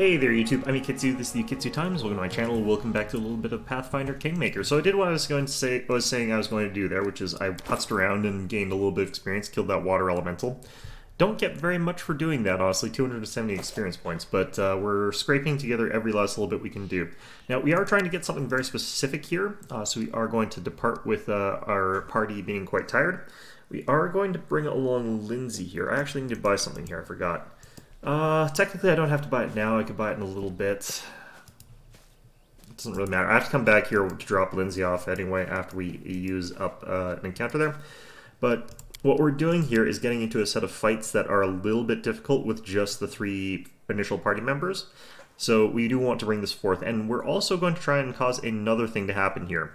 Hey there YouTube, I'm Ikitsu, this is the Ikitsu Times, welcome to my channel, welcome back to a little bit of Pathfinder Kingmaker. So I did what I was saying I was going to do there, which is I putzed around and gained a little bit of experience, killed that water elemental. Don't get very much for doing that, honestly, 270 experience points, but we're scraping together every last little bit we can do. Now, we are trying to get something very specific here, so we are going to depart with our party being quite tired. We are going to bring along Lindsay here. I actually need to buy something here, I forgot. Technically I don't have to buy it now, I could buy it in a little bit. It doesn't really matter. I have to come back here to drop Lindsay off anyway after we use up an encounter there. But what we're doing here is getting into a set of fights that are a little bit difficult with just the 3 initial party members. So we do want to bring this forth, and we're also going to try and cause another thing to happen here,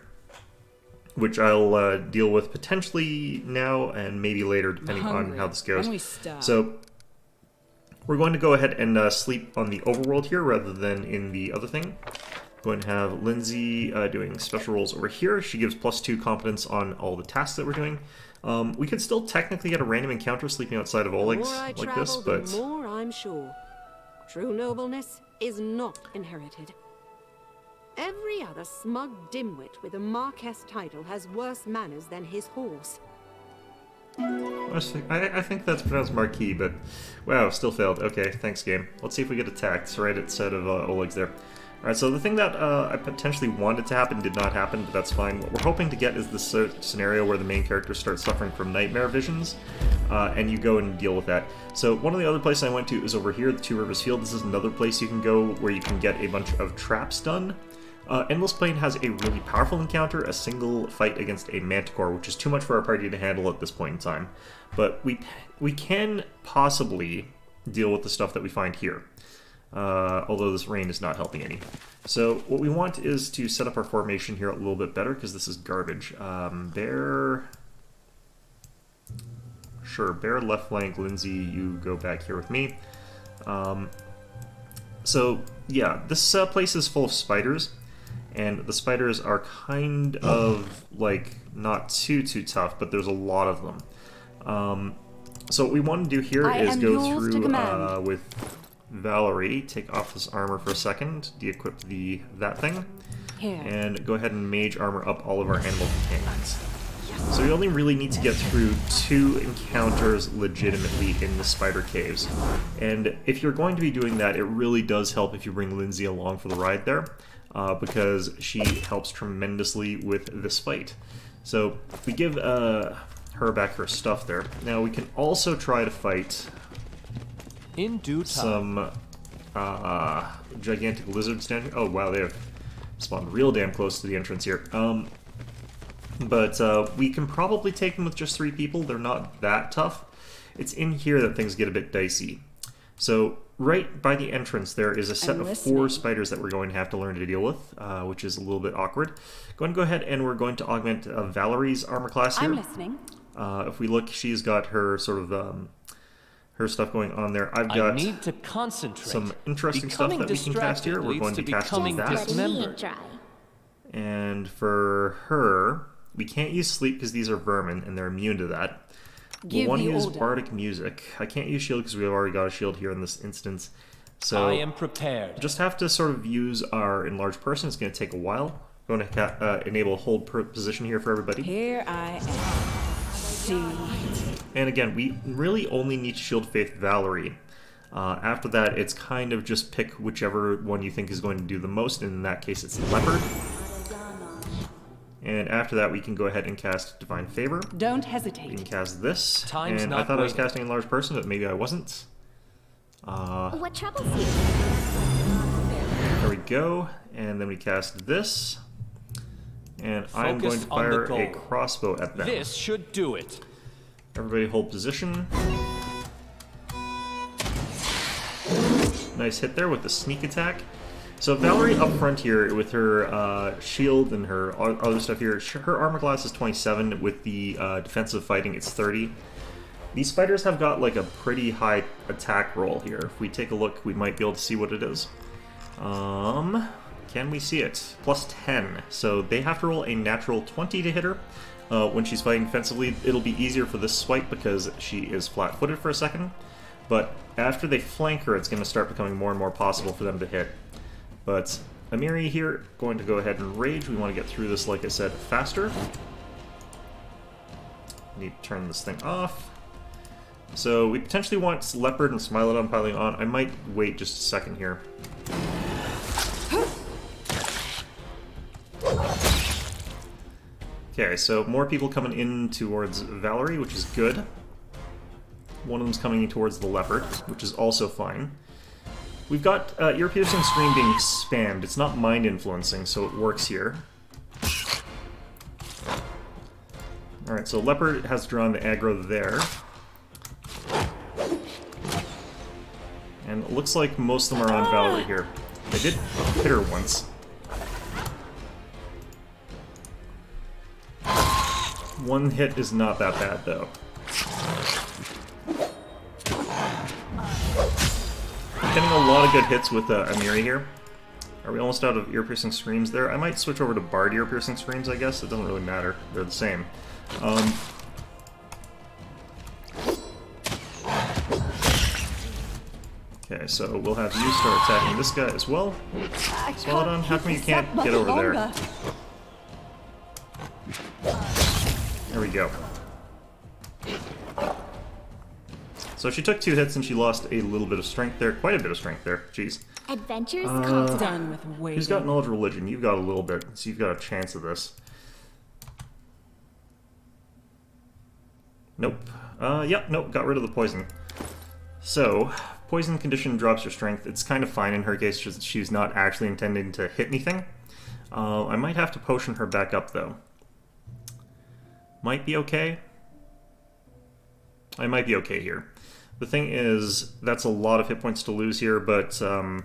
which I'll deal with potentially now and maybe later, depending on how this goes. So we're going to go ahead and sleep on the overworld here rather than in the other thing. Going to have Lindsay doing special rolls over here. She gives +2 competence on all the tasks that we're doing. We could still technically get a random encounter sleeping outside of Oleg's like this, but the more I'm sure. True nobleness is not inherited. Every other smug dimwit with a Marquess title has worse manners than his horse. I think that's pronounced Marquis, but wow, still failed. Okay, thanks game. Let's see if we get attacked right instead of Oleg's there. Alright, so the thing that I potentially wanted to happen did not happen, but that's fine. What we're hoping to get is this scenario where the main character starts suffering from nightmare visions, and you go and deal with that. So one of the other places I went to is over here, the Two Rivers Field. This is another place you can go where you can get a bunch of traps done. Endless Plane has a really powerful encounter, a single fight against a Manticore, which is too much for our party to handle at this point in time. But we can possibly deal with the stuff that we find here, although this rain is not helping any. So what we want is to set up our formation here a little bit better, because this is garbage. Bear left flank, Lindsay, you go back here with me. So yeah, this place is full of spiders. And the spiders are kind of, like, not too tough, but there's a lot of them. So what we want to do here is go through with Valerie, take off this armor for a second, de-equip that thing, and go ahead and mage armor up all of our animal companions. So we only really need to get through 2 encounters legitimately in the spider caves. And if you're going to be doing that, it really does help if you bring Lindsay along for the ride there. Because she helps tremendously with this fight. So we give her back her stuff there. Now we can also try to fight in due time some gigantic lizards down here. Oh wow, they have spawned real damn close to the entrance here. But we can probably take them with just 3 people. They're not that tough. It's in here that things get a bit dicey. So right by the entrance there is a set of 4 spiders that we're going to have to learn to deal with, which is a little bit awkward. Go ahead and we're going to augment Valerie's armor class here. I'm listening. If we look, she's got her sort of her stuff going on there. I've got need to concentrate. Some interesting stuff that we can cast here. We're going to cast that. And for her, we can't use sleep because these are vermin and they're immune to that. We'll want to use bardic music. I can't use shield because we've already got a shield here in this instance. So I am prepared. Just have to sort of use our enlarged person. It's going to take a while. Going to enable hold position here for everybody. Here I am. See. And again, we really only need to shield Faith Valerie. After that, it's kind of just pick whichever one you think is going to do the most. And in that case, it's Leopard. And after that, we can go ahead and cast Divine Favor. Don't hesitate. We can cast this. Time's and not I thought I was waiting. casting a large person, but maybe I wasn't. What troubles you? There we go. And then we cast this. And I'm going to fire a crossbow at them. This should do it. Everybody hold position. Nice hit there with the sneak attack. So Valerie up front here with her shield and her other stuff here, her armor class is 27, with the defensive fighting it's 30. These spiders have got like a pretty high attack roll here. If we take a look, we might be able to see what it is. Can we see it? Plus 10. So they have to roll a natural 20 to hit her. When she's fighting defensively, it'll be easier for this swipe because she is flat-footed for a second. But after they flank her, it's going to start becoming more and more possible for them to hit. But Amiri here, going to go ahead and rage. We want to get through this, like I said, faster. Need to turn this thing off. So we potentially want Leopard and Smilodon piling on. I might wait just a second here. Okay, so more people coming in towards Valerie, which is good. One of them's coming in towards the Leopard, which is also fine. We've got ear-piercing scream being spammed. It's not mind-influencing, so it works here. Alright, so Leopard has drawn the aggro there. And it looks like most of them are on Valerie here. I did hit her once. One hit is not that bad, though. Getting a lot of good hits with Amiri here. Are we almost out of ear-piercing screams there? I might switch over to Bard ear-piercing screams, I guess. It doesn't really matter. They're the same. Okay, so we'll have you start attacking this guy as well. Smilodon, how come you can't get over there? There we go. So she took 2 hits and she lost a little bit of strength there. Quite a bit of strength there. Jeez. Adventures come Done with waiting. Who's got knowledge of religion? You've got a little bit, so you've got a chance of this. Nope. Yep, nope, got rid of the poison. So, poison condition drops your strength. It's kind of fine in her case, just she's not actually intending to hit anything. I might have to potion her back up, though. Might be okay. I might be okay here. The thing is, that's a lot of hit points to lose here, but our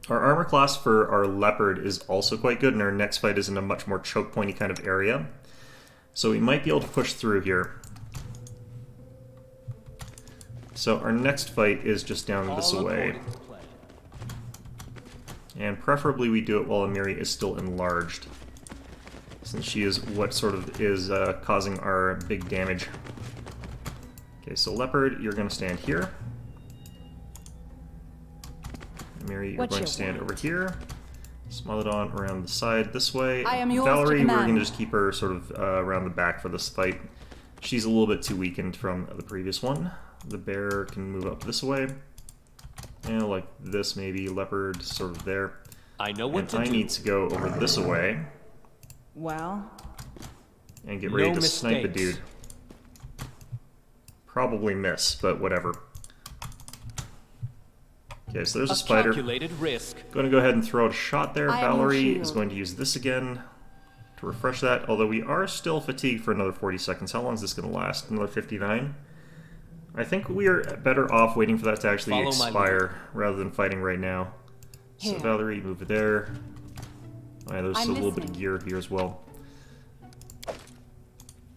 armor class for our Leopard is also quite good, and our next fight is in a much more choke pointy kind of area. So we might be able to push through here. So our next fight is just down this way. And preferably we do it while Amiri is still enlarged, since she is what sort of is causing our big damage. Okay, so Leopard, you're going to stand here. Amiri, you're going to stand over here. Smilodon around the side this way. I am yours Valerie, to we're command. going to just keep her sort of around the back for this fight. She's a little bit too weakened from the previous one. The bear can move up this way. And like this maybe. Leopard sort of there. I know what to I do. need to go over this way Well, and get ready No to snipe a mistakes. dude. Probably miss, but whatever. Okay, so there's a spider. Calculated risk. Going to go ahead and throw out a shot there. I am your Valerie shield. is going to use this again to refresh that, although we are still fatigued for another 40 seconds. How long is this going to last? Another 59? I think we are better off waiting for that to actually Follow my expire rather than fighting right now. So Here. Valerie, move there. Oh, yeah, there's I'm a little bit of listening. gear here as well.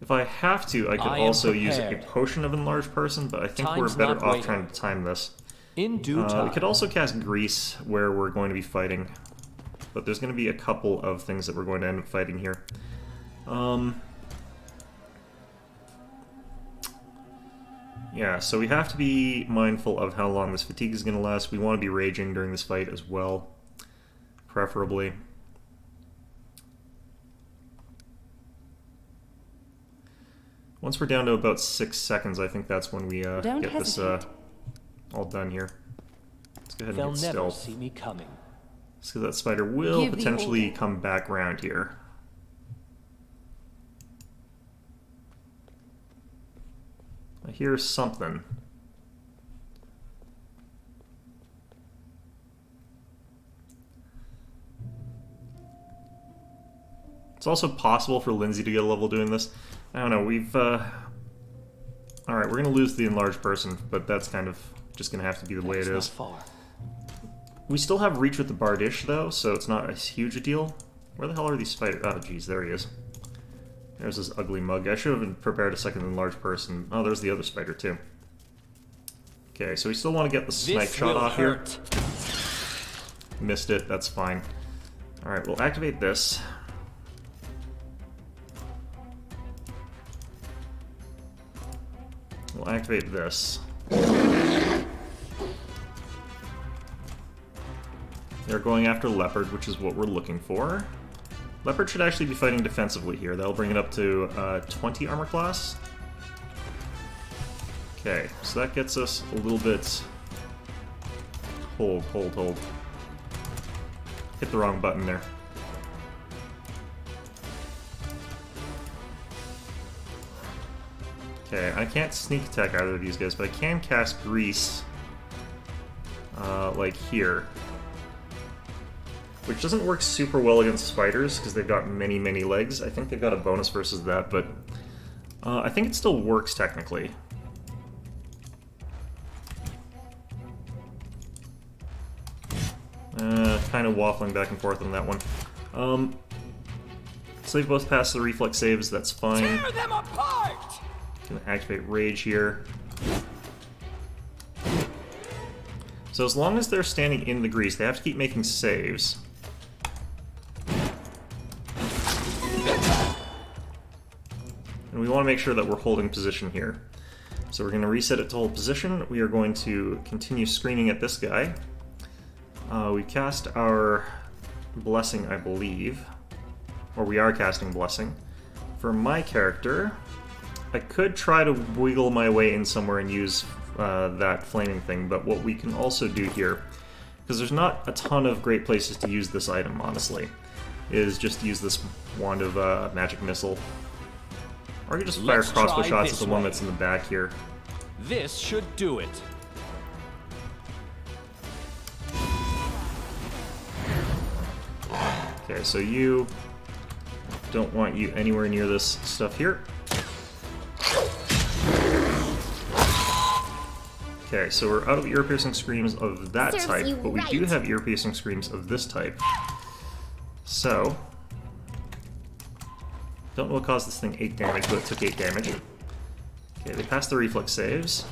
If I have to, I could I am also use a prepared. potion of enlarged person, but I think Time's we're better not off waiting. trying to time this. In due time. We could also cast Grease where we're going to be fighting, but there's going to be a couple of things that we're going to end up fighting here. Yeah, so we have to be mindful of how long this fatigue is going to last. We want to be raging during this fight as well, preferably. Once we're down to about 6 seconds, I think that's when we Don't get this hesitate. all done here. Let's go ahead They'll and get never stealth. see me coming. So that spider will Give the potentially order. come back around here. I hear something. It's also possible for Lindsay to get a level doing this. I don't know, we've... Alright, we're going to lose the enlarged person, but that's kind of just going to have to be the way it That's is. not far. We still have reach with the Bardish, though, so it's not a huge a deal. Where the hell are these spiders? Oh, jeez, there he is. There's this ugly mug. I should have been prepared a second enlarged person. Oh, there's the other spider, too. Okay, so we still want to get the snipe This shot will off hurt. here. Missed it, that's fine. Alright, we'll activate this. We'll activate this. They're going after Leopard, which is what we're looking for. Leopard should actually be fighting defensively here. That'll bring it up to 20 armor class. Okay, so that gets us a little bit... Hold. Hit the wrong button there. Okay, I can't sneak attack either of these guys, but I can cast Grease, like here. Which doesn't work super well against spiders, because they've got many, many legs. I think they've got a bonus versus that, but I think it still works technically. Kind of waffling back and forth on that one. So they've both passed the reflex saves, that's fine. Tear them apart! Gonna activate Rage here. So as long as they're standing in the grease, they have to keep making saves. And we want to make sure that we're holding position here. So we're going to reset it to hold position. We are going to continue screaming at this guy. We cast our Blessing, I believe. Or we are casting Blessing. For my character, I could try to wiggle my way in somewhere and use that flaming thing, but what we can also do here, because there's not a ton of great places to use this item, honestly, is just use this wand of magic missile. Or you can just fire Let's crossbow try shots this at the one way. that's in the back here. This should do it. Okay, so you don't want you anywhere near this stuff here. Okay, so we're out of ear-piercing screams of that Serves type, you but we right. do have ear-piercing screams of this type. So, don't know what caused this thing 8 damage, but it took 8 damage. Okay, they passed the reflex saves.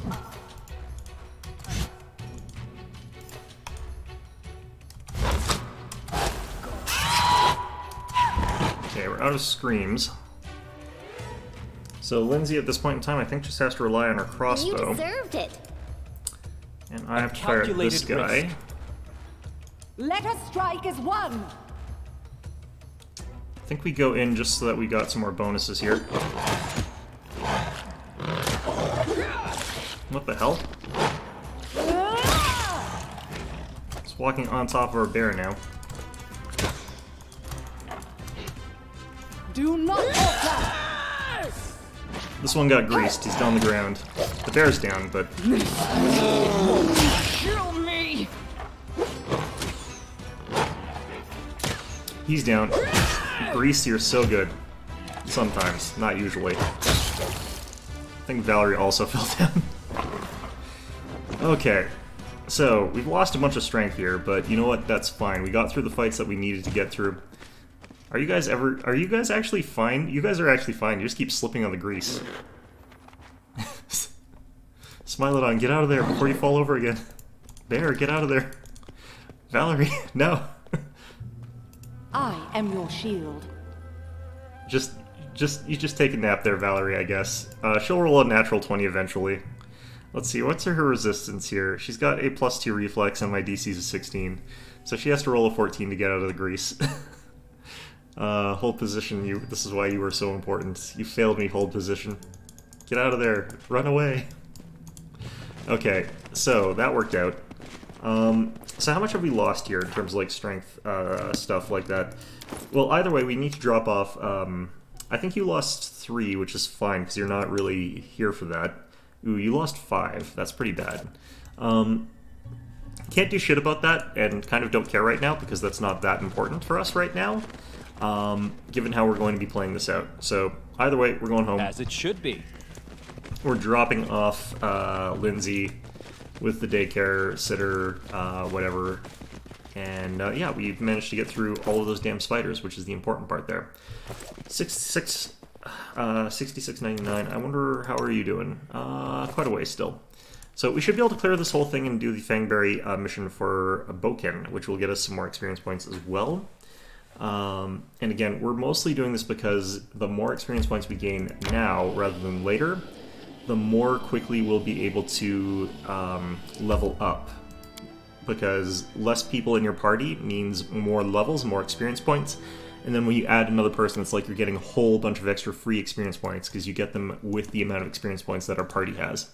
Okay, we're out of screams. So Lindsay, at this point in time, I think just has to rely on her You crossbow. deserved it. And I have to fire at this calculated guy. risk. Let us strike as one. I think we go in just so that we got some more bonuses here. What the hell? It's walking on top of our bear now. Do not alter. This one got greased. He's down the ground. The bear's down, but Kill me. he's down. Grease, you're so good. Sometimes, not usually. I think Valerie also fell down. Okay, so we've lost a bunch of strength here, but you know what? That's fine. We got through the fights that we needed to get through. Are you guys actually fine? You guys are actually fine. You just keep slipping on the grease. Smilodon, get out of there before you fall over again. Bear, get out of there. Valerie, no. I am your shield. You just take a nap there, Valerie, I guess. She'll roll a natural 20 eventually. Let's see, what's her resistance here? She's got a +2 reflex and my DC's a 16. So she has to roll a 14 to get out of the grease. Hold position, this is why you were so important. You failed me, hold position. Get out of there, run away. Okay, so that worked out. So how much have we lost here in terms of like strength stuff like that? Well, either way, we need to drop off. I think you lost 3, which is fine because you're not really here for that. Ooh, you lost 5. That's pretty bad. Can't do shit about that, and kind of don't care right now because that's not that important for us right now, given how we're going to be playing this out. So either way, we're going home. As it should be. We're dropping off Lindsay with the daycare sitter, whatever. And yeah, we've managed to get through all of those damn spiders, which is the important part there. 66.99. I wonder, how are you doing? Quite a ways still. So we should be able to clear this whole thing and do the Fangberry mission for Boken, which will get us some more experience points as well. And again, we're mostly doing this because the more experience points we gain now rather than later, the more quickly we'll be able to level up. because less people in your party means more levels, more experience points. And then when you add another person, it's like you're getting a whole bunch of extra free experience points because you get them with the amount of experience points that our party has.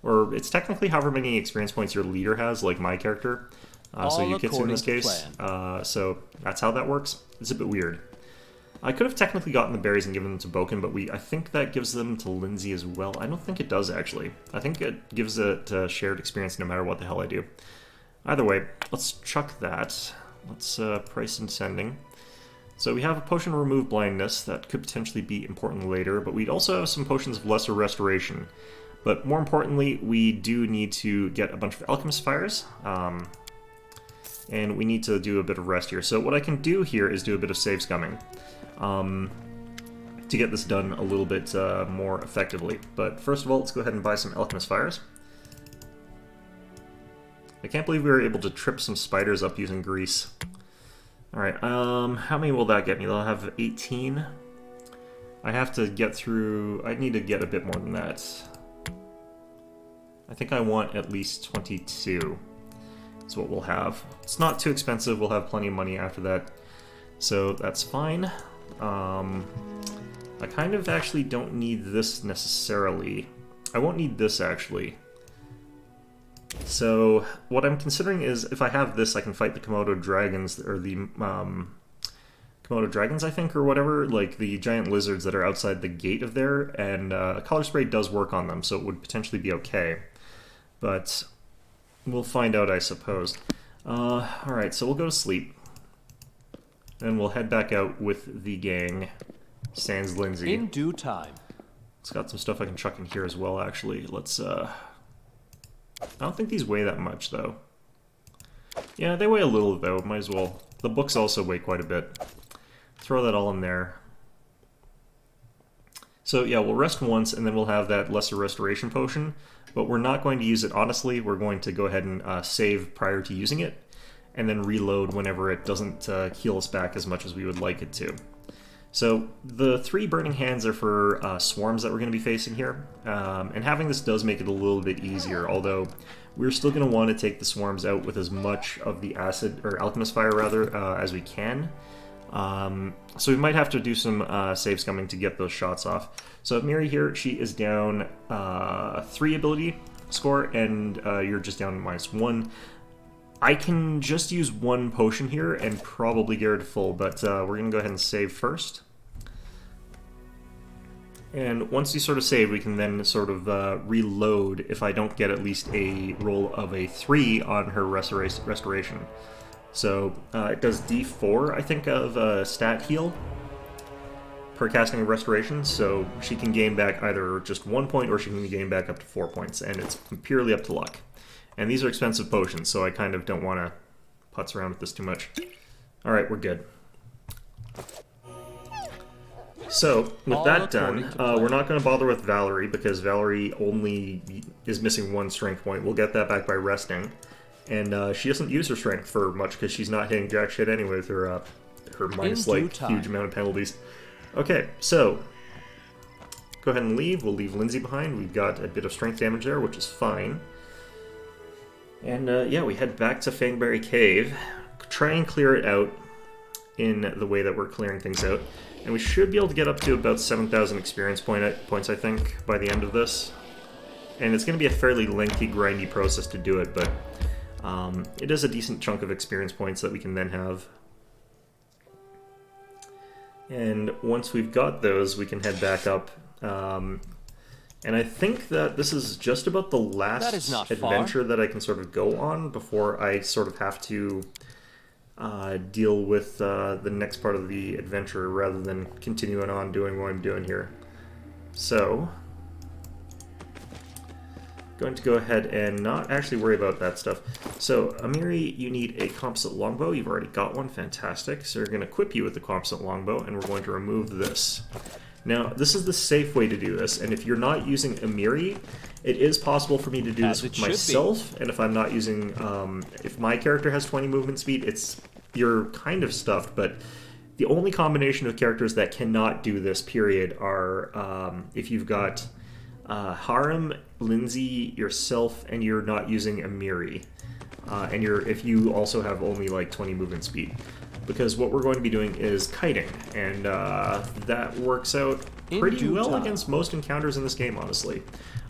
Or it's technically however many experience points your leader has, like my character. So Yukitsu in this case. So that's how that works. It's a bit weird. I could have technically gotten the berries and given them to Boken, but I think that gives them to Lindsay as well. I don't think it does, actually. I think it gives it shared experience no matter what the hell I do. Either way, let's chuck that. Let's price and sending. So we have a potion to remove blindness. That could potentially be important later, but we'd also have some potions of lesser restoration. But more importantly, we do need to get a bunch of alchemist fires. And we need to do a bit of rest here. So what I can do here is do a bit of save scumming. To get this done a little bit more effectively. But first of all, let's go ahead and buy some alchemist fires. I can't believe we were able to trip some spiders up using grease. Alright, how many will that get me? I'll have 18. I have to get through... I need to get a bit more than that. I think I want at least 22. That's what we'll have. It's not too expensive, we'll have plenty of money after that. So that's fine. I kind of actually don't need this necessarily. I won't need this actually. So what I'm considering is if I have this, I can fight the komodo dragons, or the komodo dragons, I think, or whatever, like the giant lizards that are outside the gate of there, and color spray does work on them, so it would potentially be okay. But we'll find out, I suppose. Alright, so we'll go to sleep. And we'll head back out with the gang, sans Lindsay. In due time. It's got some stuff I can chuck in here as well, actually. Let's, I don't think these weigh that much, though. Yeah, they weigh a little, though. Might as well. The books also weigh quite a bit. Throw that all in there. So, yeah, we'll rest once, and then we'll have that lesser restoration potion. But we're not going to use it, honestly. We're going to go ahead and save prior to using it, and then reload whenever it doesn't heal us back as much as we would like it to. So the 3 burning hands are for swarms that we're going to be facing here, and having this does make it a little bit easier, although we're still going to want to take the swarms out with as much of the acid, or alchemist fire rather, as we can. So we might have to do some save scumming to get those shots off. So Miri here, she is down 3 ability score, and you're just down -1. I can just use 1 potion here and probably get her to full, but we're going to go ahead and save first. And once you sort of save, we can then sort of reload if I don't get at least a roll of a 3 on her restoration. So it does D4, I think, of stat heal per casting of restoration, so she can gain back either just 1 point or she can gain back up to 4 points, and it's purely up to luck. And these are expensive potions, so I kind of don't want to putz around with this too much. Alright, we're good. So, with that done, we're not going to bother with Valerie, because Valerie only is missing 1 strength point. We'll get that back by resting. And she doesn't use her strength for much, because she's not hitting jack shit anyway with her, her minus, like, huge amount of penalties. Okay, so, go ahead and leave. We'll leave Lindsay behind. We've got a bit of strength damage there, which is fine. And yeah, we head back to Fangberry Cave, try and clear it out in the way that we're clearing things out, and we should be able to get up to about 7,000 experience points, I think, by the end of this. And it's going to be a fairly lengthy, grindy process to do it, but it is a decent chunk of experience points that we can then have. And once we've got those, we can head back up. And I think that this is just about the last adventure that I can sort of go on before I sort of have to deal with the next part of the adventure rather than continuing on doing what I'm doing here. So, going to go ahead and not actually worry about that stuff. So, Amiri, you need a composite longbow. You've already got one. Fantastic. So we're going to equip you with the composite longbow, and we're going to remove this. Now, this is the safe way to do this, and if you're not using Amiri, it is possible for me to do this with myself, and if I'm not using, if my character has 20 movement speed, you're kind of stuffed, but the only combination of characters that cannot do this, period, are if you've got Harem, Lindsay, yourself, and you're not using Amiri. And if you also have only like 20 movement speed. Because what we're going to be doing is kiting, and that works out pretty well against most encounters in this game, honestly.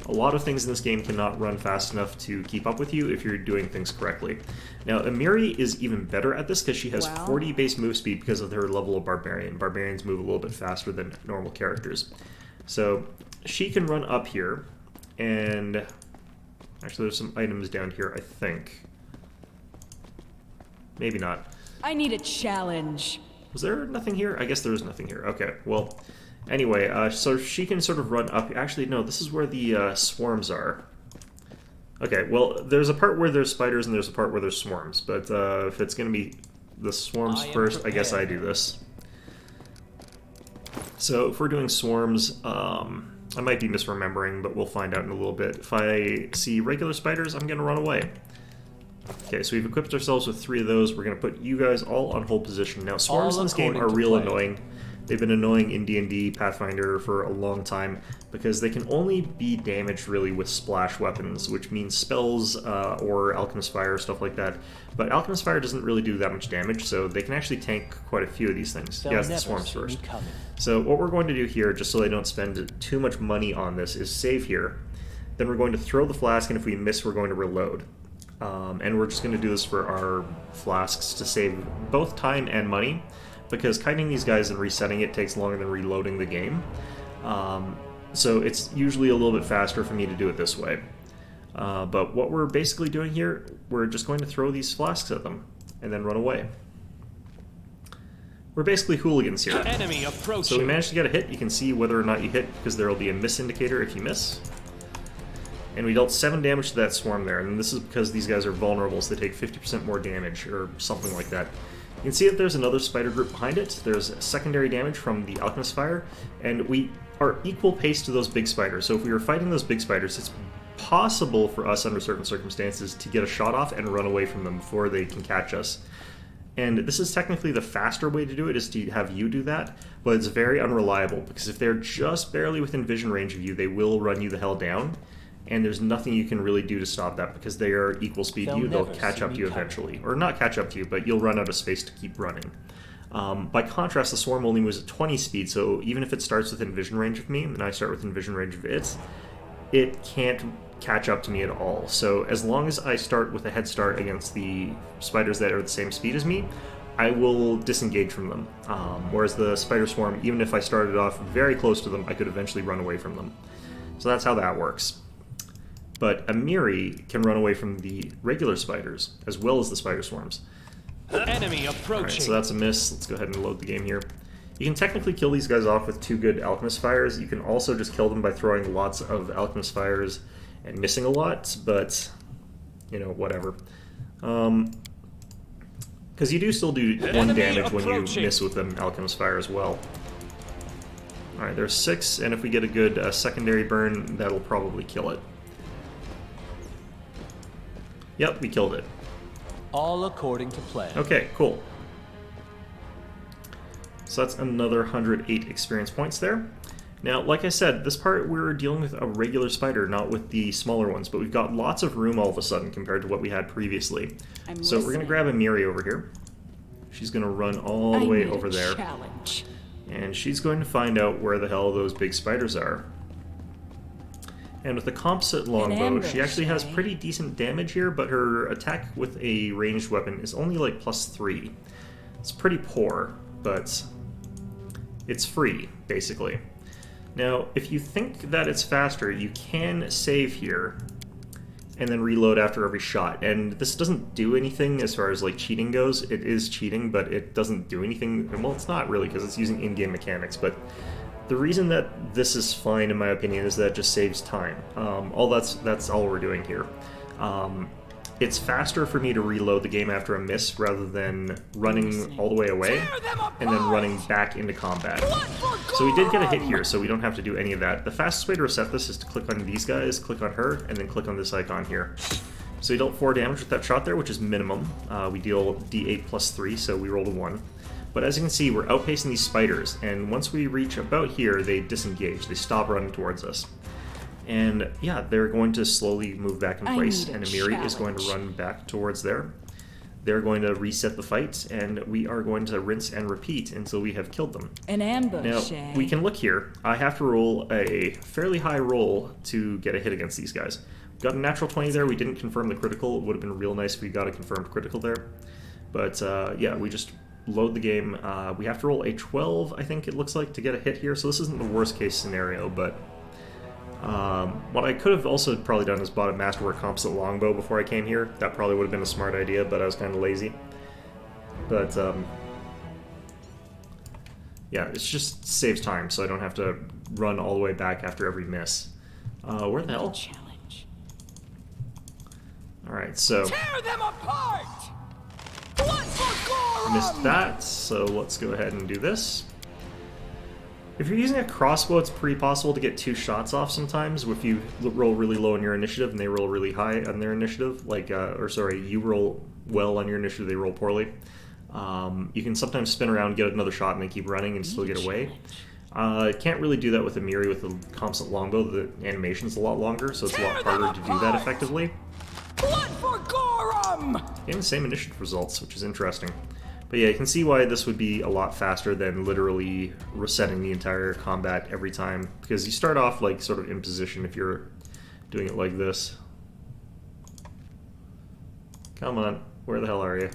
A lot of things in this game cannot run fast enough to keep up with you if you're doing things correctly. Now, Amiri is even better at this because she has 40 base move speed because of her level of Barbarian. Barbarians move a little bit faster than normal characters. So she can run up here, and actually there's some items down here, I think. Maybe not. I need a challenge. Was there nothing here? I guess there was nothing here. Okay, well, anyway, so she can sort of run up. Actually, no, this is where the swarms are. Okay, well, there's a part where there's spiders and there's a part where there's swarms, but if it's going to be the swarms first, I guess I do this. So if we're doing swarms, I might be misremembering, but we'll find out in a little bit. If I see regular spiders, I'm going to run away. Okay, so we've equipped ourselves with 3 of those. We're going to put you guys all on hold position. Now, swarms in this game are real annoying. They've been annoying in D&D, Pathfinder for a long time, because they can only be damaged, really, with splash weapons, which means spells or Alchemist Fire, stuff like that. But Alchemist Fire doesn't really do that much damage, so they can actually tank quite a few of these things. Yes, the swarms first. So what we're going to do here, just so I don't spend too much money on this, is save here. Then we're going to throw the flask, and if we miss, we're going to reload. And we're just going to do this for our flasks to save both time and money, because kiting these guys and resetting it takes longer than reloading the game. So it's usually a little bit faster for me to do it this way. But what we're basically doing here, we're just going to throw these flasks at them and then run away. We're basically hooligans here. Enemy approaching. So we managed to get a hit. You can see whether or not you hit, because there will be a miss indicator if you miss. And we dealt 7 damage to that swarm there, and this is because these guys are vulnerable, so they take 50% more damage, or something like that. You can see that there's another spider group behind it. There's secondary damage from the Alchemist Fire, and we are equal pace to those big spiders. So if we were fighting those big spiders, it's possible for us, under certain circumstances, to get a shot off and run away from them before they can catch us. And this is technically the faster way to do it, is to have you do that, but it's very unreliable, because if they're just barely within vision range of you, they will run you the hell down. And there's nothing you can really do to stop that, because they are equal speed to you. They'll catch up to you eventually. Or not catch up to you, but you'll run out of space to keep running. By contrast, the swarm only moves at 20 speed, so even if it starts within vision range of me, and I start within vision range of it can't catch up to me at all. So as long as I start with a head start against the spiders that are the same speed as me, I will disengage from them. Whereas the spider swarm, even if I started off very close to them, I could eventually run away from them. So that's how that works. But Amiri can run away from the regular spiders, as well as the spider swarms. Enemy approaching. Alright, so that's a miss. Let's go ahead and load the game here. You can technically kill these guys off with 2 good Alchemist Fires. You can also just kill them by throwing lots of Alchemist Fires and missing a lot, but, you know, whatever. Because you do still do 1 damage when you miss with an Alchemist Fire as well. Alright, there's 6, and if we get a good secondary burn, that'll probably kill it. Yep, we killed it. All according to plan. Okay, cool. So that's another 108 experience points there. Now, like I said, this part we're dealing with a regular spider, not with the smaller ones, but we've got lots of room all of a sudden compared to what we had previously. So we're going to grab Amiri over here. She's going to run all the way over there. Challenge. And she's going to find out where the hell those big spiders are. And with the composite longbow, she actually has pretty decent damage here, but her attack with a ranged weapon is only like +3. It's pretty poor, but it's free, basically. Now, if you think that it's faster, you can save here and then reload after every shot. And this doesn't do anything as far as like cheating goes. It is cheating, but it doesn't do anything. Well, it's not really, because it's using in-game mechanics, but the reason that this is fine, in my opinion, is that it just saves time. That's all we're doing here. It's faster for me to reload the game after a miss rather than running all the way away and then running back into combat. So we did get a hit here, so we don't have to do any of that. The fastest way to reset this is to click on these guys, click on her, and then click on this icon here. So we dealt 4 damage with that shot there, which is minimum. We deal D8 +3, so we rolled a 1. But as you can see, we're outpacing these spiders, and once we reach about here, they disengage. They stop running towards us. And yeah, they're going to slowly move back in I place, need a and Amiri is going to challenge. run back towards there. They're going to reset the fight, and we are going to rinse and repeat until we have killed them. An ambush, Now, eh? we can look here. I have to roll a fairly high roll to get a hit against these guys. Got a natural 20 there. We didn't confirm the critical. It would have been real nice if we got a confirmed critical there. But yeah, we just load the game. We have to roll a 12, I think it looks like, to get a hit here. So this isn't the worst case scenario, but what I could have also probably done is bought a Masterwork Composite Longbow before I came here. That probably would have been a smart idea, but I was kind of lazy. But yeah, it just saves time, so I don't have to run all the way back after every miss. Where the hell? Challenge. Alright, so Tear them apart! Blood for Gorum! missed that, so let's go ahead and do this. If you're using a crossbow, it's pretty possible to get 2 shots off sometimes if you roll really low on your initiative and they roll really high on their initiative. Like, or sorry, you roll well on your initiative, they roll poorly. You can sometimes spin around, get another shot, and then keep running and still get away. Can't really do that with Amiri with the composite longbow. The animation's a lot longer, so it's a lot harder to do that effectively. Blood for Gorum! Getting the same initiative results, which is interesting. But yeah, you can see why this would be a lot faster than literally resetting the entire combat every time. Because you start off like sort of in position if you're doing it like this. Come on, where the hell are you?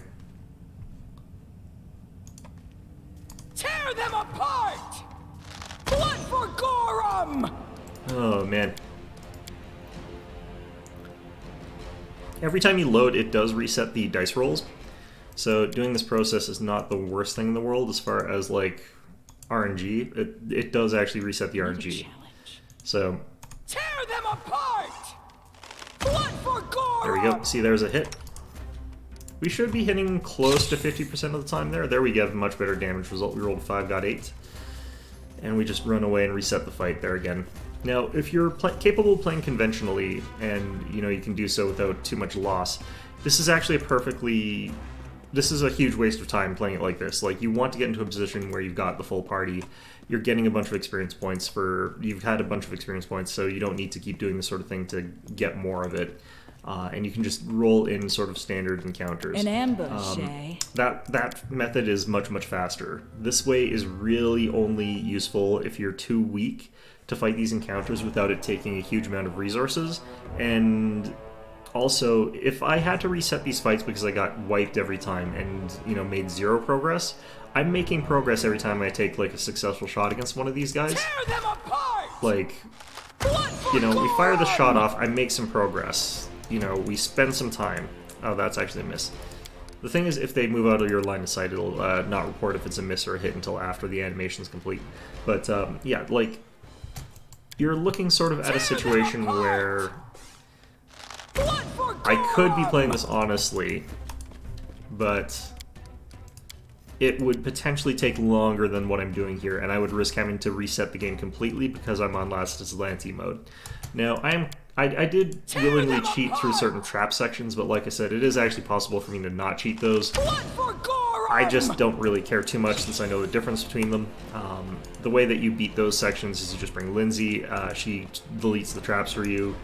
Tear them apart! Blood for Gorum! Oh man. Every time you load, it does reset the dice rolls. So doing this process is not the worst thing in the world as far as like RNG. It does actually reset the RNG. Challenge. So Tear them apart! Blood for Gorum! there we go. See, there's a hit. We should be hitting close to 50% of the time there. There we get a much better damage result. We rolled 5, got 8. And we just run away and reset the fight there again. Now, if you're capable of playing conventionally, and you know you can do so without too much loss, this is actually this is a huge waste of time playing it like this. Like, you want to get into a position where you've got the full party, you're getting a bunch of experience points you've had a bunch of experience points, so you don't need to keep doing this sort of thing to get more of it. And you can just roll in sort of standard encounters. An ambush, eh? That method is much, much faster. This way is really only useful if you're too weak to fight these encounters without it taking a huge amount of resources. And also, if I had to reset these fights because I got wiped every time and, you know, made 0 progress, I'm making progress every time I take, like, a successful shot against one of these guys. Tear them apart! Like, Blood for you know, we fire the Gorum! shot off, I make some progress. You know, we spend some time. Oh, that's actually a miss. The thing is, if they move out of your line of sight, it'll not report if it's a miss or a hit until after the animation's complete. But, yeah, like, you're looking sort of at a situation where Blood for I could be Gorum! playing this honestly, but it would potentially take longer than what I'm doing here, and I would risk having to reset the game completely because I'm on Last Vigilante mode. Now, I did willingly cheat through certain trap sections, but like I said, it is actually possible for me to not cheat those. Blood for Gorum! I just don't really care too much since I know the difference between them. The way that you beat those sections is you just bring Lindsay, she deletes the traps for you,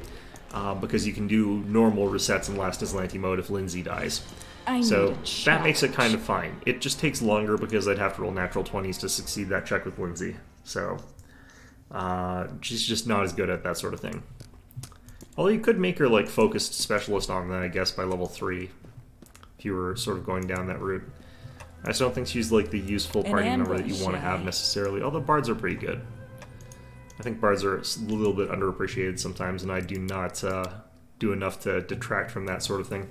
because you can do normal resets in Last Vigilante mode if Lindsay dies. So that makes it kind of fine. It just takes longer because I'd have to roll natural 20s to succeed that check with Lindsay. So she's just not as good at that sort of thing. Although you could make her like focused specialist on that, I guess, by level 3, if you were sort of going down that route. I just don't think she's like the useful party member that you want to have necessarily, although bards are pretty good. I think bards are a little bit underappreciated sometimes, and I do not do enough to detract from that sort of thing.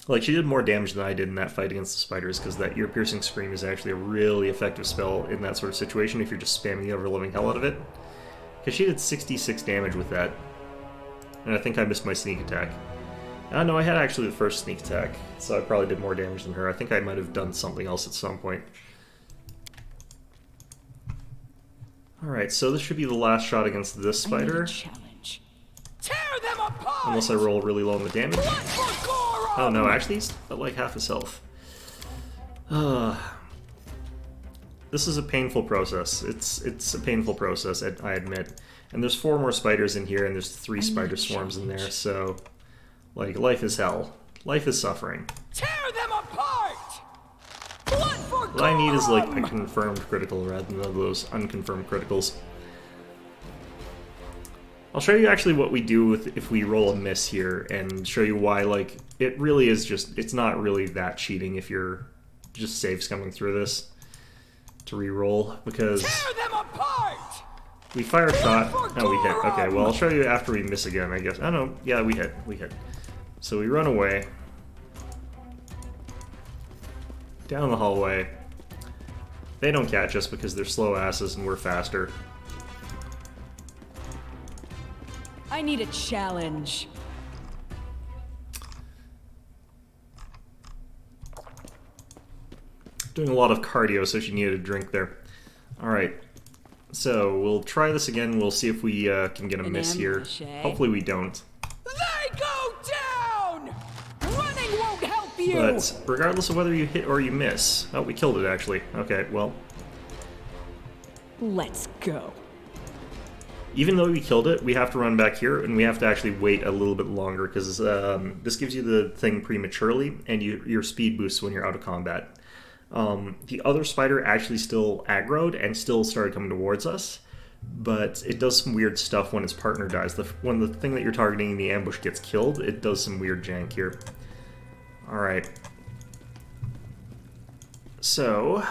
Like, she did more damage than I did in that fight against the spiders, because that ear-piercing scream is actually a really effective spell in that sort of situation if you're just spamming the ever-living hell out of it. Because she did 66 damage with that. And I think I missed my sneak attack. No, I had actually the first sneak attack, so I probably did more damage than her. I think I might have done something else at some point. Alright, so this should be the last shot against this spider. Challenge. Tear them apart! Unless I roll really low on the damage. Blood for Gorum! Oh no, actually he's at like half his health. This is a painful process. It's a painful process, I admit. And there's 4 more spiders in here, and there's 3 spider swarms in there, so, like, life is hell. Life is suffering. Tear them apart! Blood for What I need is, like, a confirmed critical rather than those unconfirmed criticals. I'll show you actually what we do if we roll a miss here, and show you why, like, it really is just, it's not really that cheating if you're just safe scumming through this to re-roll, because Tear them apart! we fire a shot, oh, we hit. Okay, well, I'll show you after we miss again, I guess. Oh, no, yeah, we hit. So we run away. Down the hallway. They don't catch us because they're slow asses and we're faster. I need a challenge. Doing a lot of cardio, so she needed a drink there. Alright. So, we'll try this again. We'll see if we can get a miss here. Hopefully we don't. They go down! Running won't help you! But, regardless of whether you hit or you miss... Oh, we killed it, actually. Okay, well... Let's go. Even though we killed it, we have to run back here, and we have to actually wait a little bit longer, because this gives you the thing prematurely, and your speed boosts when you're out of combat. The other spider actually still aggroed and still started coming towards us, but it does some weird stuff when its partner dies. When the thing that you're targeting in the ambush gets killed, it does some weird jank here. Alright. So...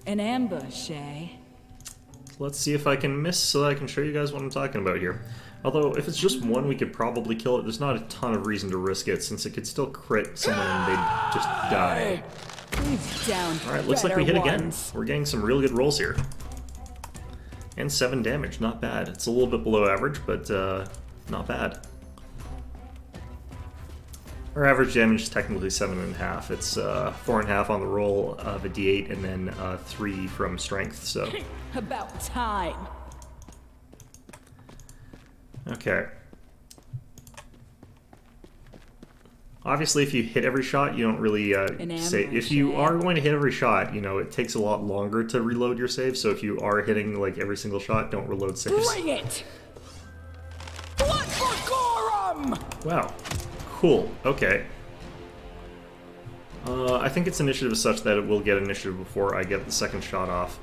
An ambush, eh? let's see if I can miss so that I can show you guys what I'm talking about here. Although, if it's just one, we could probably kill it. There's not a ton of reason to risk it, since it could still crit someone and they'd just die. We've down. Alright, looks like we hit again. ones. We're getting some real good rolls here. And 7 damage, not bad. It's a little bit below average, but not bad. Our average damage is technically 7.5. It's 4.5 on the roll of a d8, and then 3 from strength, so... About time. Okay. Obviously, if you hit every shot, you don't really save. If you are going to hit every shot, you know, it takes a lot longer to reload your save, so if you are hitting, like, every single shot, don't reload saves. Bring it! Blood for Gorum! Wow. Cool. Okay. I think its initiative is such that it will get initiative before I get the second shot off.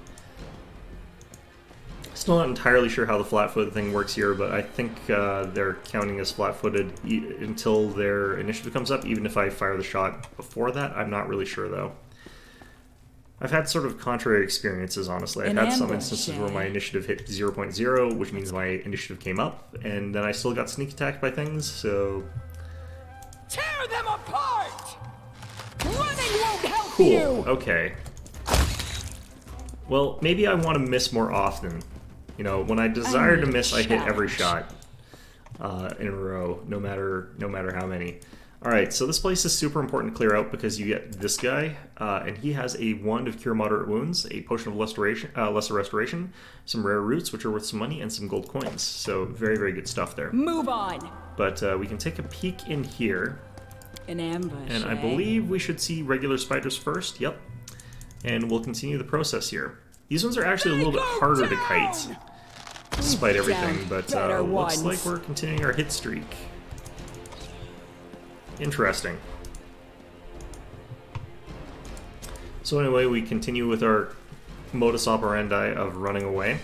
Still not entirely sure how the flat-footed thing works here, but I think they're counting as flat-footed until their initiative comes up, even if I fire the shot before that. I'm not really sure, though. I've had sort of contrary experiences, honestly. I've had some instances where my initiative hit 0.0, which means my initiative came up, and then I still got sneak attacked by things, so... Tear them apart! Running won't help Cool, you! okay. Well, maybe I want to miss more often. You know, when I desire to miss, I hit every shot in a row, no matter how many. Alright, so this place is super important to clear out because you get this guy, and he has a wand of Cure Moderate Wounds, a potion of Lesser Restoration, some rare roots, which are worth some money, and some gold coins. So, very, very good stuff there. Move on. But we can take a peek in here. An ambush, And I believe we should see regular spiders first, yep. And we'll continue the process here. These ones are actually a little bit harder to kite, despite everything, but looks like we're continuing our hit streak. Interesting. So anyway, we continue with our modus operandi of running away.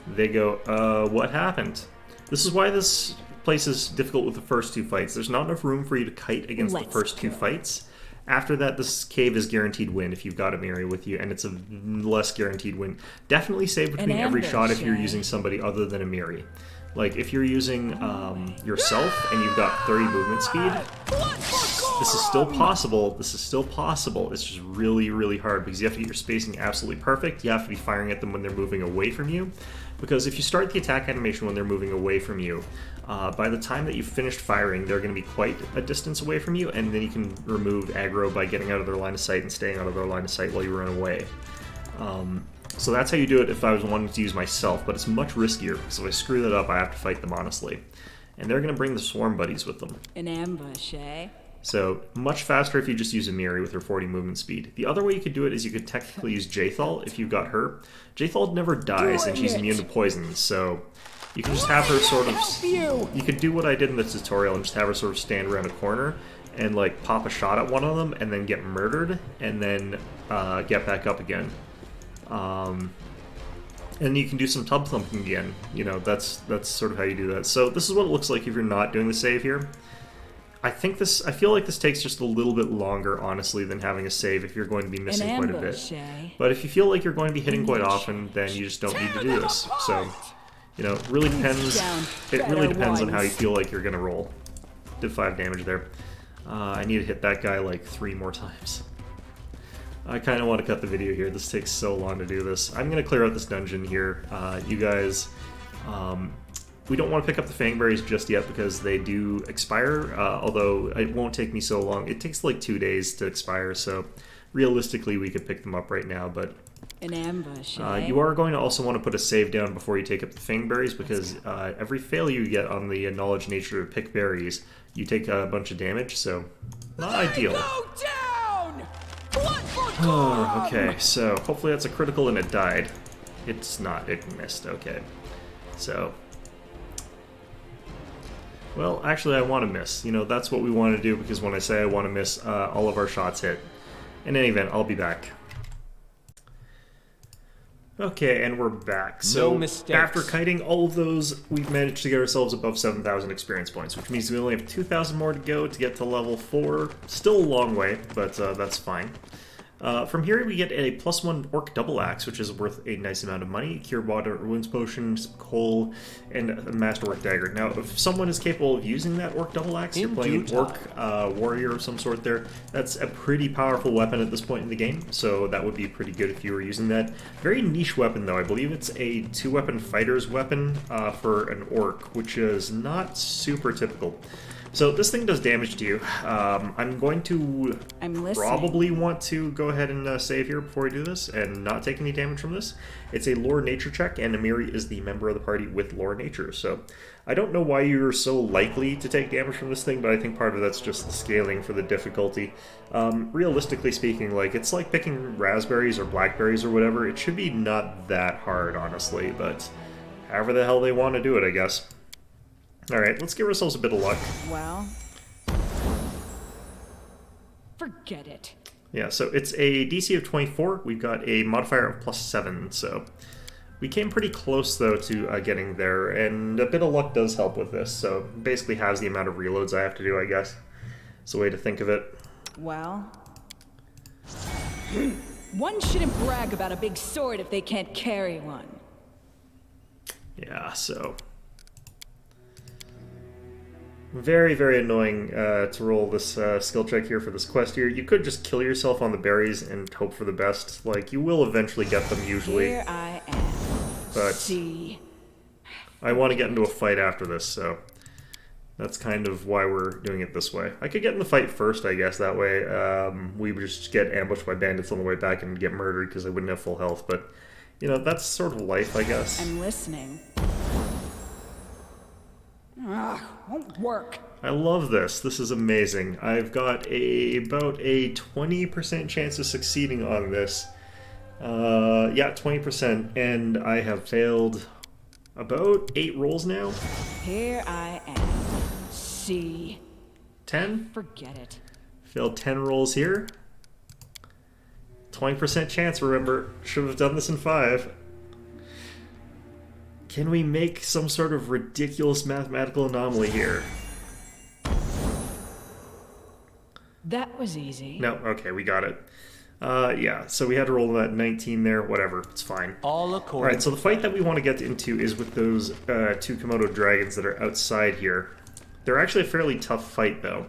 They go, what happened? This is why this place is difficult with the first 2 fights. There's not enough room for you to kite against the first 2 fights. After that, this cave is guaranteed win if you've got a Miri with you, and it's a less guaranteed win. Definitely save between every shot if you're using somebody other than a Miri. Like, if you're using yourself and you've got 30 movement speed, this is still possible. This is still possible. It's just really, really hard because you have to get your spacing absolutely perfect. You have to be firing at them when they're moving away from you. Because if you start the attack animation when they're moving away from you, by the time that you've finished firing, they're going to be quite a distance away from you, and then you can remove aggro by getting out of their line of sight and staying out of their line of sight while you run away. So that's how you do it if I was wanting to use myself, but it's much riskier, because if I screw that up, I have to fight them honestly. And they're going to bring the swarm buddies with them. An ambush, eh? So, much faster if you just use a Miri with her 40 movement speed. The other way you could do it is you could technically use Jaethal if you got her. Jaethal never dies, and she's immune to poison, so you can just have her sort of... You could do what I did in the tutorial and just have her sort of stand around a corner and, like, pop a shot at one of them and then get murdered and then get back up again. And you can do some tub thumping again. You know, that's sort of how you do that. So this is what it looks like if you're not doing the save here. I feel like this takes just a little bit longer, honestly, than having a save if you're going to be missing quite a bit. But if you feel like you're going to be hitting quite often, then you just don't need to do this. So, you know, it really depends. It really depends on how you feel like you're going to roll. Did 5 damage there. I need to hit that guy like 3 more times. I kind of want to cut the video here. This takes so long to do this. I'm going to clear out this dungeon here. You guys... we don't want to pick up the Fangberries just yet because they do expire, although it won't take me so long. It takes like 2 days to expire, so realistically we could pick them up right now, but... An ambush, you are going to also want to put a save down before you take up the Fangberries because every failure you get on the knowledge nature of pick berries, you take a bunch of damage, so not ideal. Go down! Oh, okay, so hopefully that's a critical and it died. It's not, it missed, okay. So... Well, actually, I want to miss. You know, that's what we want to do, because when I say I want to miss, all of our shots hit. In any event, I'll be back. Okay, and we're back. So, no mistakes. After kiting all of those, we've managed to get ourselves above 7,000 experience points, which means we only have 2,000 more to go to get to level 4. Still a long way, but that's fine. From here we get a +1 Orc Double Axe, which is worth a nice amount of money, Cure Water Wounds Potion, some coal, and a Masterwork Dagger. Now, if someone is capable of using that Orc Double Axe, you're playing an Orc Warrior of some sort there, that's a pretty powerful weapon at this point in the game, so that would be pretty good if you were using that. Very niche weapon, though. I believe it's a 2-weapon fighter's weapon for an Orc, which is not super typical. So this thing does damage to you. I'm going to probably want to go ahead and save here before I do this and not take any damage from this. It's a lore nature check, and Amiri is the member of the party with lore nature. So I don't know why you're so likely to take damage from this thing, but I think part of that's just the scaling for the difficulty. Realistically speaking, like, it's like picking raspberries or blackberries or whatever. It should be not that hard, honestly, but however the hell they want to do it, I guess. Alright, let's give ourselves a bit of luck. Well, forget it. Yeah, so it's a DC of 24. We've got a modifier of +7, so we came pretty close, though, to getting there, and a bit of luck does help with this, so basically halves the amount of reloads I have to do, I guess. It's a way to think of it. Well, one shouldn't brag about a big sword if they can't carry one. Yeah, so... Very, very annoying to roll this skill check here for this quest here. You could just kill yourself on the berries and hope for the best. Like, you will eventually get them, usually. Here I am. But See. I want to get into a fight after this, so that's kind of why we're doing it this way. I could get in the fight first, I guess, that way. We would just get ambushed by bandits on the way back and get murdered because I wouldn't have full health, but, you know, that's sort of life, I guess. I'm listening. Ugh, won't work. I love this. This is amazing. I've got about a 20% chance of succeeding on this. Yeah, 20%, and I have failed about 8 rolls now. Here I am. See. 10? Forget it. Failed 10 rolls here. 20% chance, remember. Should have done this in 5. Can we make some sort of ridiculous mathematical anomaly here? That was easy. No, okay, we got it. Yeah, so we had to roll that 19 there, whatever, it's fine. Alright, so the fight that we want to get into is with those 2 komodo dragons that are outside here. They're actually a fairly tough fight, though.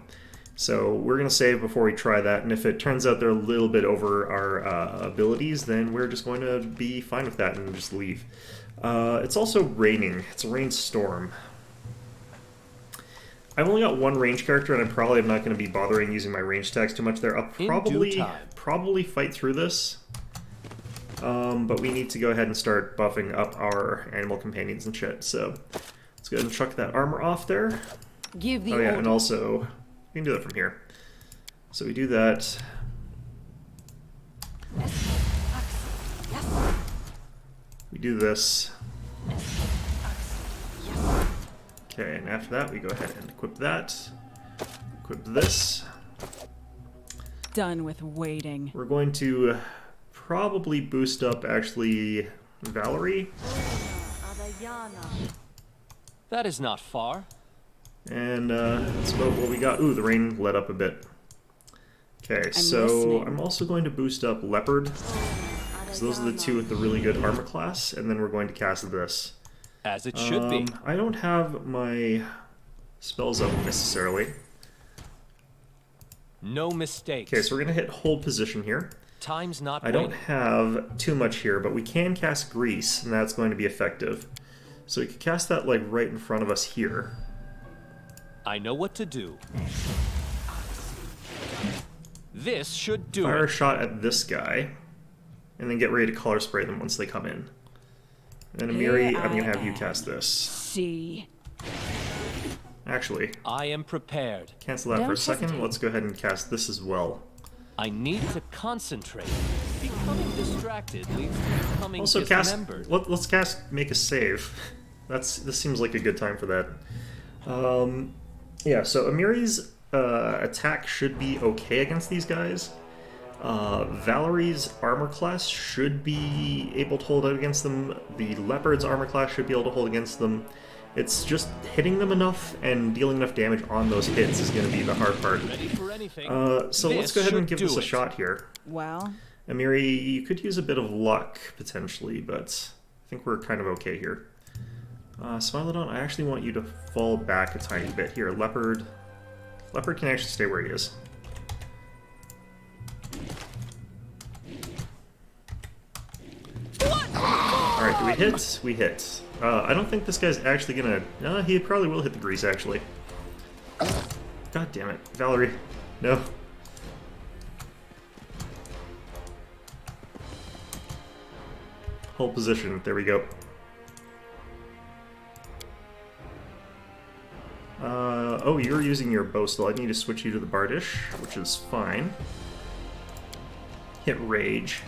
So we're going to save before we try that, and if it turns out they're a little bit over our abilities, then we're just going to be fine with that and just leave. It's also raining. It's a rainstorm. I've only got 1 range character, and I probably am not going to be bothering using my range tags too much there. I'll probably fight through this, but we need to go ahead and start buffing up our animal companions and shit. So let's go ahead and chuck that armor off there. Give the and also We can do that from here. So we do that. We do this. Okay, and after that we go ahead and equip that. Equip this. Done with waiting. We're going to probably boost up, actually, Valerie. That is not far. And that's about what we got. Ooh, the rain let up a bit. Okay, so listening. I'm also going to boost up Leopard. So those are the two with the really good armor class, and then we're going to cast this. As it should be. I don't have my spells up necessarily. No mistakes. Okay, so we're going to hit hold position here. Time's not I don't waiting. have too much here, but we can cast Grease, and that's going to be effective. So we could cast that like right in front of us here. I know what to do. This should do Fire a it. shot at this guy, and then get ready to color spray them once they come in. And then Amiri, I'm going to have you cast this. See. Actually, I am prepared. cancel that for a Don't second. hesitate. Let's go ahead and cast this as well. I need to concentrate. Becoming distracted leads to becoming Also cast, dismembered. let's cast make a save. This seems like a good time for that. Yeah, so Amiri's attack should be okay against these guys. Valerie's armor class should be able to hold out against them. The Leopard's armor class should be able to hold against them. It's just hitting them enough and dealing enough damage on those hits is going to be the hard part. Ready for anything. So let's This go ahead and should give do this a it. shot here. Well, Amiri, you could use a bit of luck, potentially, but I think we're kind of okay here. Smilodon, I actually want you to fall back a tiny bit here. Leopard can actually stay where he is. Alright, do we hit? We hit. I don't think this guy's actually gonna... No, he probably will hit the grease, actually. God damn it. Valerie. No. Hold position. There we go. Oh, you're using your bow still. I need to switch you to the Bardish, which is fine. Hit Rage.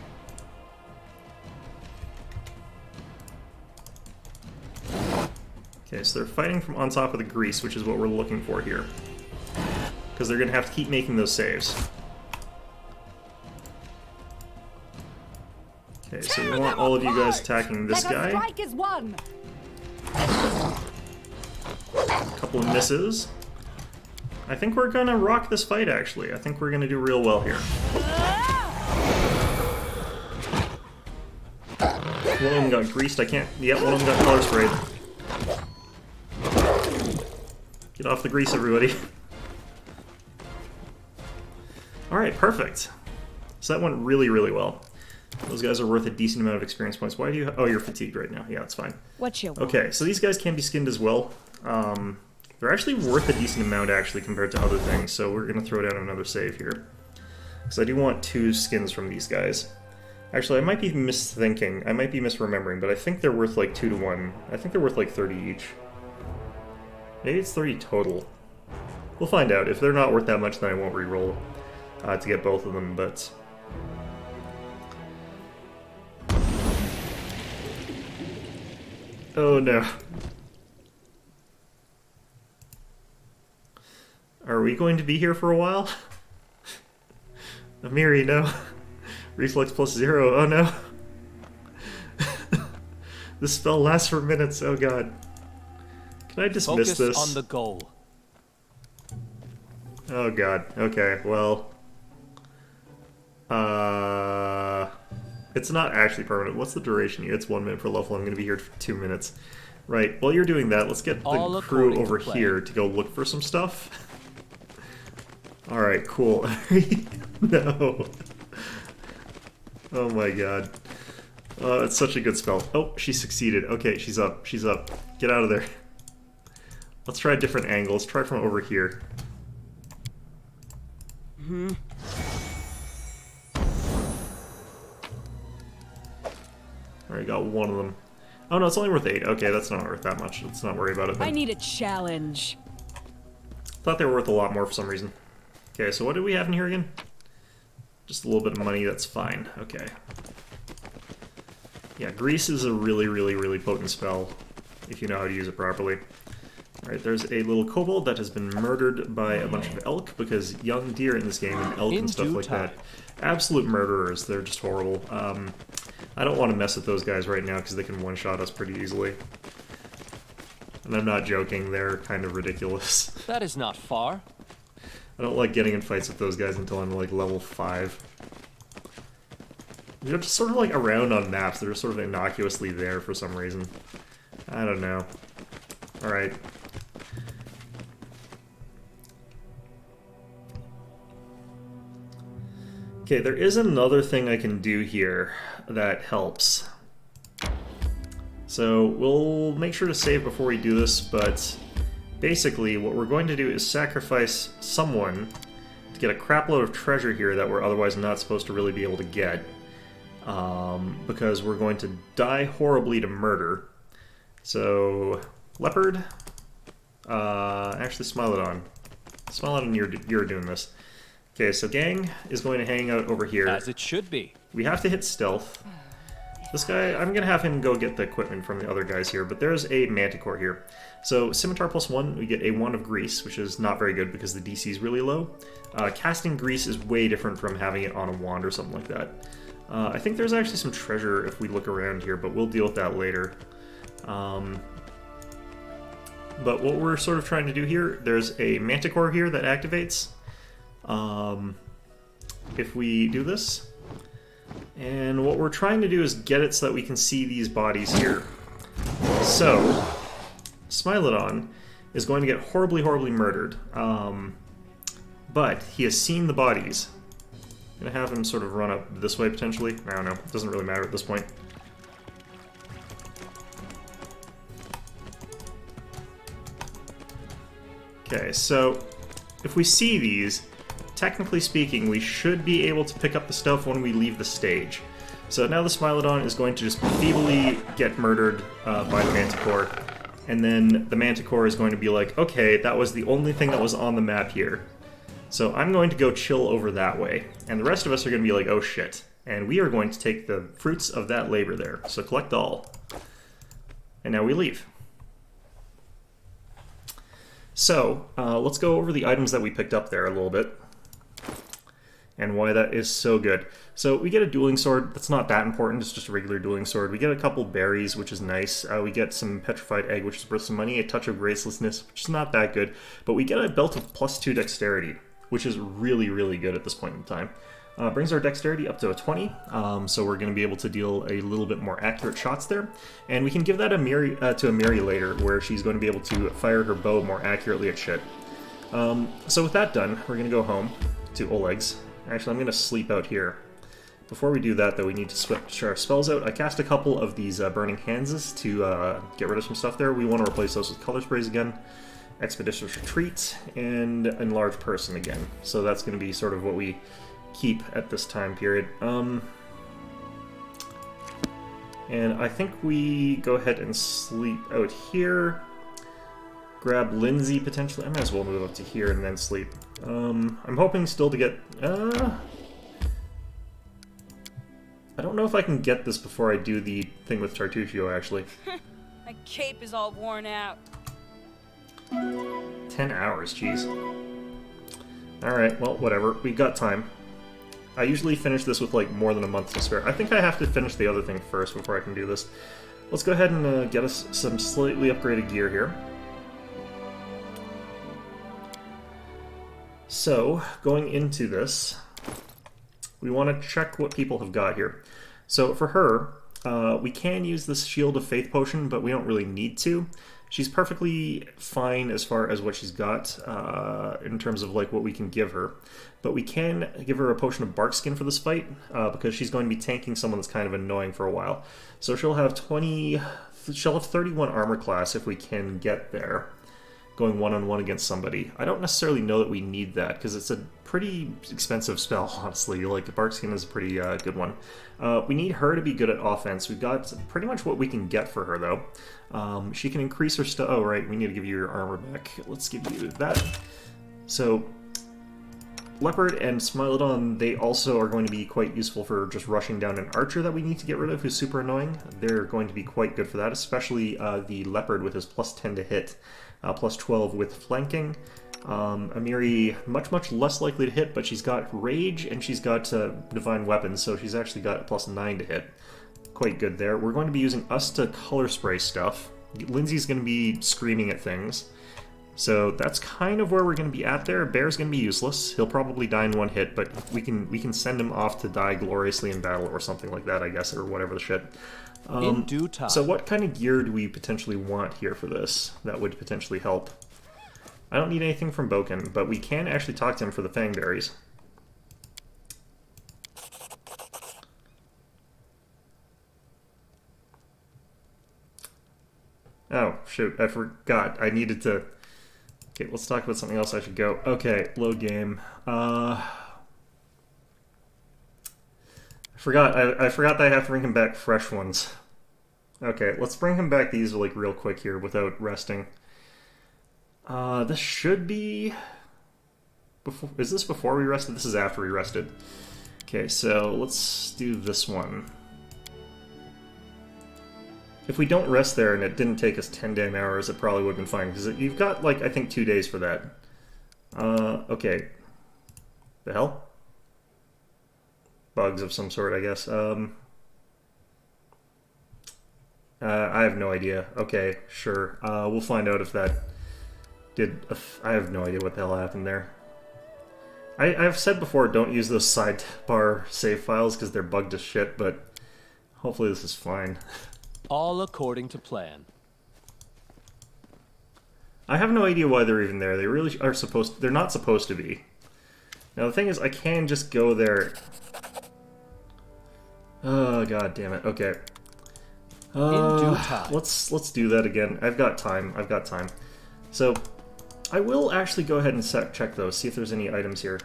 Okay, so they're fighting from on top of the grease, which is what we're looking for here. Because they're going to have to keep making those saves. Okay, so we want all of you guys attacking this guy. Strike is one. Couple of misses. I think we're gonna rock this fight, actually. I think we're gonna do real well here. One of them got greased. I can't... Yep, one of them got color sprayed. Get off the grease, everybody. Alright, perfect. So that went really, really well. Those guys are worth a decent amount of experience points. Why do you... Oh, you're fatigued right now. Yeah, that's fine. what you want? Okay, so these guys can be skinned as well. They're actually worth a decent amount, actually, compared to other things, so we're going to throw down another save here. Because I do want 2 skins from these guys. Actually, I might be misthinking. I might be misremembering, but I think they're worth like 2 to 1. I think they're worth like 30 each. Maybe it's 30 total. We'll find out. If they're not worth that much, then I won't re-roll to get both of them, but... Oh no. Are we going to be here for a while? Amiri, no. Reflex plus 0, oh no. This spell lasts for minutes, oh god. Can I dismiss Focus this? on the goal. Oh god, okay, well... It's not actually permanent. What's the duration here? It's 1 minute per level. I'm going to be here for 2 minutes. Right, while you're doing that, let's get All the crew according to over plan. here to go look for some stuff. Alright, cool. No. Oh my god. It's such a good spell. Oh, she succeeded. Okay, she's up. She's up. Get out of there. Let's try a different angle. Let's try from over here. Alright, got one of them. Oh no, it's only worth 8. Okay, that's not worth that much. Let's not worry about it then. I need a challenge. Thought they were worth a lot more for some reason. Okay, so what do we have in here again? Just a little bit of money, that's fine. Okay. Yeah, grease is a really, really, really potent spell if you know how to use it properly. Alright, there's a little kobold that has been murdered by a bunch of elk, because young deer in this game and elk and stuff like that, absolute murderers. They're just horrible. I don't want to mess with those guys right now because they can one-shot us pretty easily. And I'm not joking, they're kind of ridiculous. That is not far. I don't like getting in fights with those guys until I'm like level 5. They're just sort of like around on maps, they're just sort of innocuously there for some reason. I don't know. Alright. Okay, there is another thing I can do here that helps. So we'll make sure to save before we do this, but basically what we're going to do is sacrifice someone to get a crapload of treasure here that we're otherwise not supposed to really be able to get. Because we're going to die horribly to murder. So, Leopard, actually Smilodon. Smilodon, you're doing this. Okay, so Gang is going to hang out over here. As it should be. We have to hit stealth. This guy, I'm going to have him go get the equipment from the other guys here, but there's a Manticore here. So, Scimitar +1, we get a wand of grease, which is not very good because the DC is really low. Casting grease is way different from having it on a wand or something like that. I think there's actually some treasure if we look around here, but we'll deal with that later. But what we're sort of trying to do here, there's a Manticore here that activates. If we do this, and what we're trying to do is get it so that we can see these bodies here. So, Smilodon is going to get horribly, horribly murdered, but he has seen the bodies. I'm gonna have him sort of run up this way potentially. I don't know, it doesn't really matter at this point. Okay, so if we see these, technically speaking, we should be able to pick up the stuff when we leave the stage. So now the Smilodon is going to just feebly get murdered by the Manticore, and then the Manticore is going to be like, okay, that was the only thing that was on the map here. So I'm going to go chill over that way, and the rest of us are going to be like, oh shit. And we are going to take the fruits of that labor there. So collect all. And now we leave. So, let's go over the items that we picked up there a little bit, and why that is so good. So we get a dueling sword. That's not that important, it's just a regular dueling sword. We get a couple berries, which is nice. We get some petrified egg, which is worth some money, a touch of gracelessness, which is not that good. But we get a belt of +2 dexterity, which is really, really good at this point in time. Brings our dexterity up to a 20, so we're going to be able to deal a little bit more accurate shots there. And we can give that to Amiri later, where she's going to be able to fire her bow more accurately at shit. So with that done, we're going to go home to Oleg's. Actually, I'm going to sleep out here. Before we do that, though, we need to switch our spells out. I cast a couple of these Burning Hands to get rid of some stuff there. We want to replace those with Color Sprays again. Expeditious Retreat, and Enlarged Person again. So that's going to be sort of what we keep at this time period. And I think we go ahead and sleep out here. Grab Lindsay, potentially. I might as well move up to here and then sleep. I'm hoping still to get... I don't know if I can get this before I do the thing with Tartuccio, actually. My cape is all worn out. 10 hours, jeez. Alright, well, whatever. We've got time. I usually finish this with, like, more than a month to spare. I think I have to finish the other thing first before I can do this. Let's go ahead and get us some slightly upgraded gear here. So, going into this, we want to check what people have got here. So, for her, we can use this Shield of Faith potion, but we don't really need to. She's perfectly fine as far as what she's got in terms of like what we can give her. But we can give her a potion of bark skin for this fight because she's going to be tanking someone that's kind of annoying for a while. So she'll have 31 armor class if we can get there, going one-on-one against somebody. I don't necessarily know that we need that because it's a pretty expensive spell, honestly. Like, the bark skin is a pretty good one. We need her to be good at offense. We've got pretty much what we can get for her, though. She can increase her oh, right, we need to give you your armor back. Let's give you that. So, Leopard and Smilodon, they also are going to be quite useful for just rushing down an archer that we need to get rid of, who's super annoying. They're going to be quite good for that, especially the Leopard with his plus 10 to hit, plus 12 with flanking. Amiri, much less likely to hit, but she's got Rage and she's got Divine Weapons, so she's actually got a plus 9 to hit. Quite good there. We're going to be using us to color spray stuff. Lindsay's going to be screaming at things. So that's kind of where we're going to be at there. Bear's going to be useless. He'll probably die in one hit, but we can send him off to die gloriously in battle or something like that, I guess, or whatever the shit. In due time. So what kind of gear do we potentially want here for this that would potentially help? I don't need anything from Boken, but we can actually talk to him for the Fangberries. Oh, shoot, I forgot. I needed to... Okay, let's talk about something else I should go. Okay, load game. I forgot that I have to bring him back fresh ones. Okay, let's bring him back these like real quick here without resting. This should be... Before, is this before we rested? This is after we rested. Okay, so let's do this one. If we don't rest there and it didn't take us 10 damn hours, it probably would have been fine, because you've got, like, I think 2 days for that. Okay. The hell? Bugs of some sort, I guess. I have no idea. Okay, sure. We'll find out if that did... I have no idea what the hell happened there. I've said before, don't use those sidebar save files, because they're bugged as shit, but hopefully this is fine. All according to plan. I have no idea why they're even there. They really are supposed... They're not supposed to be. Now the thing is, I can just go there... Oh, god damn it. Okay. In due time. Let's do that again. I've got time. So, I will actually go ahead and check those, see if there's any items here.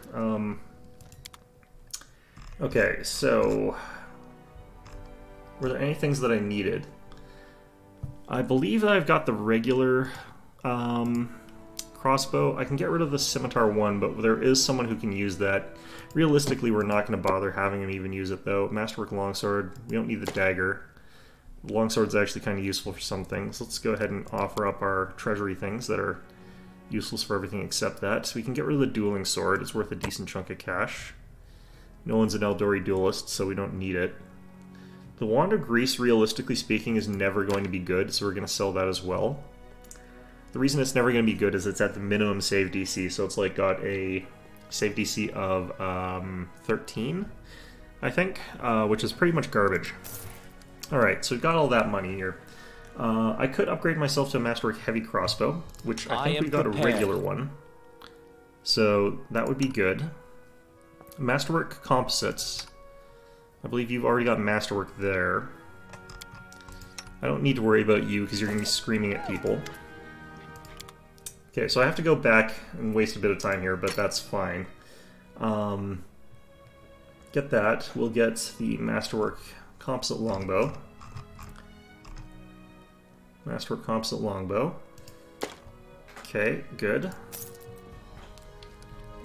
Okay, so... Were there any things that I needed? I believe that I've got the regular crossbow. I can get rid of the scimitar one, but there is someone who can use that. Realistically, we're not going to bother having him even use it, though. Masterwork longsword, we don't need the dagger. The longsword's actually kind of useful for some things. Let's go ahead and offer up our treasury things that are useless for everything except that. So we can get rid of the dueling sword. It's worth a decent chunk of cash. No one's an Eldori duelist, so we don't need it. The Wand of Grease, realistically speaking, is never going to be good, so we're going to sell that as well. The reason it's never going to be good is it's at the minimum save DC, so it's like got a save DC of 13, I think, which is pretty much garbage. Alright, so we've got all that money here. I could upgrade myself to a Masterwork Heavy Crossbow, which I think we got a regular one. So that would be good. Masterwork Composites. I believe you've already got Masterwork there. I don't need to worry about you because you're going to be screaming at people. Okay, so I have to go back and waste a bit of time here, but that's fine. Get that. We'll get the Masterwork Composite Longbow. Masterwork Composite Longbow. Okay, good.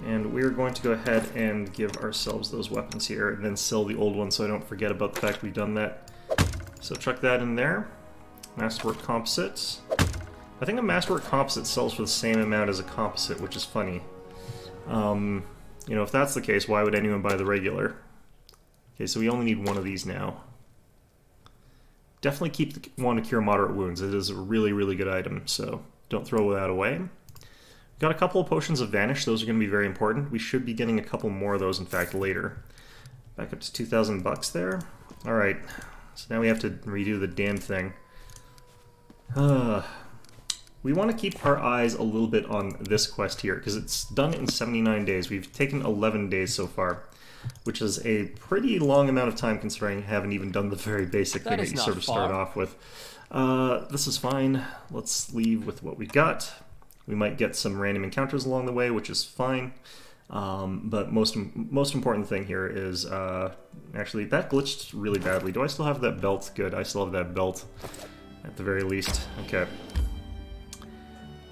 And we're going to go ahead and give ourselves those weapons here, and then sell the old ones so I don't forget about the fact we've done that. So chuck that in there. Masterwork Composites. I think a Masterwork Composite sells for the same amount as a composite, which is funny. You know, if that's the case, why would anyone buy the regular? Okay, so we only need one of these now. Definitely keep the Wand to Cure Moderate Wounds. It is a really, really good item, so don't throw that away. Got a couple of Potions of Vanish. Those are going to be very important. We should be getting a couple more of those, in fact, later. Back up to 2,000 bucks there. Alright, so now we have to redo the damn thing. We want to keep our eyes a little bit on this quest here, because it's done in 79 days. We've taken 11 days so far, which is a pretty long amount of time considering I haven't even done the very basic thing that you sort of start off with. This is fine. Let's leave with what we got. We might get some random encounters along the way, which is fine. But most important thing here is... actually, that glitched really badly. Do I still have that belt? Good, I still have that belt, at the very least. Okay.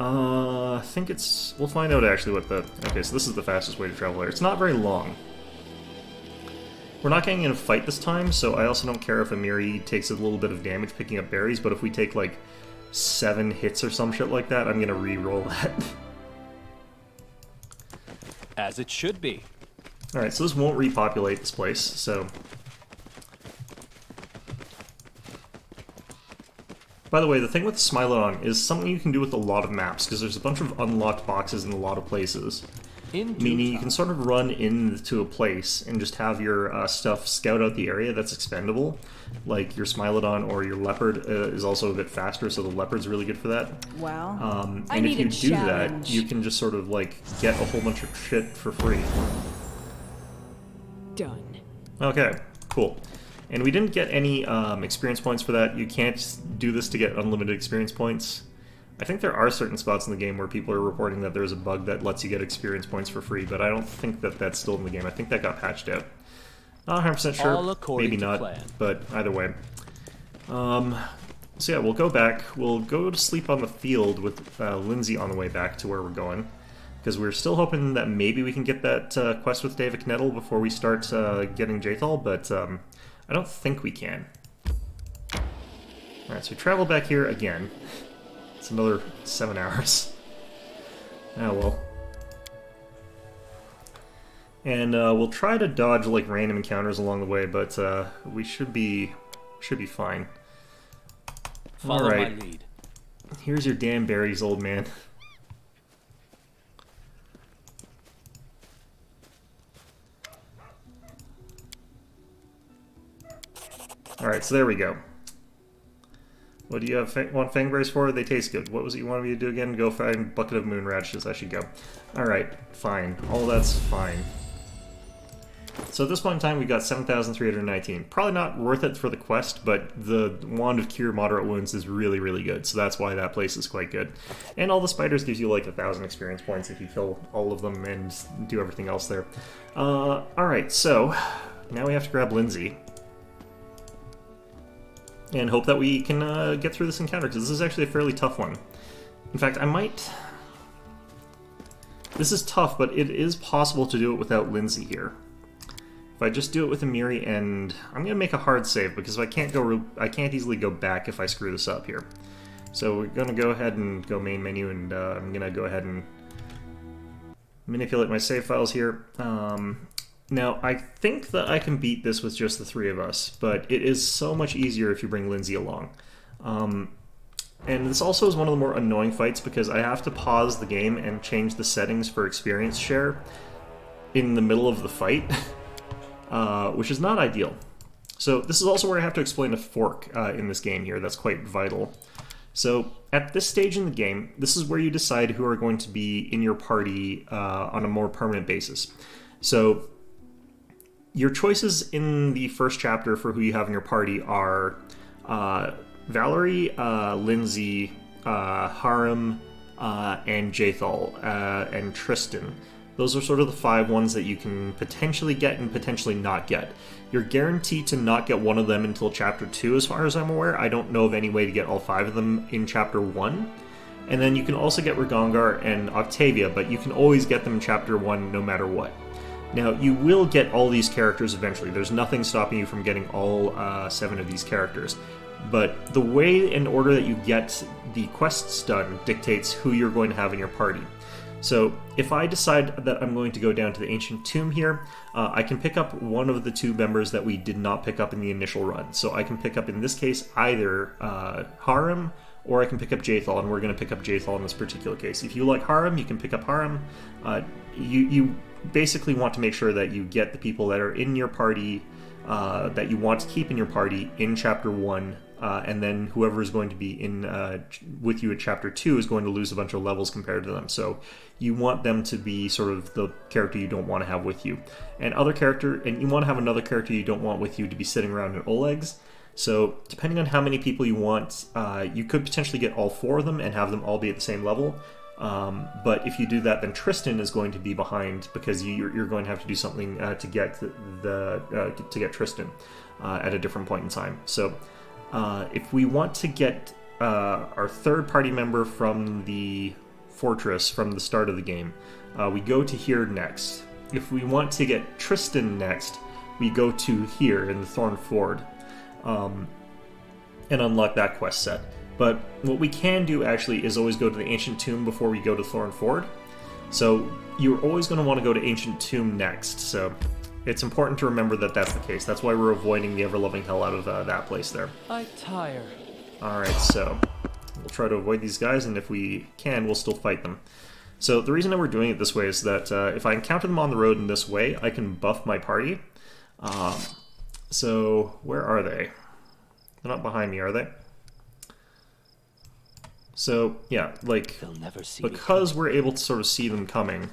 I think it's... We'll find out actually what the... Okay, so this is the fastest way to travel there. It's not very long. We're not getting in a fight this time, so I also don't care if Amiri takes a little bit of damage picking up berries, but if we take like 7 hits or some shit like that, I'm gonna re-roll that. As it should be. Alright, so this won't repopulate this place, so... By the way, the thing with Smilodon is something you can do with a lot of maps, because there's a bunch of unlocked boxes in a lot of places. Meaning you can sort of run into a place and just have your stuff scout out the area that's expendable. Like your Smilodon or your Leopard is also a bit faster, so the Leopard's really good for that. Well, and if you do that, you can just sort of like get a whole bunch of shit for free. Done. Okay, cool. And we didn't get any experience points for that. You can't do this to get unlimited experience points. I think there are certain spots in the game where people are reporting that there's a bug that lets you get experience points for free, but I don't think that that's still in the game. I think that got patched out. Not 100% sure, maybe not, but either way. So yeah, we'll go back. We'll go to sleep on the field with Lindsay on the way back to where we're going, because we're still hoping that maybe we can get that quest with David Nettles before we start getting Jaethal, but I don't think we can. Alright, so we travel back here again. It's another 7 hours. Oh well. And we'll try to dodge like random encounters along the way, but we should be fine. Follow my lead. Here's your damn berries, old man. Alright, so there we go. What do you want fangberries for? They taste good. What was it you wanted me to do again? Go find a bucket of moon radishes. I should go. Alright, fine. All that's fine. So at this point in time, we got 7,319. Probably not worth it for the quest, but the Wand of Cure Moderate Wounds is really, really good, so that's why that place is quite good. And all the spiders gives you like 1,000 experience points if you kill all of them and do everything else there. Alright, so now we have to grab Lindsay. And hope that we can get through this encounter, because this is actually a fairly tough one. In fact, I might... This is tough, but it is possible to do it without Lindsay here. If I just do it with Amiri, and I'm gonna make a hard save, because I can't easily go back if I screw this up here. So we're gonna go ahead and go main menu, and I'm gonna go ahead and manipulate my save files here. Now, I think that I can beat this with just the 3 of us, but it is so much easier if you bring Lindsay along. And this also is one of the more annoying fights, because I have to pause the game and change the settings for experience share in the middle of the fight, which is not ideal. So this is also where I have to explain a fork in this game here that's quite vital. So at this stage in the game, this is where you decide who are going to be in your party on a more permanent basis. So your choices in the first chapter for who you have in your party are Valerie, Lindsay, Harem, and Jaethal, and Tristan. Those are sort of the 5 ones that you can potentially get and potentially not get. You're guaranteed to not get one of them until Chapter 2, as far as I'm aware. I don't know of any way to get all 5 of them in Chapter 1. And then you can also get Ragongar and Octavia, but you can always get them in Chapter 1 no matter what. Now, you will get all these characters eventually. There's nothing stopping you from getting all 7 of these characters. But the way and order that you get the quests done dictates who you're going to have in your party. So, if I decide that I'm going to go down to the Ancient Tomb here, I can pick up one of the 2 members that we did not pick up in the initial run. So I can pick up, in this case, either Harem, or I can pick up Jaethal, and we're going to pick up Jaethal in this particular case. If you like Harem, you can pick up Harem. You basically want to make sure that you get the people that are in your party that you want to keep in your party in Chapter 1, and then whoever is going to be in with you at Chapter 2 is going to lose a bunch of levels compared to them. So you want them to be sort of the character you don't want to have with you. And you want to have another character you don't want with you to be sitting around in Oleg's. So depending on how many people you want, you could potentially get all 4 of them and have them all be at the same level. But if you do that, then Tristan is going to be behind, because you're going to have to do something to get to get Tristan at a different point in time. So if we want to get our 3rd party member from the fortress from the start of the game. We go to here next. If we want to get Tristan next, we go to here in the Thorn Ford and unlock that quest set. But what we can do actually is always go to the Ancient Tomb before we go to Thorn Ford. So you're always going to want to go to Ancient Tomb next. So it's important to remember that that's the case. That's why we're avoiding the ever-loving hell out of that place there. I tire. Alright, so we'll try to avoid these guys, and if we can, we'll still fight them. So the reason that we're doing it this way is that if I encounter them on the road in this way, I can buff my party. So where are they? They're not behind me, are they? So yeah, like, They'll never see me because we're able to sort of see them coming,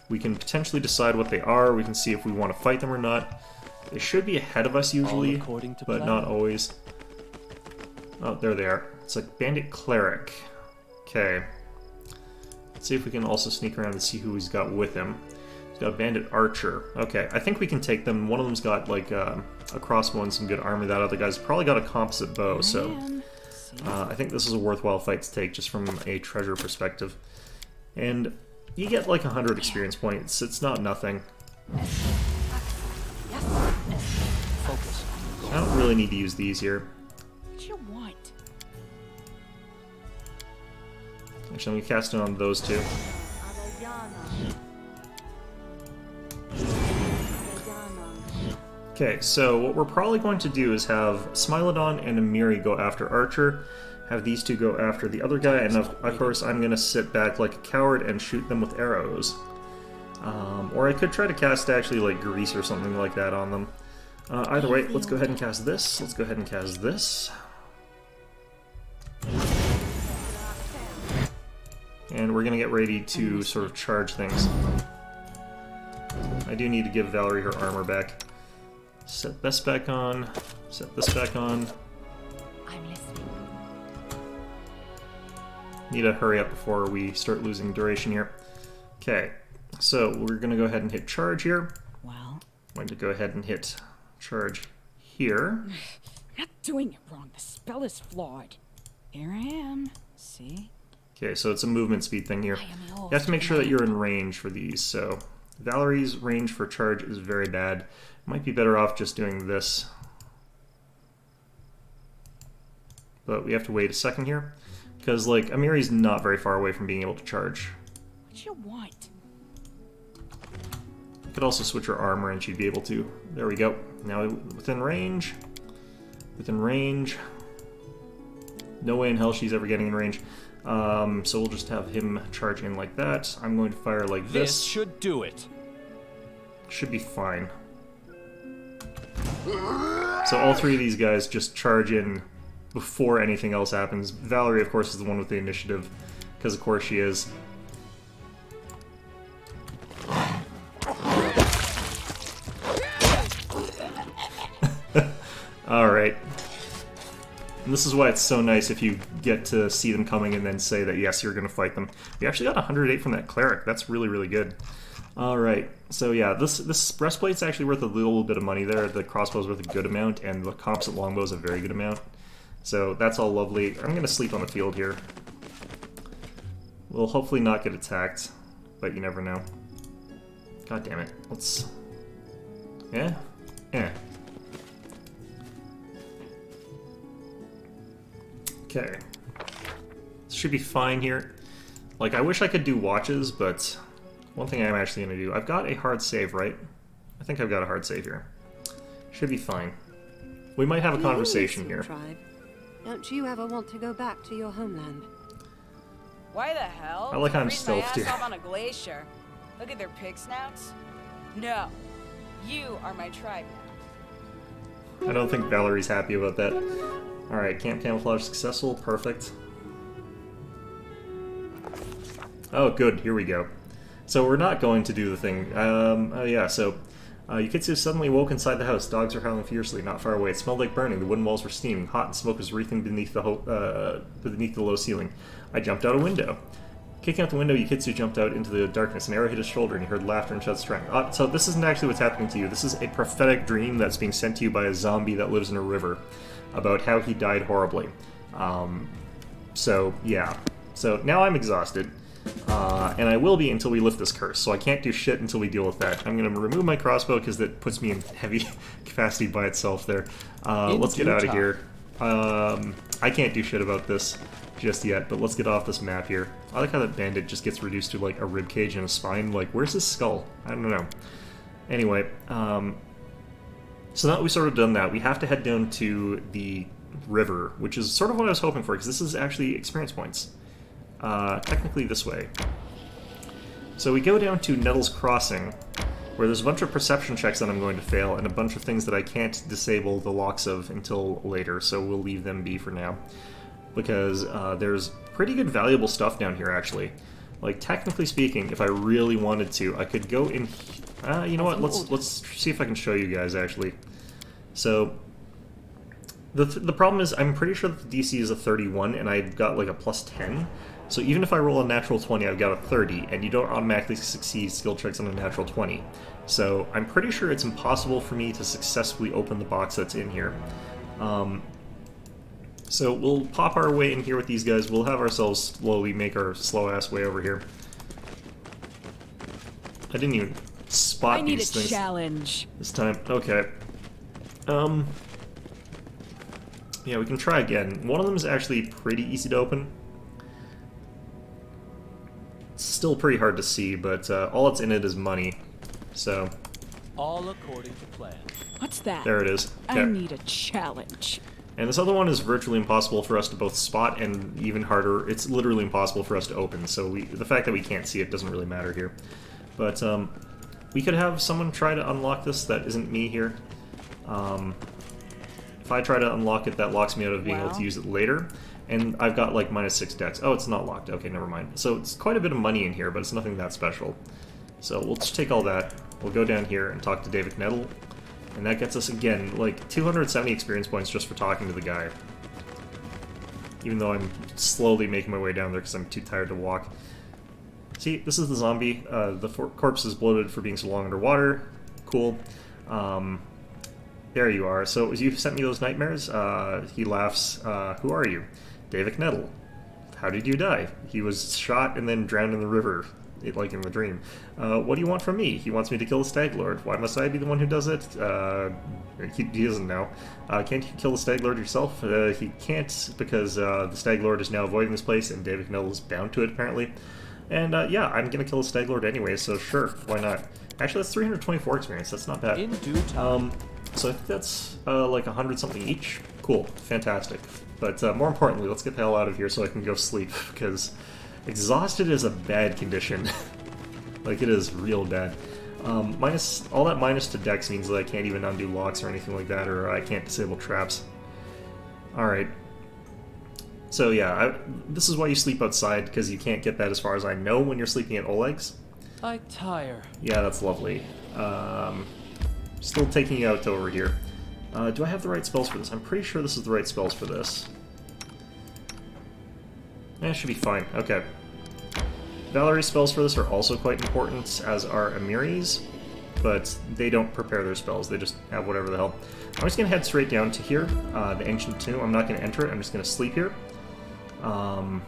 we can potentially decide what they are. We can see if we want to fight them or not. They should be ahead of us usually, according to but plan. not always. Oh, there they are. It's like Bandit Cleric. Okay. Let's see if we can also sneak around and see who he's got with him. He's got a Bandit Archer. Okay, I think we can take them. One of them's got like a crossbow and some good armor. That other guy's probably got a composite bow, so I think this is a worthwhile fight to take just from a treasure perspective. And you get like 100 experience points. It's not nothing. Focus. I don't really need to use these here. What you want? Actually, I'm going to cast it on those two. Okay, so what we're probably going to do is have Smilodon and Amiri go after Archer, have these two go after the other guy, and of course I'm going to sit back like a coward and shoot them with arrows. Or I could try to cast actually like Grease or something like that on them. Either way, let's go ahead and cast this. Let's go ahead and cast this. And we're going to get ready to sort of charge things. I do need to give Valerie her armor back. Set this back on. Set this back on. I'm listening. Need to hurry up before we start losing duration here. Okay, so we're going to go ahead and hit charge here. Well, I'm going to go ahead and hit charge here. not doing it wrong. The spell is flawed. Here I am. See? Okay, so it's a movement speed thing here. I am You yours. have to make sure that you're in range for these, so Valerie's range for charge is very bad. Might be better off just doing this. But we have to wait a second here, because like Amiri's not very far away from being able to charge. What you want? I could also switch her armor and she'd be able to. There we go. Now within range. Within range. No way in hell she's ever getting in range. So we'll just have him charge in like that. I'm going to fire like This this. should do it. Should be fine. So all three of these guys just charge in before anything else happens. Valerie, of course, is the one with the initiative, because of course she is. Alright. And this is why it's so nice if you get to see them coming and then say that, yes, you're going to fight them. We actually got 108 from that cleric. That's really, really good. Alright, so yeah, this breastplate's actually worth a little bit of money there. The crossbow's worth a good amount, and the composite longbow's a very good amount. So that's all lovely. I'm going to sleep on the field here. We'll hopefully not get attacked, but you never know. God damn it. Let's... Yeah? Yeah. Okay. This should be fine here. Like, I wish I could do watches, but one thing I'm actually going to do... I've got a hard save, right? I think I've got a hard save here. Should be fine. We might have a conversation here. Tribe. Don't you ever want to go back to your homeland? Why the hell? I like how I'm Freeze my stealthed ass here. off on a glacier. Look at their pig snouts. No. You are my tribe now. I don't think Valerie's happy about that. Alright, camp camouflage successful. Perfect. Oh, good. Here we go. So we're not going to do the thing. Yukitsu suddenly woke inside the house. Dogs were howling fiercely, not far away. It smelled like burning. The wooden walls were steaming. Hot and smoke was wreathing beneath the low ceiling. I jumped out a window. Kicking out the window, Yukitsu jumped out into the darkness. An arrow hit his shoulder, and he heard laughter and shouts of strength. So this isn't actually what's happening to you. This is a prophetic dream that's being sent to you by a zombie that lives in a river about how he died horribly. So, yeah. So now I'm exhausted. And I will be until we lift this curse, so I can't do shit until we deal with that. I'm going to remove my crossbow because that puts me in heavy capacity by itself there. Let's get out of here. I can't do shit about this just yet, but let's get off this map here. I like how that bandit just gets reduced to like a ribcage and a spine. Like, where's his skull? I don't know. Anyway, so now that we've sort of done that, we have to head down to the river, which is sort of what I was hoping for, because this is actually experience points. Technically this way. So we go down to Nettles Crossing, where there's a bunch of perception checks that I'm going to fail, and a bunch of things that I can't disable the locks of until later, so we'll leave them be for now. Because there's pretty good valuable stuff down here, actually. Like, technically speaking, if I really wanted to, I could go in... you know what, let's see if I can show you guys, actually. So, the problem is, I'm pretty sure that the DC is a 31, and I've got, like, a plus 10. So even if I roll a natural 20, I've got a 30, and you don't automatically succeed skill checks on a natural 20. So I'm pretty sure it's impossible for me to successfully open the box that's in here. So we'll pop our way in here with these guys. We'll have ourselves slowly make our slow-ass way over here. I didn't even spot these things. I need a challenge. This time. Okay. Yeah, we can try again. One of them is actually pretty easy to open. Still pretty hard to see, but all that's in it is money. So All according to plan. What's that? there it is. I Okay. need a challenge. And this other one is virtually impossible for us to both spot, and even harder, it's literally impossible for us to open. So the fact that we can't see it doesn't really matter here. But we could have someone try to unlock this that isn't me here. If I try to unlock it, that locks me out of being able to use it later. And I've got like -6 dex. Oh, it's not locked. Okay, never mind. So it's quite a bit of money in here, but it's nothing that special. So we'll just take all that. We'll go down here and talk to David Nettle. And that gets us, again, like 270 experience points just for talking to the guy. Even though I'm slowly making my way down there because I'm too tired to walk. See, this is the zombie. The corpse is bloated for being so long underwater. Cool. There you are. So you sent me those nightmares? He laughs. Who are you? David Nettle. How did you die? He was shot and then drowned in the river, like in the dream. What do you want from me? He wants me to kill the Stag Lord. Why must I be the one who does it? He doesn't know. Can't you kill the Stag Lord yourself? He can't, because the Stag Lord is now avoiding this place, and David Nettle is bound to it, apparently. And yeah, I'm gonna kill the Stag Lord anyway, so sure, why not? Actually, that's 324 experience. That's not bad. In due time. So I think that's like 100-something each. Cool, fantastic. But more importantly, let's get the hell out of here so I can go sleep, because exhausted is a bad condition. Like, it is real bad. All that minus to dex means that I can't even undo locks or anything like that, or I can't disable traps. Alright. So yeah, this is why you sleep outside, because you can't get that as far as I know when you're sleeping at Oleg's. I tire. Yeah, that's lovely. Still taking you out over here. Do I have the right spells for this? I'm pretty sure this is the right spells for this. Yeah, it should be fine. Okay. Valerie's spells for this are also quite important, as are Amiri's, but they don't prepare their spells. They just have whatever the hell. I'm just going to head straight down to here, the Ancient Tomb. I'm not going to enter it. I'm just going to sleep here. I'm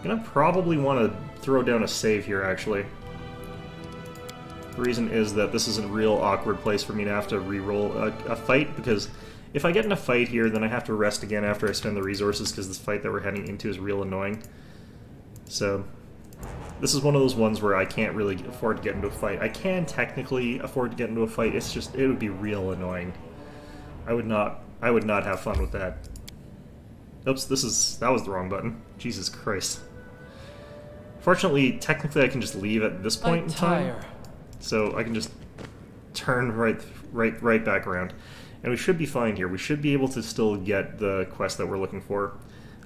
going to probably want to throw down a save here, actually. The reason is that this is a real awkward place for me to have to re-roll a fight, because if I get in a fight here, then I have to rest again after I spend the resources, because this fight that we're heading into is real annoying. So, this is one of those ones where I can't really afford to get into a fight. I can technically afford to get into a fight, it's just, it would be real annoying. I would not have fun with that. Oops, that was the wrong button. Jesus Christ. Fortunately, technically I can just leave at this point in time. So I can just turn right back around. And we should be fine here. We should be able to still get the quest that we're looking for.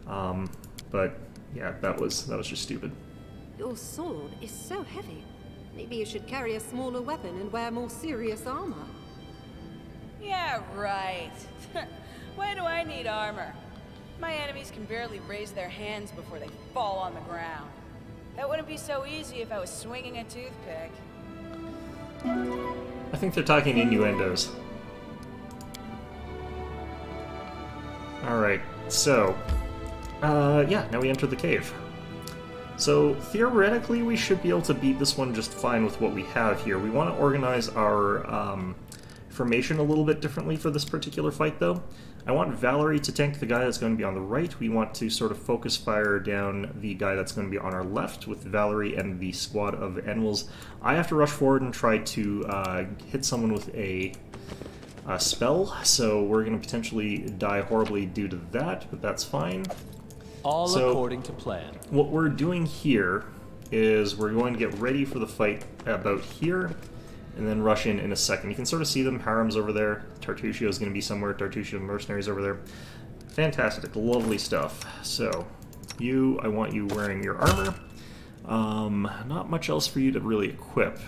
But yeah, that was just stupid. Your sword is so heavy. Maybe you should carry a smaller weapon and wear more serious armor. Yeah, right. Why do I need armor? My enemies can barely raise their hands before they fall on the ground. That wouldn't be so easy if I was swinging a toothpick. I think they're talking innuendos. Alright, so... yeah, now we enter the cave. So theoretically, we should be able to beat this one just fine with what we have here. We want to organize our formation a little bit differently for this particular fight, though. I want Valerie to tank the guy that's going to be on the right. We want to sort of focus fire down the guy that's going to be on our left with Valerie and the squad of animals. I have to rush forward and try to hit someone with a spell, so we're going to potentially die horribly due to that, but that's fine. All So, according to plan. What we're doing here is we're going to get ready for the fight about here, and then rush in a second. You can sort of see them. Harem's over there. Tartusio is going to be somewhere. Tartusio mercenaries over there. Fantastic. Lovely stuff. So, I want you wearing your armor. Not much else for you to really equip.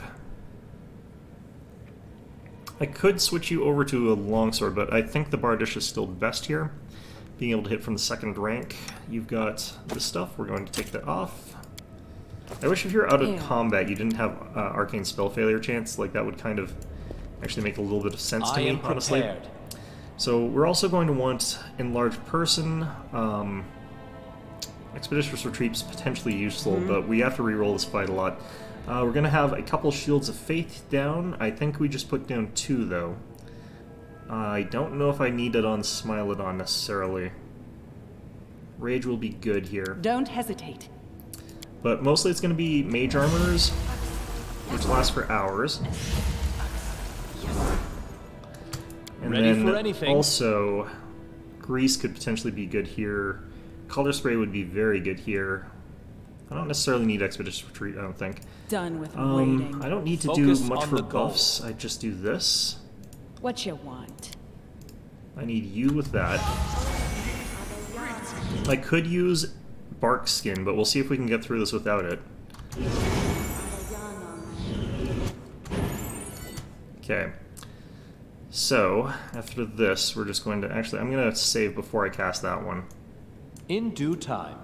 I could switch you over to a longsword, but I think the Bardish is still best here. Being able to hit from the second rank. You've got this stuff. We're going to take that off. I wish if you're out of combat you didn't have arcane spell failure chance. Like, that would kind of actually make a little bit of sense to me, honestly. So we're also going to want enlarged person. Expeditious retreat's potentially useful, but we have to reroll this fight a lot. We're going to have a couple Shields of Faith down. I think we just put down 2, though. I don't know if I need it on Smilodon necessarily. Rage will be good here. Don't hesitate. But mostly it's going to be mage armors, which last for hours. And Ready then for anything. also, Grease could potentially be good here. Color Spray would be very good here. I don't necessarily need Expeditious Retreat, I don't think. Done with waiting. I don't need to Focus do much on for the goal. buffs. I just do this. What you want? I need you with that. I could use Bark Skin, but we'll see if we can get through this without it. Okay. So, after this, we're just going to... Actually, I'm going to save before I cast that one. In due time.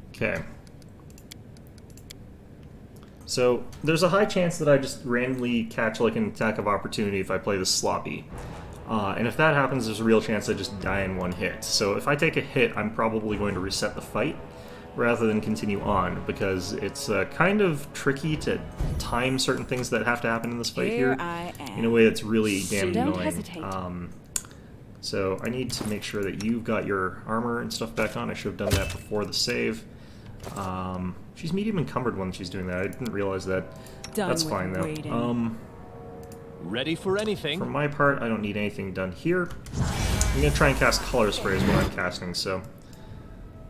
Okay. So, there's a high chance that I just randomly catch like an attack of opportunity if I play this sloppy. And if that happens, there's a real chance I just die in one hit. So if I take a hit, I'm probably going to reset the fight rather than continue on, because it's kind of tricky to time certain things that have to happen in this fight here in a way that's really damn Don't annoying. hesitate. So I need to make sure that you've got your armor and stuff back on. I should have done that before the save. She's medium encumbered when she's doing that. I didn't realize that. Done That's with fine, though. waiting. Ready for anything. For my part, I don't need anything done here. I'm going to try and cast Color Spray is what I'm casting, so...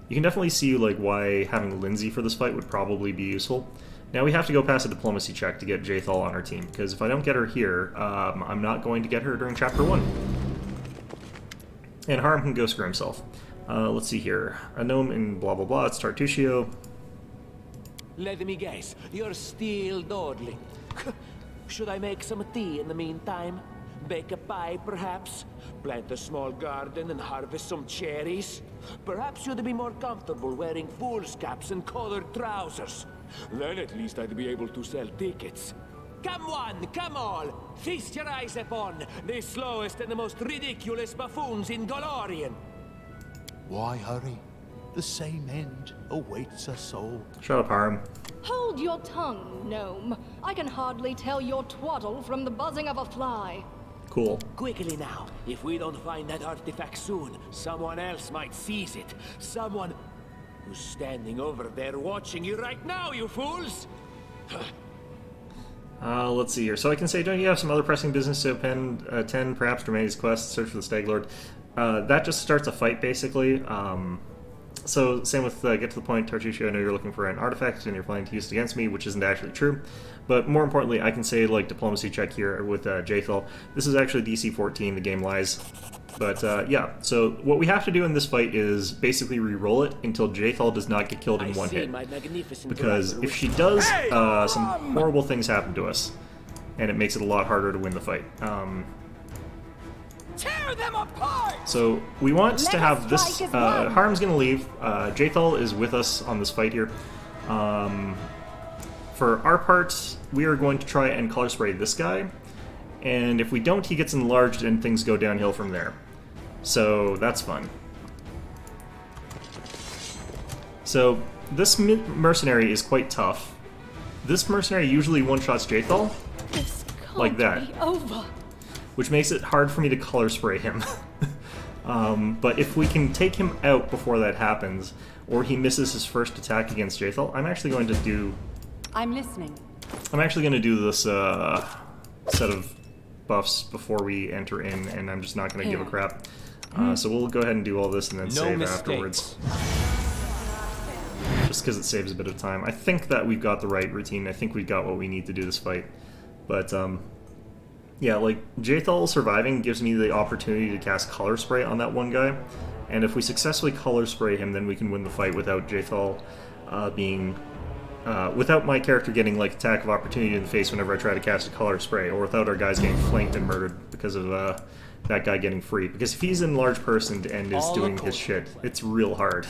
You can definitely see like why having Lindsay for this fight would probably be useful. Now we have to go past a diplomacy check to get Jaethal on our team, because if I don't get her here, I'm not going to get her during Chapter 1. And Harm can go screw himself. Let's see here. A gnome in blah blah blah, it's Tartusio. Let me guess, you're still dawdling. Should I make some tea in the meantime? Bake a pie, perhaps? Plant a small garden and harvest some cherries? Perhaps you'd be more comfortable wearing fool's caps and colored trousers. Then at least I'd be able to sell tickets. Come one, come all! Feast your eyes upon the slowest and the most ridiculous buffoons in Golorian! Why hurry? The same end awaits us all. Shut up, Harm. Hold your tongue, gnome. I can hardly tell your twaddle from the buzzing of a fly. Cool. Quickly now, if we don't find that artifact soon, someone else might seize it. Someone who's standing over there watching you right now, you fools! Let's see here. So I can say, don't you have some other pressing business to attend, perhaps Dromani's quest, search for the Stag Lord? That just starts a fight, basically. So, same with get to the point, Tartusio, I know you're looking for an artifact and you're planning to use it against me, which isn't actually true. But more importantly, I can say, like, diplomacy check here with Jaethal. This is actually DC 14, the game lies. But, yeah, so what we have to do in this fight is basically re-roll it until Jaethal does not get killed in one hit. Because if she does, some horrible things happen to us. And it makes it a lot harder to win the fight. Tear them apart! So we want to have this. Harm's gonna leave. Jaethal is with us on this fight here. For our part, we are going to try and color spray this guy, and if we don't, he gets enlarged and things go downhill from there. So that's fun. So this mercenary is quite tough. This mercenary usually one-shots Jaethal, This can't like that, be over. which makes it hard for me to color spray him. But if we can take him out before that happens, or he misses his first attack against Jaethal, I'm actually going to do this set of buffs before we enter in, and I'm just not going to give a crap. So we'll go ahead and do all this and then save afterwards. Just because it saves a bit of time. I think that we've got the right routine. I think we've got what we need to do this fight. But, yeah, like, Jaethal surviving gives me the opportunity to cast Color Spray on that one guy. And if we successfully Color Spray him, then we can win the fight without Jaethal without my character getting, like, attack of opportunity in the face whenever I try to cast a Color Spray, or without our guys getting flanked and murdered because of, that guy getting free. Because if he's in large person and is doing his shit, it's real hard.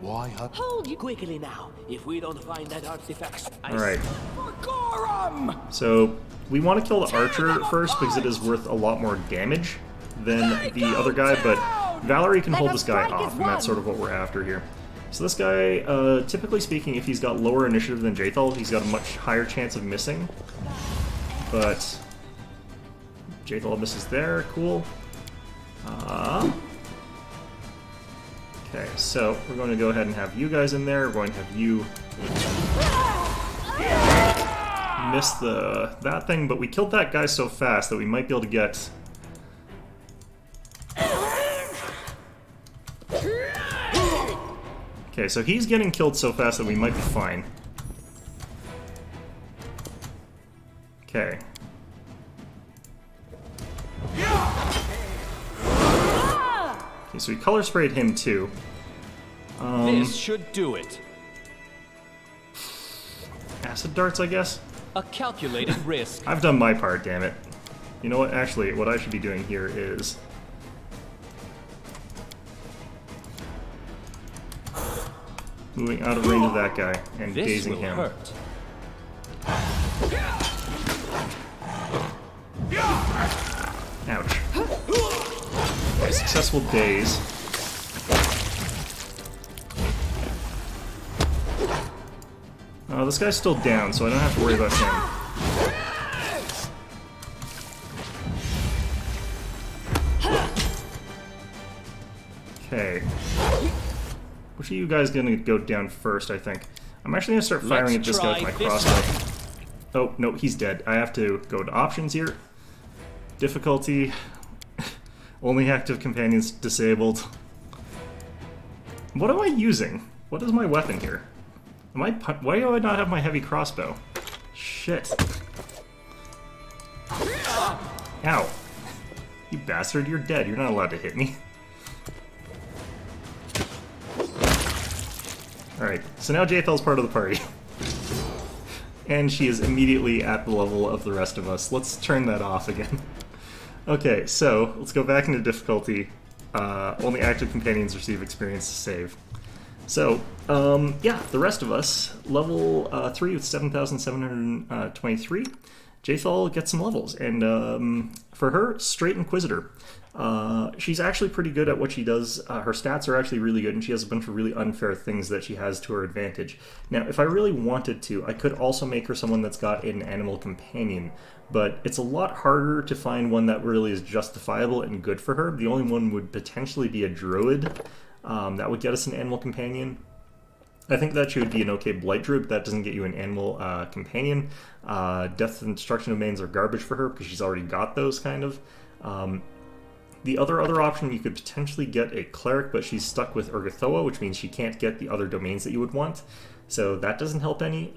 Why, Hub? Hold you quickly now. If we don't find that artifact, Alright. So, we want to kill the archer first because it is worth a lot more damage than the other guy, but Valerie can hold this guy off, and that's sort of what we're after here. So this guy, typically speaking, if he's got lower initiative than Jaethal, he's got a much higher chance of missing. But Jaethal misses there, cool. Okay, so we're going to go ahead and have you guys in there. We're going to have you miss that thing, but we killed that guy so fast that we might be able to get... Okay, so he's getting killed so fast that we might be fine. Okay. Okay, so we color sprayed him too. This should do it. Acid darts, I guess? A calculated risk. I've done my part, damn it. You know what? Actually, what I should be doing here is... moving out of range of that guy and This dazing will him. hurt. Ouch. Okay, successful daze. Oh, this guy's still down, so I don't have to worry about him. Okay. Which of you guys gonna go down first, I think? I'm actually gonna start firing at this guy with my crossbow. Oh, no, he's dead. I have to go to options here. Difficulty. Only active companions disabled. What am I using? What is my weapon here? Why do I not have my heavy crossbow? Shit. Ow. You bastard, you're dead. You're not allowed to hit me. Alright, so now Jaethal's part of the party. And she is immediately at the level of the rest of us. Let's turn that off again. Okay, so let's go back into difficulty. Only active companions receive experience to save. So, yeah, the rest of us, level 3 with 7,723. Jaethal gets some levels, and for her, straight Inquisitor. She's actually pretty good at what she does. Her stats are actually really good, and she has a bunch of really unfair things that she has to her advantage. Now, if I really wanted to, I could also make her someone that's got an animal companion, but it's a lot harder to find one that really is justifiable and good for her. The only one would potentially be a druid. That would get us an animal companion. I think that she would be an okay blight druid, but that doesn't get you an animal companion. Death and destruction domains are garbage for her because she's already got those, kind of. The other option, you could potentially get a cleric, but she's stuck with Urgathoa, which means she can't get the other domains that you would want. So that doesn't help any.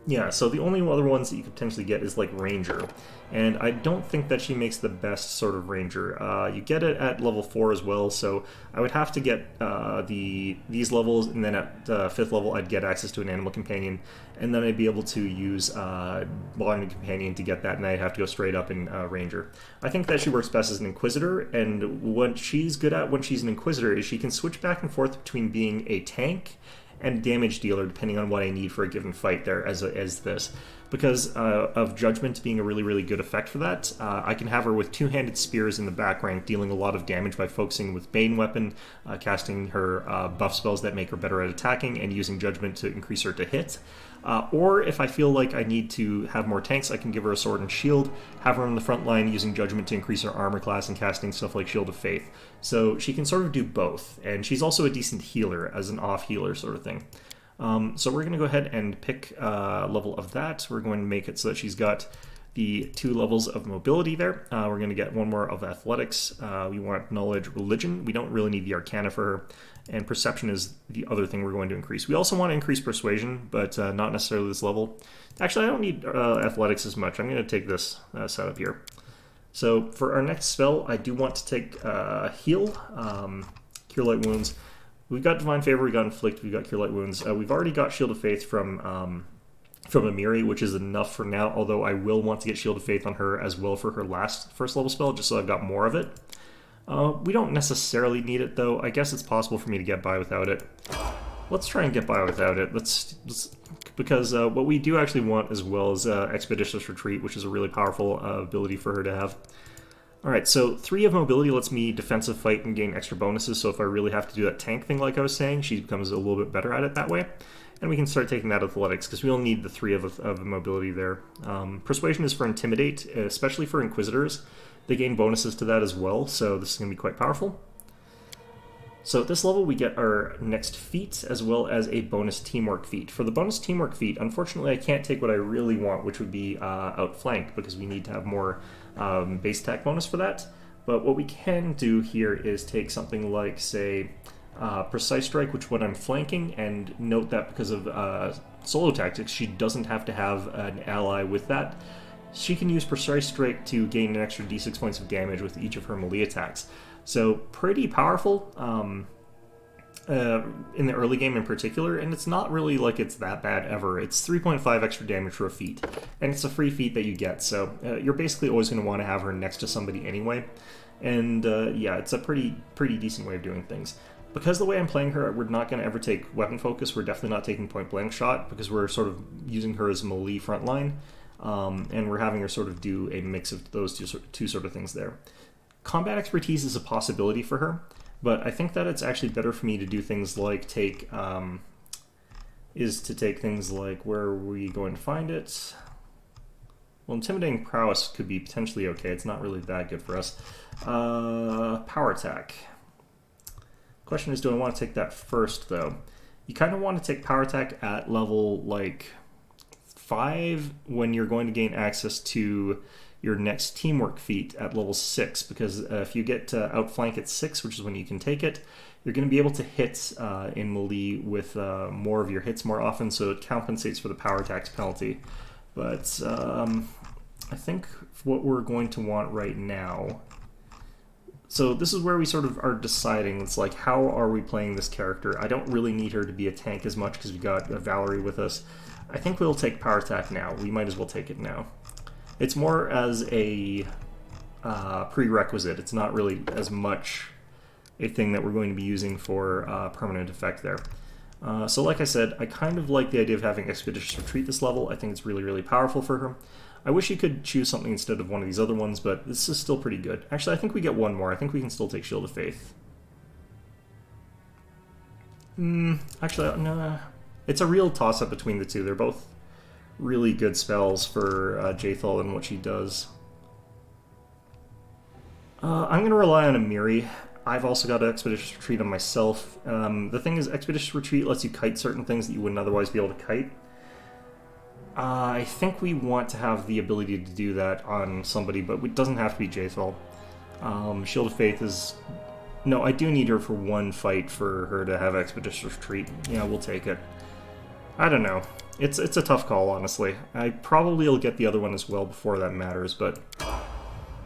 Yeah, so the only other ones that you could potentially get is like Ranger. And I don't think that she makes the best sort of Ranger. You get it at level 4 as well, so I would have to get these levels, and then at 5th level I'd get access to an animal companion, and then I'd be able to use Bonding Companion to get that, and I'd have to go straight up in Ranger. I think that she works best as an Inquisitor, and what she's good at when she's an Inquisitor is she can switch back and forth between being a tank and damage dealer, depending on what I need for a given fight there as this. because of Judgment being a really, really good effect for that, I can have her with two-handed spears in the back rank, dealing a lot of damage by focusing with Bane Weapon, casting her buff spells that make her better at attacking, and using Judgment to increase her to hit. Or if I feel like I need to have more tanks, I can give her a Sword and Shield, have her on the front line using Judgment to increase her armor class and casting stuff like Shield of Faith. So she can sort of do both, and she's also a decent healer as an off-healer sort of thing. So we're going to go ahead and pick a level of that. We're going to make it so that she's got the 2 levels of mobility there. We're going to get 1 more of athletics. We want knowledge, religion. We don't really need the arcana for her. And perception is the other thing we're going to increase. We also want to increase persuasion, but not necessarily this level. Actually, I don't need athletics as much. I'm going to take this setup here. So for our next spell, I do want to take heal, cure light wounds. We've got Divine Favor, we've got Inflict, we've got Cure Light Wounds. We've already got Shield of Faith from Amiri, which is enough for now, although I will want to get Shield of Faith on her as well for her first level spell, just so I've got more of it. We don't necessarily need it, though. I guess it's possible for me to get by without it. Let's try and get by without it. Because what we do actually want as well is Expeditious Retreat, which is a really powerful ability for her to have. Alright, so 3 of mobility lets me defensive fight and gain extra bonuses, so if I really have to do that tank thing like I was saying, she becomes a little bit better at it that way. And we can start taking that athletics, because we only need the 3 of mobility there. Persuasion is for Intimidate, especially for Inquisitors. They gain bonuses to that as well, so this is going to be quite powerful. So at this level we get our next feat, as well as a bonus teamwork feat. For the bonus teamwork feat, unfortunately I can't take what I really want, which would be Outflank, because we need to have more base attack bonus for that. But what we can do here is take something like, say, Precise Strike, which when I'm flanking, and note that because of solo tactics, she doesn't have to have an ally with that. She can use Precise Strike to gain an extra d6 points of damage with each of her melee attacks. So pretty powerful in the early game in particular, and it's not really like it's that bad ever. It's 3.5 extra damage for a feat, and it's a free feat that you get, so you're basically always going to want to have her next to somebody anyway. And yeah, it's a pretty decent way of doing things. Because the way I'm playing her, we're not going to ever take weapon focus. We're definitely not taking point blank shot, because we're sort of using her as melee frontline, and we're having her sort of do a mix of those two sort of things there. Combat expertise is a possibility for her, but I think that it's actually better for me to do things like take things like, where are we going to find it? Well, Intimidating Prowess could be potentially okay. It's not really that good for us. Power Attack. Question is, do I want to take that first, though? You kind of want to take Power Attack at level, like, 5 when you're going to gain access to your next teamwork feat at level 6, because if you get Outflank at 6, which is when you can take it, you're going to be able to hit in melee with more of your hits more often, so it compensates for the power attacks penalty. But I think what we're going to want right now... So this is where we sort of are deciding, it's like, how are we playing this character? I don't really need her to be a tank as much because we got Valerie with us. I think we'll take power attack now. We might as well take it now. It's more as a prerequisite. It's not really as much a thing that we're going to be using for permanent effect there. So like I said, I kind of like the idea of having Expeditious Retreat this level. I think it's really, really powerful for her. I wish you could choose something instead of one of these other ones, but this is still pretty good. Actually, I think we get one more. I think we can still take Shield of Faith. Actually, no. It's a real toss-up between the two. They're both really good spells for Jaethal and what she does. I'm going to rely on Amiri. I've also got Expeditious Retreat on myself. The thing is, Expeditious Retreat lets you kite certain things that you wouldn't otherwise be able to kite. I think we want to have the ability to do that on somebody, but it doesn't have to be Jaethal. Shield of Faith is... No, I do need her for one fight for her to have Expeditious Retreat. Yeah, we'll take it. I don't know. It's a tough call, honestly. I probably will get the other one as well before that matters, but...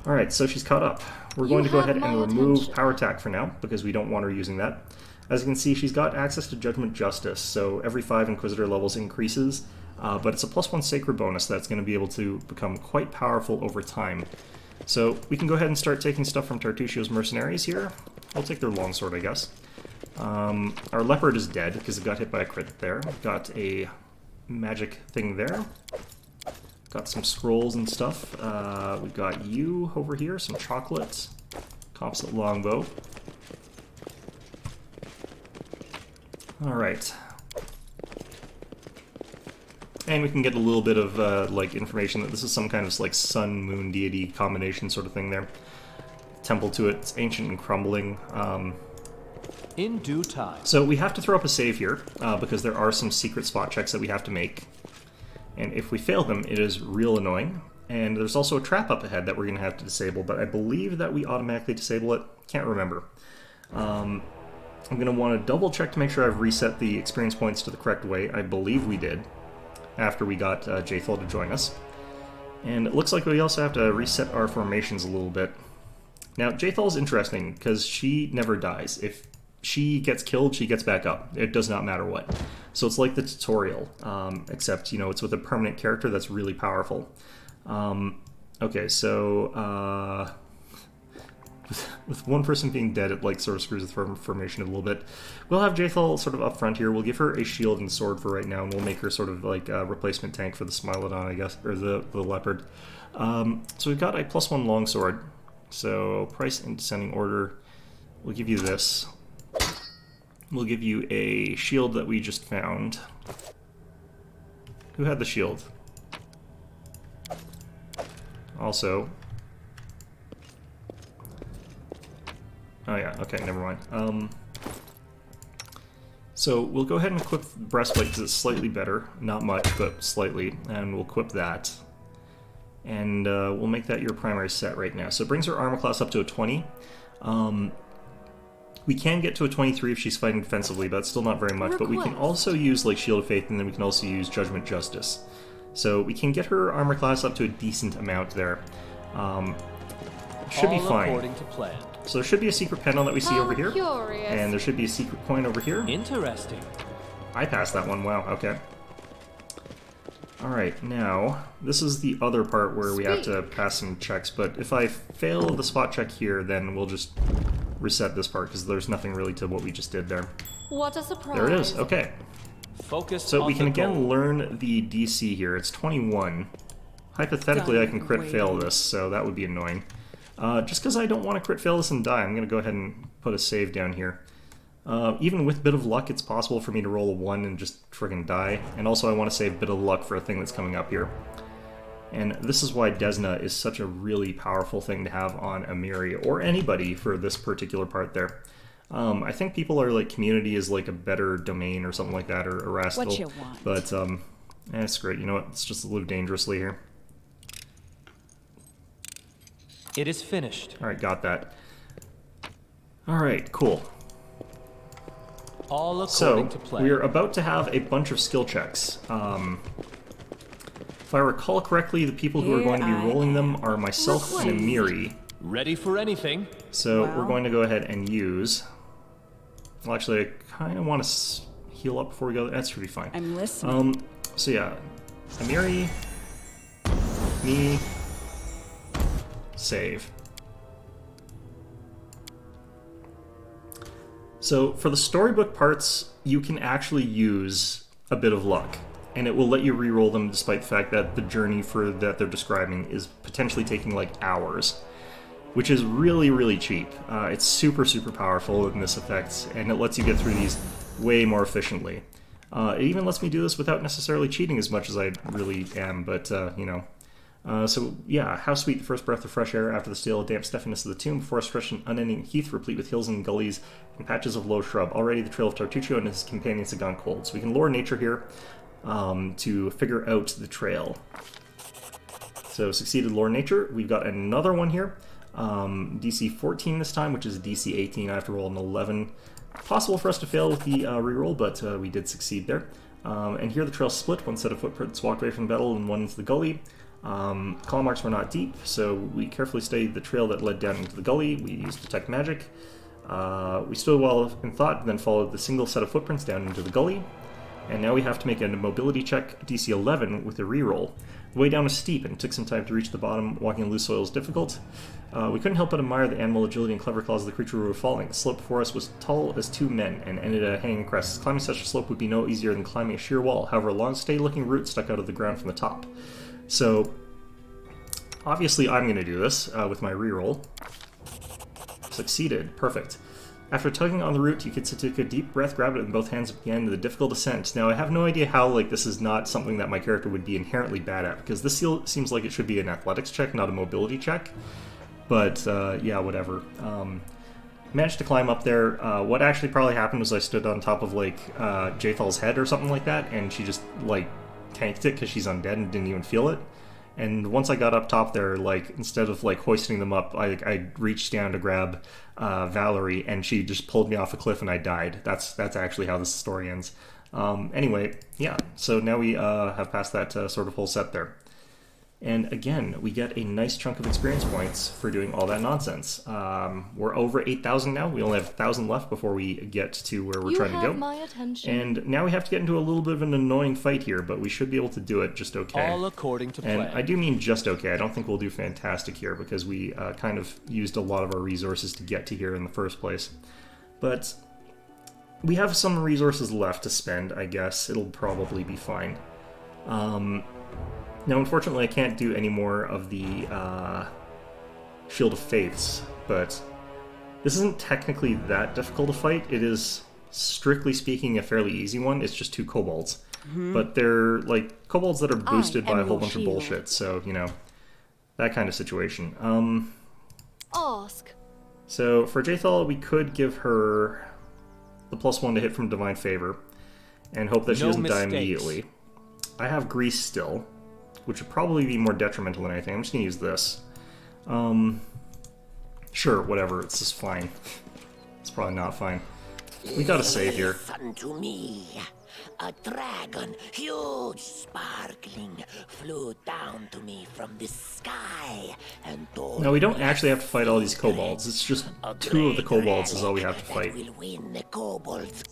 Alright, so she's caught up. We're going to go ahead and remove Power Attack for now, because we don't want her using that. As you can see, she's got access to Judgment Justice, so every 5 Inquisitor levels increases, but it's a +1 Sacred bonus that's going to be able to become quite powerful over time. So we can go ahead and start taking stuff from Tartuccio's Mercenaries here. I'll take their longsword, I guess. Our Leopard is dead, because it got hit by a crit there. Got a magic thing there. Got some scrolls and stuff. We got you over here, some chocolate. Composite longbow. Alright. And we can get a little bit of, like, information that this is some kind of, like, sun-moon deity combination sort of thing there. Temple to it. It's ancient and crumbling. In due time. So we have to throw up a save here, because there are some secret spot checks that we have to make. And if we fail them, it is real annoying. And there's also a trap up ahead that we're going to have to disable, but I believe that we automatically disable it. Can't remember. I'm going to want to double check to make sure I've reset the experience points to the correct way. I believe we did, after we got Jaethal to join us. And it looks like we also have to reset our formations a little bit. Now, Jaethal's interesting, because she never dies. If she gets killed, she gets back up. It does not matter what. So it's like the tutorial, except, you know, it's with a permanent character that's really powerful. Okay, so, with one person being dead, it, like, sort of screws the formation a little bit. We'll have Jaethal sort of up front here. We'll give her a shield and sword for right now, and we'll make her sort of, like, a replacement tank for the Smilodon, I guess, or the leopard. So we've got a +1 longsword. So, price in descending order. We'll give you this. We'll give you a shield that we just found. Who had the shield? Also. Oh yeah, okay, never mind. So we'll go ahead and equip the breastplate because it's slightly better. Not much, but slightly. And we'll equip that. And we'll make that your primary set right now. So it brings her armor class up to a 20. We can get to a 23 if she's fighting defensively, but that's still not very much. But we can also use, like, Shield of Faith, and then we can also use Judgment Justice. So we can get her armor class up to a decent amount there. Should be fine. According to plan. So there should be a secret panel that we see over here. Curious. And there should be a secret coin over here. Interesting. I passed that one, wow, okay. Alright, now, this is the other part where we have to pass some checks, but if I fail the spot check here, then we'll just reset this part, because there's nothing really to what we just did there. What a surprise. There it is, okay. Focus So on we can the again goal. learn the DC here, it's 21. Hypothetically, I can crit fail this, so that would be annoying. Just because I don't want to crit fail this and die, I'm going to go ahead and put a save down here. Even with a bit of luck, it's possible for me to roll a 1 and just friggin' die. And also I want to save a bit of luck for a thing that's coming up here. And this is why Desna is such a really powerful thing to have on Amiri, or anybody for this particular part there. I think people are like, community is like a better domain or something like that, or Erastil. What you want? But, it's great. You know what? Let's just live dangerously here. It is finished. Alright, got that. Alright, cool. All So, according to plan. we are about to have a bunch of skill checks. If I recall correctly, the people who are going to be rolling them are myself and Amiri. Ready for anything. So we're going to go ahead and use... Well, actually, I kind of want to heal up before we go. That should be fine. I'm listening. So yeah, Amiri, me, save. So for the storybook parts, you can actually use a bit of luck, and it will let you re-roll them despite the fact that the journey for that they're describing is potentially taking like hours, which is really, really cheap. It's super, super powerful in this effect, and it lets you get through these way more efficiently. It even lets me do this without necessarily cheating as much as I really am, but, you know. So, yeah, how sweet the first breath of fresh air after the stale, damp stuffiness of the tomb, before a fresh and unending heath replete with hills and gullies and patches of low shrub. Already the trail of Tartuccio and his companions had gone cold. So we can lore nature here to figure out the trail. So, succeeded lore nature. We've got another one here. DC 14 this time, which is DC 18. I have to roll an 11. Possible for us to fail with the reroll, but we did succeed there. And here the trail split. One set of footprints walked away from the battle and one into the gully. Claw marks were not deep, so we carefully studied the trail that led down into the gully. We used detect magic. We stood well in thought, then followed the single set of footprints down into the gully. And now we have to make a mobility check, DC 11, with a reroll. The way down is steep, and it took some time to reach the bottom. Walking on loose soil is difficult. We couldn't help but admire the animal agility and clever claws of the creature we were following. The slope before us was tall as two men, and ended at a hanging crest. Climbing such a slope would be no easier than climbing a sheer wall. However, a long, steady-looking root stuck out of the ground from the top. So, obviously I'm going to do this with my reroll. Succeeded. Perfect. After tugging on the root, you can take a deep breath, grab it in both hands, and begin the difficult ascent. Now, I have no idea how, like, this is not something that my character would be inherently bad at, because this seems like it should be an athletics check, not a mobility check. But, yeah, whatever. Managed to climb up there. What actually probably happened was I stood on top of, like, Jaethal's head or something like that, and she just, like, tanked it because she's undead and didn't even feel it. And once I got up top there, like, instead of, like, hoisting them up, I reached down to grab Valerie, and she just pulled me off a cliff and I died. That's actually how this story ends. Anyway, yeah, so now we have passed that sort of whole set there. And again, we get a nice chunk of experience points for doing all that nonsense. We're over 8,000 now. We only have 1,000 left before we get to where we're trying to go. My attention. And now we have to get into a little bit of an annoying fight here, but we should be able to do it just okay. All according to plan. And I do mean just okay. I don't think we'll do fantastic here because we kind of used a lot of our resources to get to here in the first place. But we have some resources left to spend, I guess. It'll probably be fine. Now, unfortunately, I can't do any more of the Shield of Faiths, but this isn't technically that difficult to fight. It is, strictly speaking, a fairly easy one. It's just 2 kobolds. But they're, like, kobolds that are boosted by a whole bunch of bullshit, so, you know, that kind of situation. Ask. So, for Jaethal, we could give her the +1 to hit from Divine Favor, and hope that she doesn't die immediately. I have Grease still, which would probably be more detrimental than anything. I'm just going to use this. Sure, whatever. It's just fine. It's probably not fine. We got to save here. Listen to me. A dragon, huge, sparkling, flew down to me from the sky and told Now, we don't actually have to fight all these kobolds. It's just 2 of the kobolds is all we have to fight. will win the kobolds.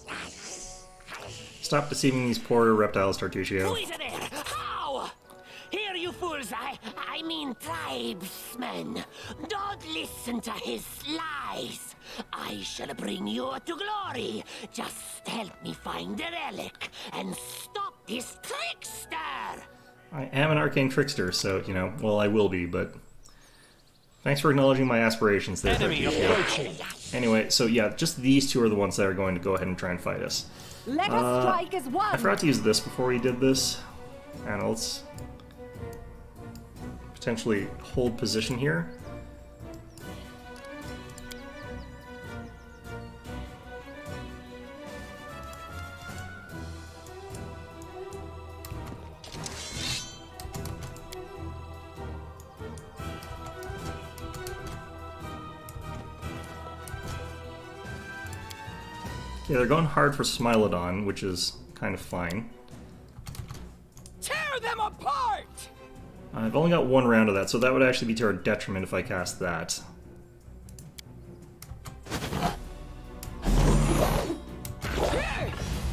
Stop deceiving these poor reptiles, Tartusio. Who is there? How? Here, you fools, I mean tribesmen. Don't listen to his lies. I shall bring you to glory. Just help me find the relic and stop this trickster. I am an arcane trickster, so, you know, well, I will be, but thanks for acknowledging my aspirations there, Enemy approaching. Anyway, so yeah, just these 2 are the ones that are going to go ahead and try and fight us. Let us strike as one. I forgot to use this before we did this. And let's potentially hold position here. Okay, they're going hard for Smilodon, which is kind of fine. Tear them apart! I've only got 1 round of that, so that would actually be to our detriment if I cast that.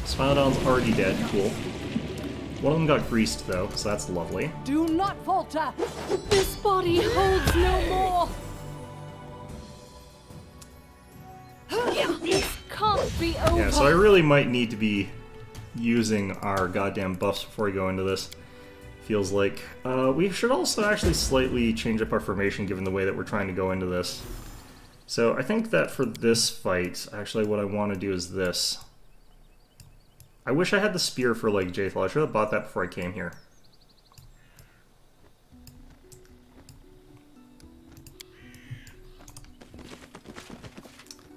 Smilodon's already dead, cool. One of them got greased, though, so that's lovely. Do not falter. This body holds no more. This can't be over. Yeah, so I really might need to be using our goddamn buffs before we go into this. Feels like. We should also actually slightly change up our formation given the way that we're trying to go into this. So I think that for this fight, actually what I want to do is this. I wish I had the spear for, like, Jaethal. I should have bought that before I came here.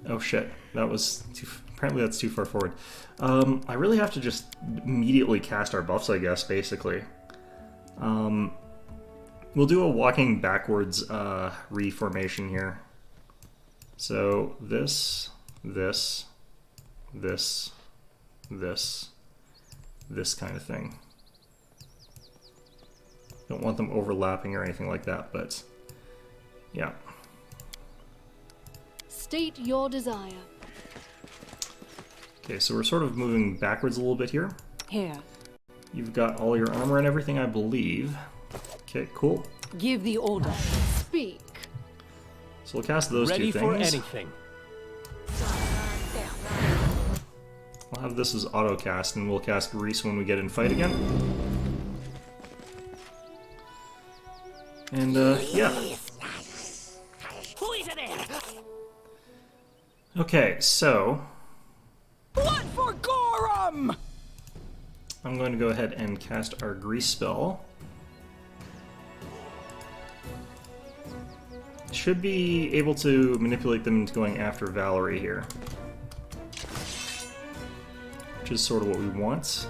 Oh shit, that was too... Apparently that's too far forward. I really have to just immediately cast our buffs, I guess, basically. We'll do a walking backwards reformation here. So this kind of thing. Don't want them overlapping or anything like that, but yeah. State your desire. Okay, so we're sort of moving backwards a little bit here. Here. You've got all your armor and everything, I believe. Okay, cool. Give the order. Speak. So we'll cast those Ready 2 things. for anything. We'll have this as auto cast, and we'll cast Grease when we get in fight again. And, yeah. Who is there? Okay, so... Blood for Gorham! I'm going to go ahead and cast our Grease spell. Should be able to manipulate them into going after Valerie here. Which is sort of what we want.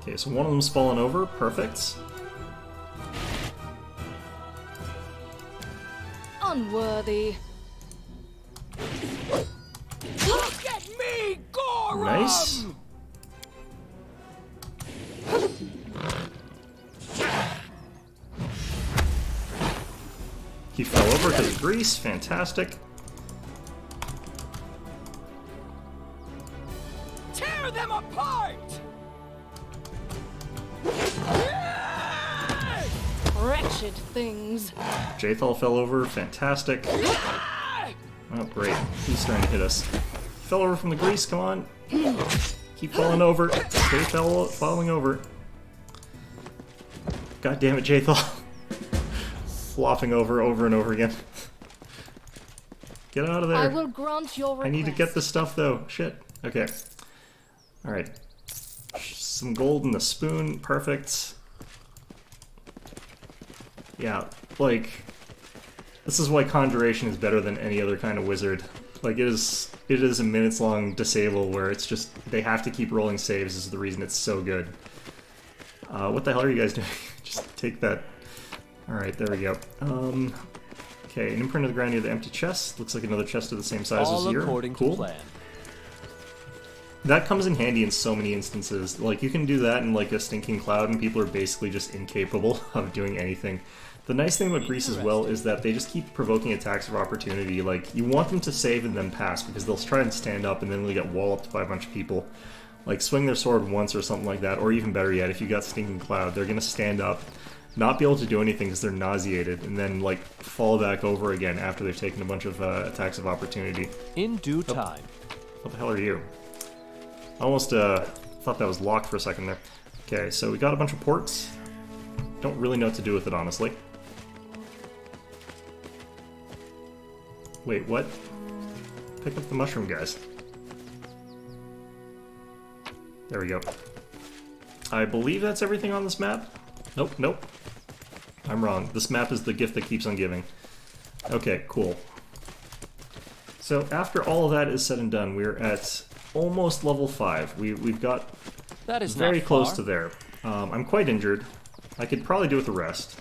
Okay, so one of them's fallen over. Perfect. Unworthy. Look at me, Gorham! Nice. He fell over because of Grease. Fantastic. Tear them apart! Wretched things. Jaethal fell over. Fantastic. Oh, great. He's starting to hit us. Fell over from the Grease. Come on. Keep falling over. Stay falling over. God damn it, Jaethal. Flopping over and over again. Get out of there. I will grant your request. I need to get this stuff, though. Shit. Okay. Alright. Some gold in the spoon. Perfect. Yeah, like... This is why Conjuration is better than any other kind of wizard. Like, it is a minutes-long disable where it's just... They have to keep rolling saves is the reason it's so good. What the hell are you guys doing? Just take that... Alright, there we go. Okay, an imprint of the ground near the empty chest. Looks like another chest of the same size as All yours. according Cool. to plan. That comes in handy in so many instances. Like, you can do that in, like, a stinking cloud, and people are basically just incapable of doing anything. The nice thing about Grease as well is that they just keep provoking attacks of opportunity. Like, you want them to save and then pass, because they'll try and stand up and then they'll get walloped by a bunch of people. Like, swing their sword once or something like that, or even better yet, if you got Stinking Cloud, they're gonna stand up, not be able to do anything because they're nauseated, and then, like, fall back over again after they've taken a bunch of attacks of opportunity. In due time. What the hell are you? I almost thought that was locked for a second there. Okay, so we got a bunch of ports. Don't really know what to do with it, honestly. Wait, what? Pick up the mushroom, guys. There we go. I believe that's everything on this map. Nope, nope. I'm wrong. This map is the gift that keeps on giving. Okay, cool. So after all of that is said and done, we're at almost level 5. We've got that is very not close far. to there. I'm quite injured. I could probably do it with the rest.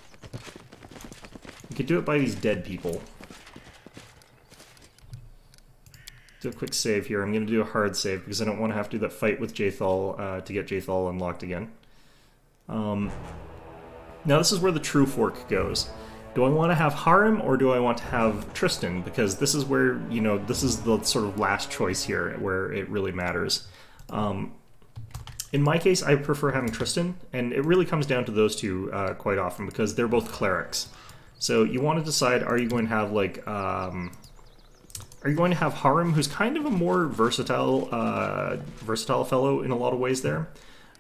We could do it by these dead people. Do a quick save here. I'm going to do a hard save because I don't want to have to do that fight with Jaethal to get Jaethal unlocked again. Now this is where the true fork goes. Do I want to have Harem or do I want to have Tristan? Because this is where, you know, this is the sort of last choice here where it really matters. In my case, I prefer having Tristan, and it really comes down to those two quite often because they're both clerics. So you want to decide, are you going to have like... Are you going to have Harem, who's kind of a more versatile fellow in a lot of ways there?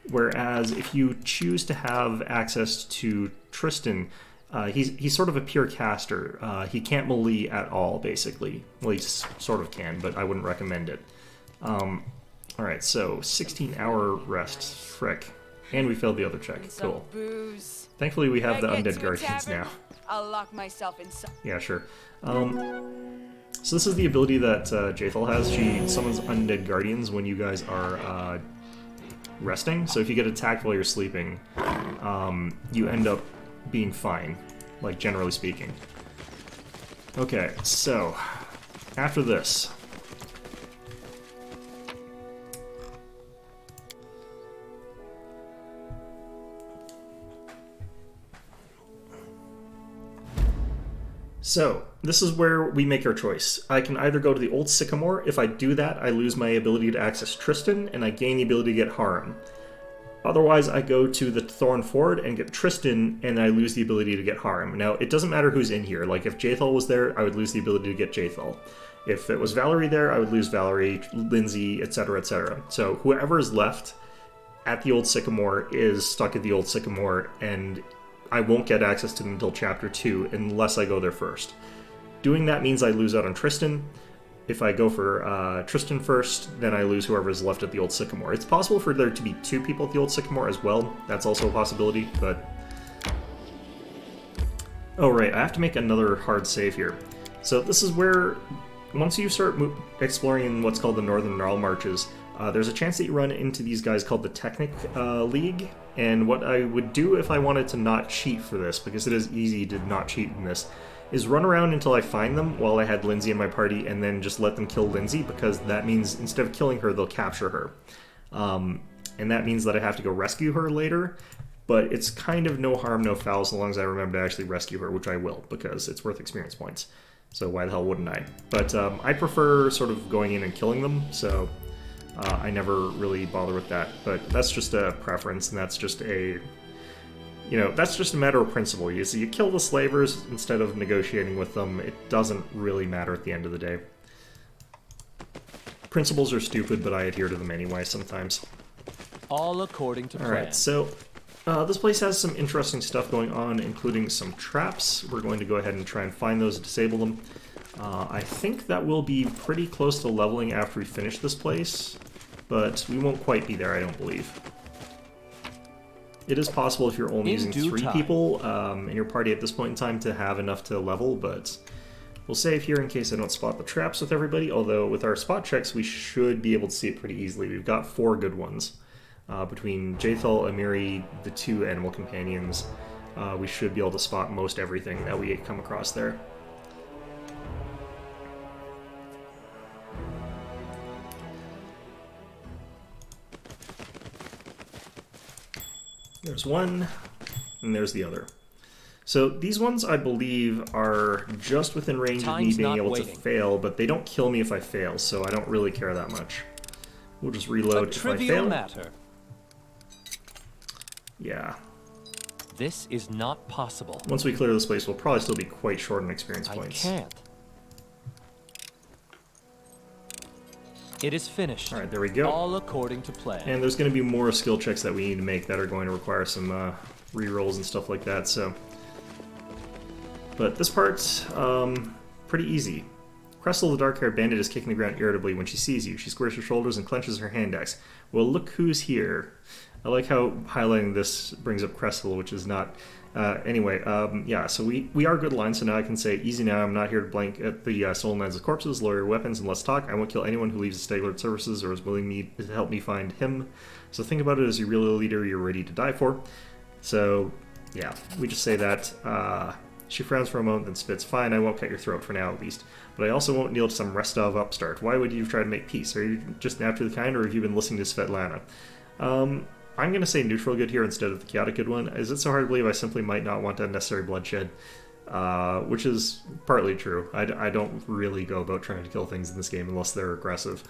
Whereas if you choose to have access to Tristan, he's sort of a pure caster. He can't melee at all, basically. Well, he sort of can, but I wouldn't recommend it. Alright, so 16-hour rest. Frick. And we failed the other check. Cool. Booze. Thankfully, we have the When I get Undead to a Guardians tavern, now. I'll lock myself inside. Yeah, sure. So this is the ability that Jaethal has. She summons Undead Guardians when you guys are resting. So if you get attacked while you're sleeping, you end up being fine, like generally speaking. Okay, so after this... So, this is where we make our choice. I can either go to the Old Sycamore. If I do that, I lose my ability to access Tristan, and I gain the ability to get Harem. Otherwise, I go to the Thorn Ford and get Tristan, and I lose the ability to get Harm. Now, it doesn't matter who's in here. Like, if Jaethal was there, I would lose the ability to get Jaethal. If it was Valerie there, I would lose Valerie, Lindsay, etc., etc. So whoever is left at the Old Sycamore is stuck at the Old Sycamore, and I won't get access to them until Chapter 2 unless I go there first. Doing that means I lose out on Tristan. If I go for Tristan first, then I lose whoever is left at the Old Sycamore. It's possible for there to be 2 people at the Old Sycamore as well. That's also a possibility, but... Oh, right, I have to make another hard save here. So this is where, once you start exploring in what's called the Northern Gnarl Marches, there's a chance that you run into these guys called the Technic League, and what I would do if I wanted to not cheat for this, because it is easy to not cheat in this, is run around until I find them while I had Lindsay in my party, and then just let them kill Lindsay, because that means instead of killing her, they'll capture her. And that means that I have to go rescue her later, but it's kind of no harm, no foul, so long as I remember to actually rescue her, which I will, because it's worth experience points. So why the hell wouldn't I? But I prefer sort of going in and killing them, so I never really bother with that. But that's just a preference, and that's just a... You know, that's just a matter of principle. You kill the slavers instead of negotiating with them. It doesn't really matter at the end of the day. Principles are stupid, but I adhere to them anyway sometimes. All according to plan. Alright, so this place has some interesting stuff going on, including some traps. We're going to go ahead and try and find those and disable them. I think that will be pretty close to leveling after we finish this place, but we won't quite be there, I don't believe. It is possible if you're only using 3 people in your party at this point in time to have enough to level, but we'll save here in case I don't spot the traps with everybody, although with our spot checks we should be able to see it pretty easily. We've got 4 good ones. Between Jaethal, Amiri, the 2 animal companions, we should be able to spot most everything that we come across there. There's one, and there's the other. So these ones, I believe, are just within range of me being able to fail, but they don't kill me if I fail, so I don't really care that much. We'll just reload if I fail. Matter. Yeah. This is not possible. Once we clear this place, we'll probably still be quite short on experience points. I can't. It is finished. Alright, there we go. All according to plan. And there's going to be more skill checks that we need to make that are going to require some rerolls and stuff like that, so... But this part's pretty easy. Cressel, the dark-haired bandit, is kicking the ground irritably when she sees you. She squares her shoulders and clenches her hand axe. Well, look who's here. I like how highlighting this brings up Cressel, which is not... yeah, so we are good lines, so now I can say, easy now, I'm not here to blank at the stolen lands of corpses, lower your weapons, and let's talk. I won't kill anyone who leaves the Staglord services or is willing to help me find him. So think about it as your real leader you're ready to die for. So, yeah, we just say that. She frowns for a moment, then spits, fine, I won't cut your throat for now at least. But I also won't kneel to some Restov upstart. Why would you try to make peace? Are you just naturally the kind, or have you been listening to Svetlana? I'm going to say neutral good here instead of the chaotic good one. Is it so hard to believe I simply might not want unnecessary bloodshed? Which is partly true. I don't really go about trying to kill things in this game unless they're aggressive.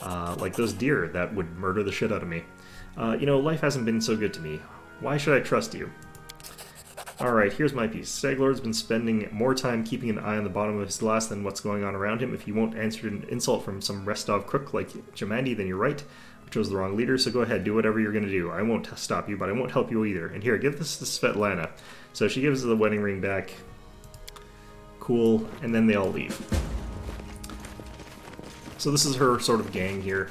Like those deer that would murder the shit out of me. You know, life hasn't been so good to me. Why should I trust you? Alright, here's my piece. Staglord's been spending more time keeping an eye on the bottom of his glass than what's going on around him. If you won't answer an insult from some Restov crook like Jamandi, then you're right. I chose the wrong leader, so go ahead, do whatever you're going to do. I won't stop you, but I won't help you either. And here, give this to Svetlana. So she gives the wedding ring back. Cool, and then they all leave. So this is her sort of gang here.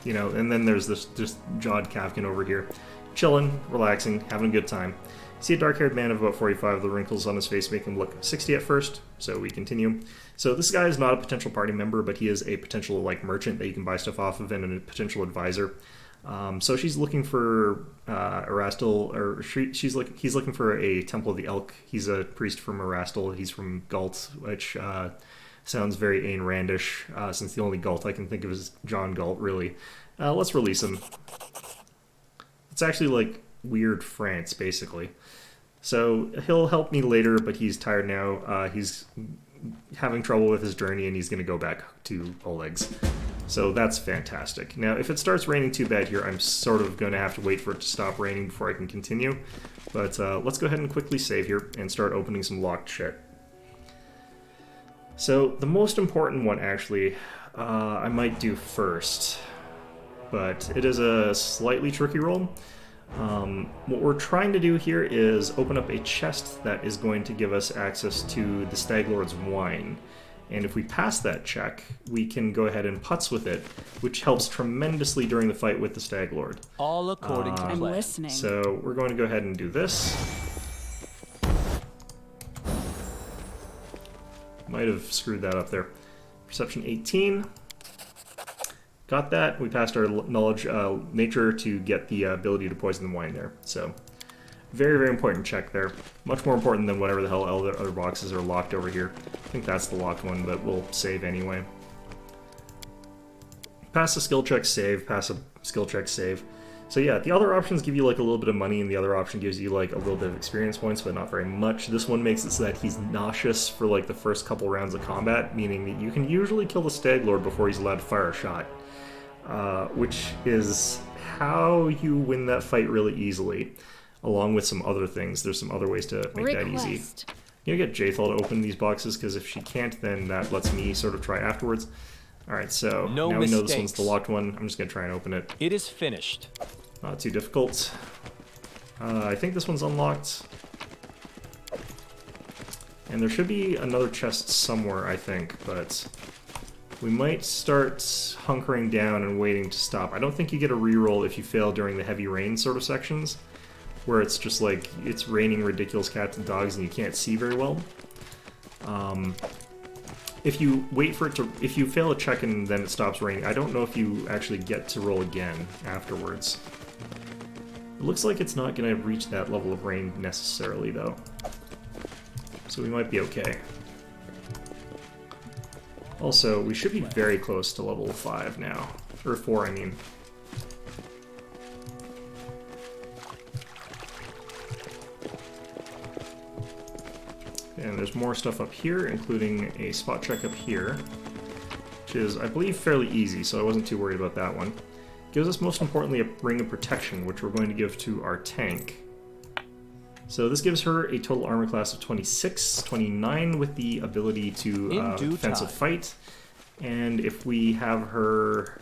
You know, and then there's this just Jod Kafkin over here. Chilling, relaxing, having a good time. See a dark-haired man of about 45, the wrinkles on his face make him look 60 at first, so we continue. So this guy is not a potential party member, but he is a potential like merchant that you can buy stuff off of and a potential advisor. So she's looking for Erastil, or he's looking for a Temple of the Elk. He's a priest from Erastil. He's from Galt, which sounds very Ayn Randish, since the only Galt I can think of is John Galt, really. Let's release him. It's actually like weird France, basically. So he'll help me later, but he's tired now. He's having trouble with his journey, and he's going to go back to Oleg's. So that's fantastic. Now, if it starts raining too bad here, I'm sort of going to have to wait for it to stop raining before I can continue. But let's go ahead and quickly save here and start opening some locked shit. So the most important one, actually, I might do first. But it is a slightly tricky roll. What we're trying to do here is open up a chest that is going to give us access to the Stag Lord's wine. And if we pass that check, we can go ahead and putz with it, which helps tremendously during the fight with the Stag Lord. All according to plan. I'm listening. So we're going to go ahead and do this. Might have screwed that up there. Perception 18. Got that. We passed our knowledge nature to get the ability to poison the wine there. So very, very important check there. Much more important than whatever the hell other boxes are locked over here. I think that's the locked one, but we'll save anyway. Pass a skill check, save. Pass a skill check, save. So yeah, the other options give you like a little bit of money, and the other option gives you like a little bit of experience points, but not very much. This one makes it so that he's nauseous for like the first couple rounds of combat, meaning that you can usually kill the Stag Lord before he's allowed to fire a shot. Which is how you win that fight really easily, along with some other things. There's some other ways to make that easy. I'm gonna get Jaethal to open these boxes, because if she can't, then that lets me sort of try afterwards. Alright, so now we know this one's the locked one. I'm just gonna try and open it. It is finished. Not too difficult. I think this one's unlocked. And there should be another chest somewhere, I think, but we might start hunkering down and waiting to stop. I don't think you get a reroll if you fail during the heavy rain sort of sections, where it's just like, it's raining ridiculous cats and dogs and you can't see very well. If you wait for it to, if you fail a check and then it stops raining, I don't know if you actually get to roll again afterwards. It looks like it's not going to reach that level of rain necessarily, though. So we might be okay. Also, we should be very close to level 5 now. Or 4, I mean. And there's more stuff up here, including a spot check up here, which is, I believe, fairly easy, so I wasn't too worried about that one. Gives us, most importantly, a ring of protection, which we're going to give to our tank. So this gives her a total armor class of 26, 29 with the ability to defensive fight. And if we have her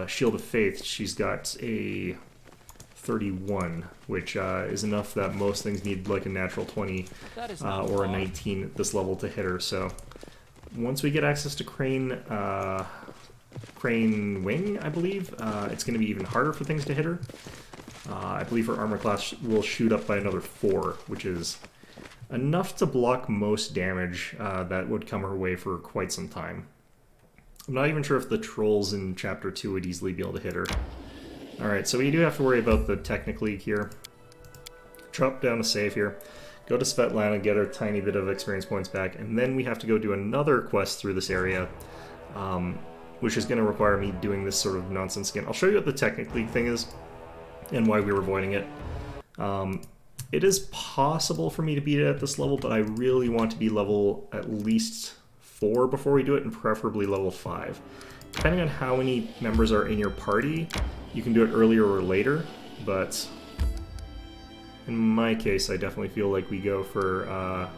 Shield of Faith, she's got a 31, which is enough that most things need like a natural 20 or a 19 at this level to hit her. So once we get access to Crane Wing, I believe, it's going to be even harder for things to hit her. I believe her armor class will shoot up by another 4, which is enough to block most damage that would come her way for quite some time. I'm not even sure if the trolls in Chapter 2 would easily be able to hit her. Alright, so we do have to worry about the Technic here. Drop down a save here. Go to Svetlana, get a tiny bit of experience points back, and then we have to go do another quest through this area, which is going to require me doing this sort of nonsense again. I'll show you what the Technic thing is, and why we were avoiding it. It is possible for me to beat it at this level, but I really want to be level at least 4 before we do it, and preferably level 5. Depending on how many members are in your party, you can do it earlier or later, but in my case, I definitely feel like we go for a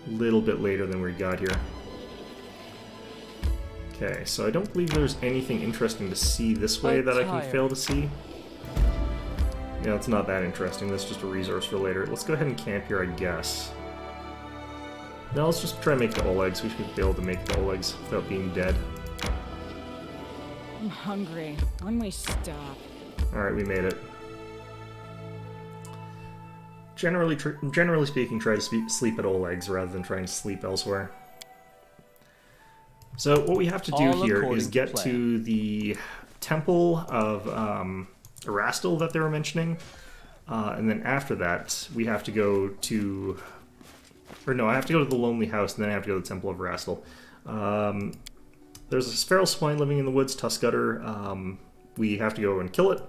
little bit later than we got here. Okay, so I don't believe there's anything interesting to see this way that I can fail to see. Yeah, it's not that interesting. That's just a resource for later. Let's go ahead and camp here, I guess. Now let's just try and make the Olegs. We should be able to make the Olegs without being dead. I'm hungry. When we stop. Alright, we made it. Generally speaking, try to sleep at Olegs rather than trying to sleep elsewhere. So what we have to do here is get to the Temple of Erastil that they were mentioning, and then after that we have to go to... Or no, I have to go to the Lonely House, and then I have to go to the Temple of Erastil. There's a feral swine living in the woods, Tuskgutter. We have to go and kill it.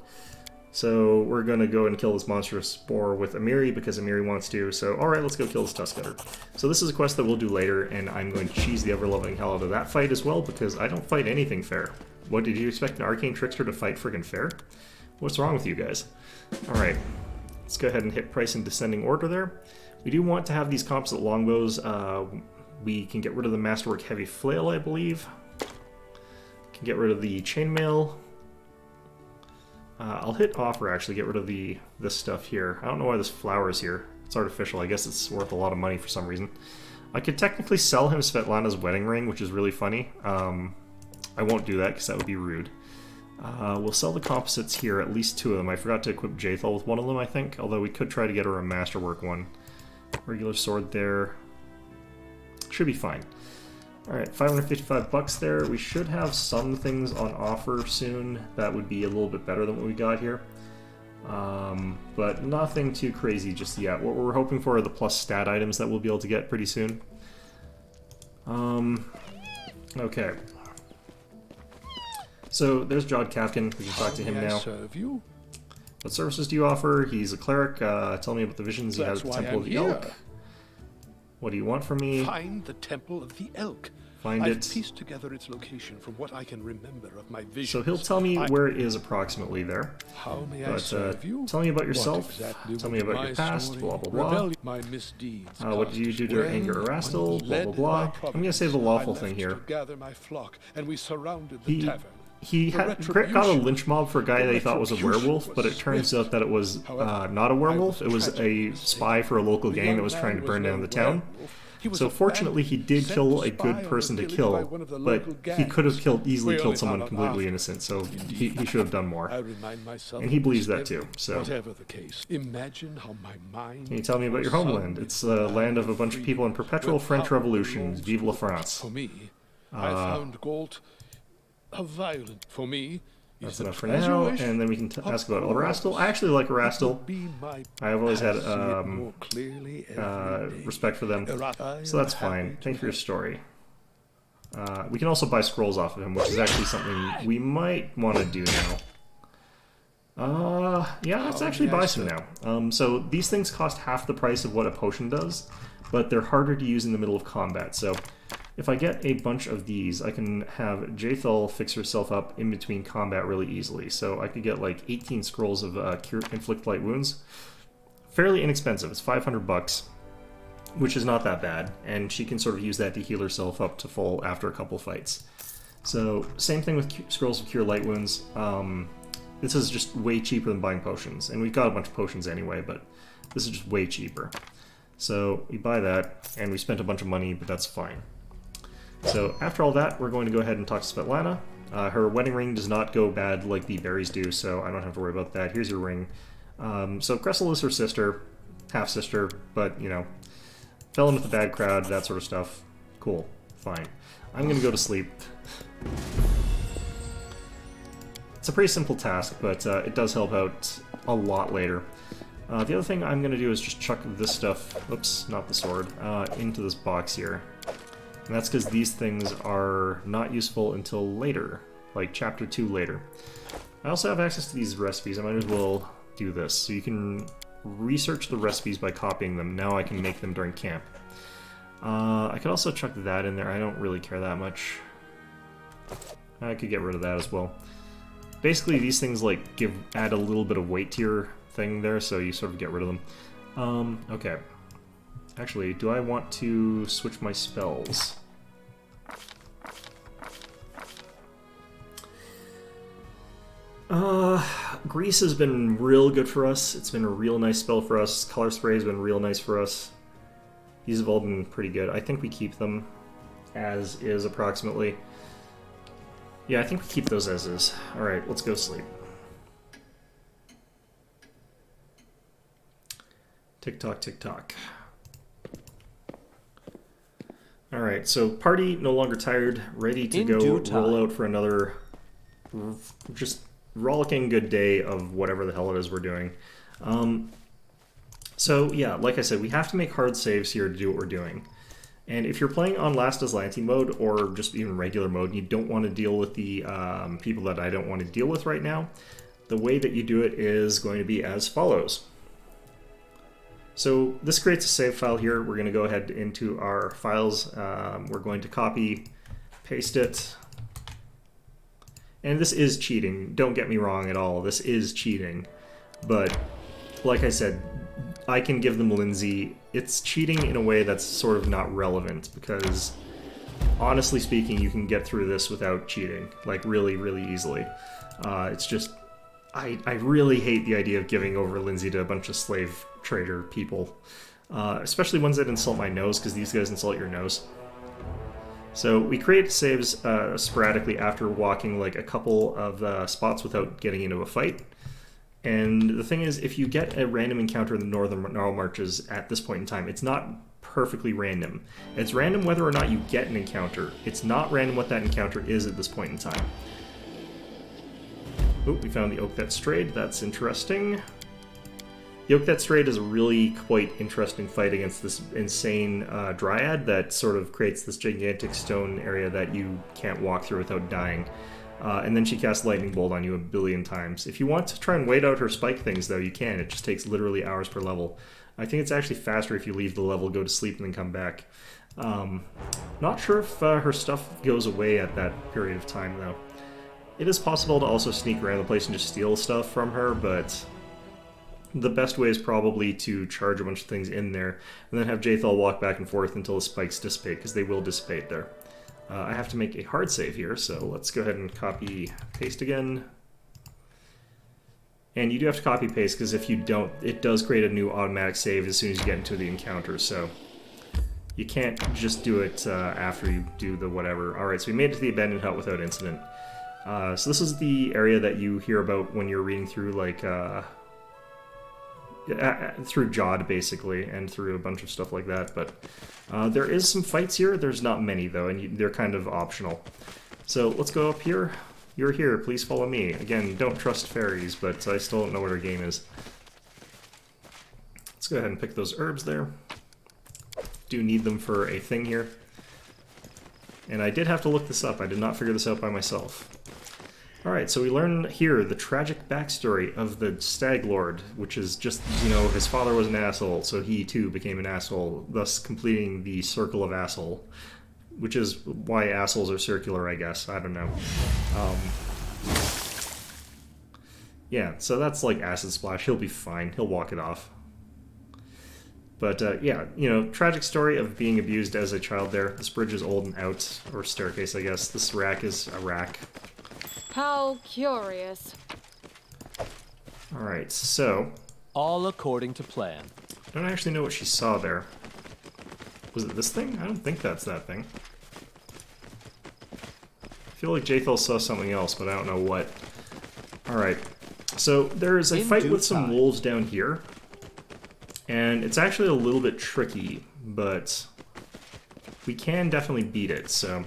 So we're going to go and kill this monstrous boar with Amiri because Amiri wants to. So alright, let's go kill this Tuskgutter. So this is a quest that we'll do later, and I'm going to cheese the ever-loving hell out of that fight as well because I don't fight anything fair. What, did you expect an arcane trickster to fight friggin' fair? What's wrong with you guys? Alright, let's go ahead and hit price in descending order there. We do want to have these composite longbows. We can get rid of the Masterwork Heavy Flail, I believe. Can get rid of the Chainmail. I'll hit offer, actually, get rid of this stuff here. I don't know why this flower is here. It's artificial. I guess it's worth a lot of money for some reason. I could technically sell him Svetlana's wedding ring, which is really funny. I won't do that because that would be rude. We'll sell the composites here, at least 2 of them. I forgot to equip Jaethal with one of them, I think, although we could try to get her a Masterwork one. Regular sword there. Should be fine. Alright, 555 bucks there. We should have some things on offer soon that would be a little bit better than what we got here. But nothing too crazy just yet. What we're hoping for are the plus stat items that we'll be able to get pretty soon. Okay. So there's Jod Kafkin. We can talk to him now. Serve you? What services do you offer? He's a cleric. Tell me about the visions you had at the Temple of the Elk. What do you want from me? Find the Temple of the Elk. Find I've it. pieced together its location from what I can remember of my vision. So he'll tell me where it is approximately there. How may I serve you? Tell me about yourself. Exactly Tell me about your past. Blah blah blah. My misdeeds. What did you do to anger Erastil? Blah blah blah. I'm gonna say the lawful thing here. Gather my flock, and we surrounded the tavern. He got a lynch mob for a guy that he thought was a werewolf, but it turns out that it was not a werewolf. It was a spy for a local gang that was trying to burn down the town. So fortunately, he did kill a good person to kill, but he could have easily killed someone completely innocent, so he should have done more. And he believes that too, so. Whatever the case, imagine how my mind. Can you tell me about your homeland? It's the land of a bunch of people in perpetual French Revolution. Vive la France. For me, I found Galt a violent. For me, that's enough for now, and then we can ask about Erastil. I actually like Erastil. I've always had respect for them, so that's fine. Thank you for your story. We can also buy scrolls off of him, which is actually something we might want to do now. Yeah, let's actually buy some now. So these things cost half the price of what a potion does, but they're harder to use in the middle of combat, so if I get a bunch of these, I can have Jaethal fix herself up in between combat really easily. So I could get like 18 scrolls of inflict light wounds. Fairly inexpensive. It's 500 bucks, which is not that bad. And she can sort of use that to heal herself up to full after a couple fights. So same thing with scrolls of cure light wounds. This is just way cheaper than buying potions. And we've got a bunch of potions anyway, but this is just way cheaper. So we buy that, and we spent a bunch of money, but that's fine. So after all that, we're going to go ahead and talk to Svetlana. Her wedding ring does not go bad like the berries do, so I don't have to worry about that. Here's your ring. So Cressel is her sister, half-sister, but, you know, fell in with a bad crowd, that sort of stuff. Cool. Fine. I'm going to go to sleep. It's a pretty simple task, but it does help out a lot later. The other thing I'm going to do is just chuck this stuff, oops, not the sword, into this box here. And that's because these things are not useful until later, like Chapter 2 later. I also have access to these recipes. I might as well do this. So you can research the recipes by copying them. Now I can make them during camp. I could also chuck that in there. I don't really care that much. I could get rid of that as well. Basically, these things like add a little bit of weight to your thing there, so you sort of get rid of them. Okay. Actually, do I want to switch my spells? Grease has been real good for us. It's been a real nice spell for us. Color Spray has been real nice for us. These have all been pretty good. I think we keep them as is, approximately. Yeah, I think we keep those as is. Alright, let's go sleep. Tick-tock, tick-tock. Alright, so party no longer tired, ready to go roll out for another just rollicking good day of whatever the hell it is we're doing. So yeah, like I said, we have to make hard saves here to do what we're doing. And if you're playing on Last Aslantean mode, or just even regular mode, and you don't want to deal with the people that I don't want to deal with right now, the way that you do it is going to be as follows. So this creates a save file here. We're going to go ahead into our files. We're going to copy, paste it, And this is cheating, don't get me wrong at all, this is cheating. But, like I said, I can give them Lindsay. It's cheating in a way that's sort of not relevant, because, honestly speaking, you can get through this without cheating, like, really, really easily. It's just, I really hate the idea of giving over Lindsay to a bunch of slave trader people. Especially ones that insult my nose, because these guys insult your nose. So we create saves sporadically after walking like a couple of spots without getting into a fight. And the thing is, if you get a random encounter in the Northern Gnarl Marches at this point in time, it's not perfectly random. It's random whether or not you get an encounter. It's not random what that encounter is at this point in time. Oh, we found the oak that strayed. That's interesting. The oak that strayed is a really quite interesting fight against this insane dryad that sort of creates this gigantic stone area that you can't walk through without dying. And then she casts lightning bolt on you a billion times. If you want to try and wait out her spike things, though, you can. It just takes literally hours per level. I think it's actually faster if you leave the level, go to sleep, and then come back. Not sure if her stuff goes away at that period of time, though. It is possible to also sneak around the place and just steal stuff from her, but the best way is probably to charge a bunch of things in there, and then have Jaethal walk back and forth until the spikes dissipate, because they will dissipate there. I have to make a hard save here, so let's go ahead and copy-paste again. And you do have to copy-paste, because if you don't, it does create a new automatic save as soon as you get into the encounter, so you can't just do it after you do the whatever. Alright, so we made it to the abandoned hut without incident. So this is the area that you hear about when you're reading through, like, through Jod, basically, and through a bunch of stuff like that, but there is some fights here. There's not many, though, and they're kind of optional. So let's go up here. You're here, please follow me. Again, don't trust fairies, but I still don't know what her game is. Let's go ahead and pick those herbs there. Do need them for a thing here. And I did have to look this up. I did not figure this out by myself. Alright, so we learn here the tragic backstory of the Stag Lord, which is just, you know, his father was an asshole, so he too became an asshole, thus completing the circle of asshole. Which is why assholes are circular, I guess. I don't know. Yeah, so that's like Acid Splash. He'll be fine. He'll walk it off. But, yeah, you know, tragic story of being abused as a child there. This bridge is old and out, or staircase, I guess. This rack is a rack. How curious. Alright, so... All according to plan. I don't actually know what she saw there. Was it this thing? I don't think that's that thing. I feel like Jaethal saw something else, but I don't know what. Alright, so there is a fight with some wolves down here. And it's actually a little bit tricky, but we can definitely beat it, so I'm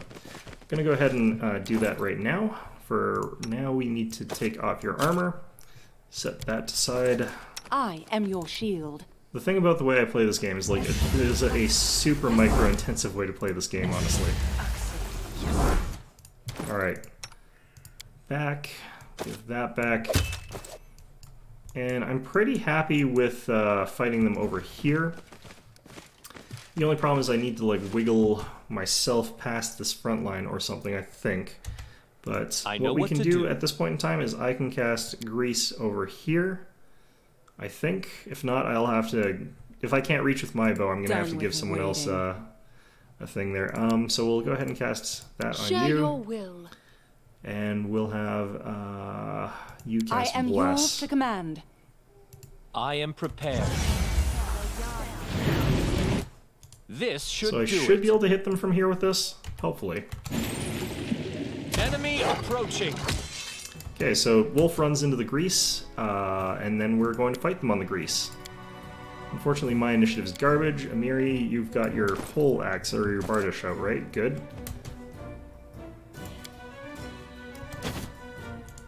going to go ahead and do that right now. For now, we need to take off your armor, set that aside. I am your shield. The thing about the way I play this game is, like, it is a super micro-intensive way to play this game, honestly. Alright. Back. Give that back. And I'm pretty happy with fighting them over here. The only problem is I need to, like, wiggle myself past this front line or something, I think. But what we can do at this point in time is I can cast Grease over here, I think. If not, I'll have to... If I can't reach with my bow, I'm going to have to give someone else a thing there. So we'll go ahead and cast that on you. Share your will. And we'll have you cast I am Bless. yours to command. I am prepared. This should do it. So I should be able to hit them from here with this, hopefully. Enemy approaching. Okay, so Wolf runs into the Grease, and then we're going to fight them on the Grease. Unfortunately, my initiative is garbage. Amiri, you've got your pole axe or your bardish out, right? Good.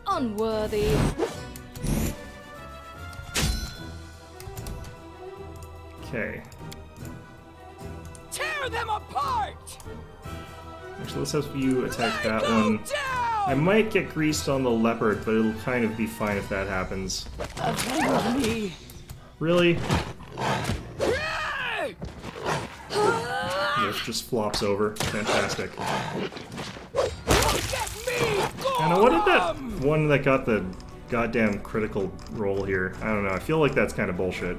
Unworthy. Okay. Tear them apart! Actually, let's have you attack that one. I might get greased on the leopard, but it'll kind of be fine if that happens. Avenge me! Really? You're just flops over. Fantastic. And what did that one that got the goddamn critical roll here? I don't know. I feel like that's kind of bullshit.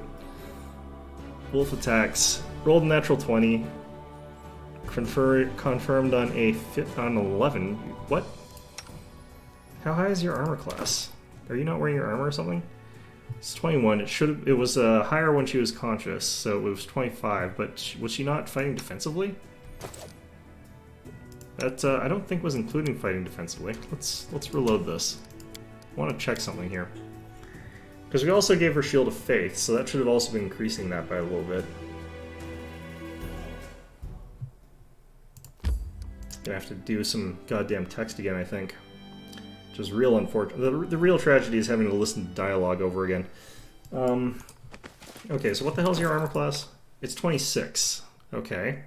Wolf attacks. Rolled a natural 20. Confirmed on on 11. What? How high is your armor class? Are you not wearing your armor or something? It's 21. It was higher when she was conscious, so it was 25. But was she not fighting defensively? That I don't think was including fighting defensively. Let's reload this. I want to check something here. Because we also gave her Shield of Faith, so that should have also been increasing that by a little bit. Gonna have to do some goddamn text again, I think. Which is real unfortunate. The real tragedy is having to listen to dialogue over again. Okay, so what the hell's your armor class? It's 26. Okay.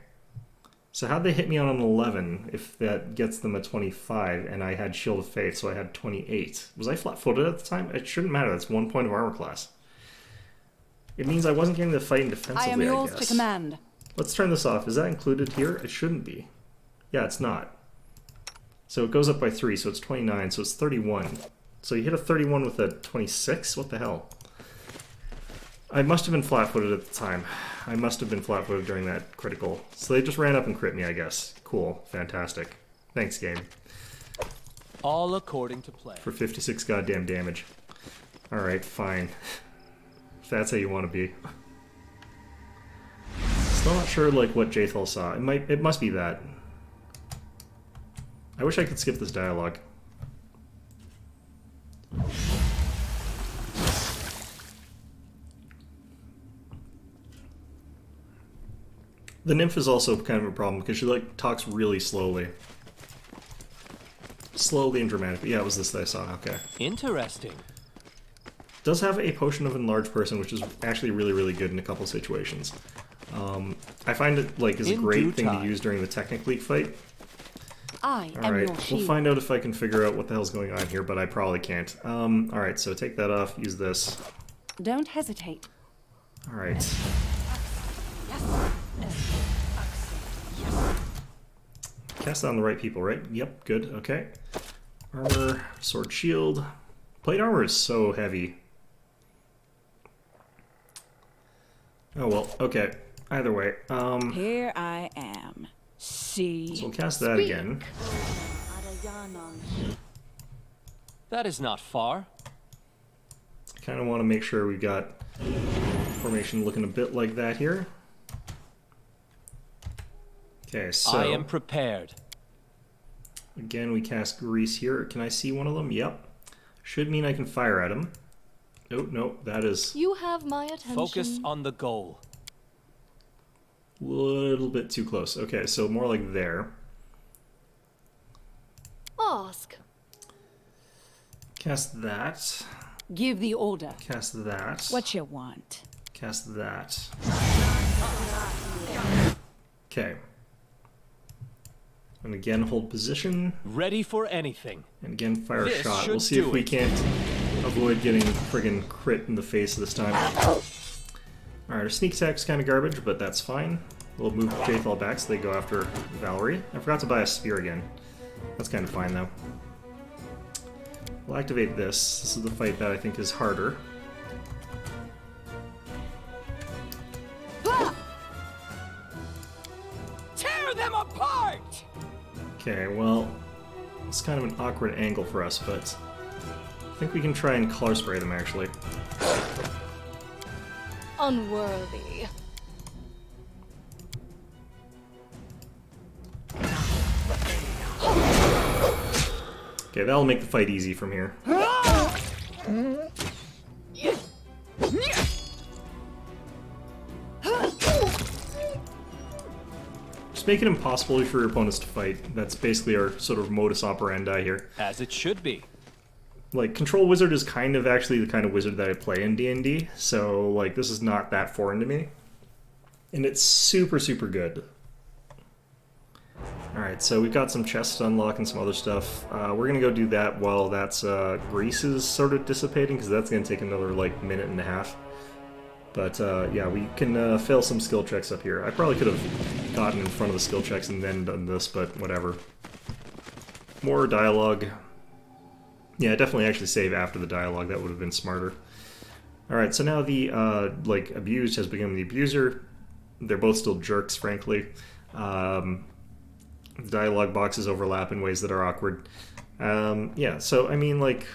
So how'd they hit me on an 11 if that gets them a 25 and I had Shield of Faith, so I had 28? Was I flat-footed at the time? It shouldn't matter, that's 1 point of armor class. It means I wasn't getting the fighting defensively, I am yours guess. to command. Let's turn this off. Is that included here? It shouldn't be. Yeah, it's not. So it goes up by 3, so it's 29, so it's 31. So you hit a 31 with a 26? What the hell? I must have been flat-footed at the time. I must have been flat-footed during that critical. So they just ran up and crit me, I guess. Cool. Fantastic. Thanks, game. All according to plan. For 56 goddamn damage. Alright, fine. If that's how you want to be. Still not sure, like, what Jaethal saw. It must be that. I wish I could skip this dialogue. The nymph is also kind of a problem because she like talks really slowly. Slowly and dramatically. Yeah, it was this that I saw. Okay. Interesting. Does have a potion of enlarged person, which is actually really, really good in a couple situations. I find it like is a great thing to use during the Technic League fight. I am your shield. We'll find out if I can figure out what the hell's going on here, but I probably can't. Alright, so take that off, use this. Don't hesitate. Alright. Cast that on the right people, right? Yep, good, okay. Armor, sword, shield. Plate armor is so heavy. Oh well, okay. Either way. Here I am. See. So we'll cast that again. That is not far. Kind of want to make sure we got formation looking a bit like that here. Okay, so I am prepared. Again, we cast Grease here. Can I see one of them? Yep. Should mean I can fire at him. Oh, no, that is... You have my attention. Focus on the goal. A little bit too close. Okay, so more like there. Ask. Cast that. Give the order. Cast that. What you want? Cast that. Okay. And again, hold position. Ready for anything. And again, fire a This shot. should We'll see do if we it. can't avoid getting friggin' crit in the face this time. Alright, our sneak attack's kind of garbage, but that's fine. We'll move Jaethal back so they go after Valerie. I forgot to buy a spear again. That's kind of fine, though. We'll activate this. This is the fight that I think is harder. Tear them apart! Okay, well, it's kind of an awkward angle for us, but I think we can try and color spray them, actually. Unworthy. Okay, that'll make the fight easy from here. Just make it impossible for your opponents to fight. That's basically our sort of modus operandi here. As it should be. Like, Control Wizard is kind of actually the kind of wizard that I play in D&D, so, like, this is not that foreign to me. And it's super, super good. Alright, so we've got some chests to unlock and some other stuff. We're gonna go do that while that's, grease is sort of dissipating, because that's gonna take another, like, minute and a half. But yeah, we can fail some skill checks up here. I probably could have gotten in front of the skill checks and then done this, but whatever. More dialogue. Yeah, definitely actually save after the dialogue. That would have been smarter. Alright, so now the, like, abused has become the abuser. They're both still jerks, frankly. The dialogue boxes overlap in ways that are awkward. Yeah, so, I mean, like...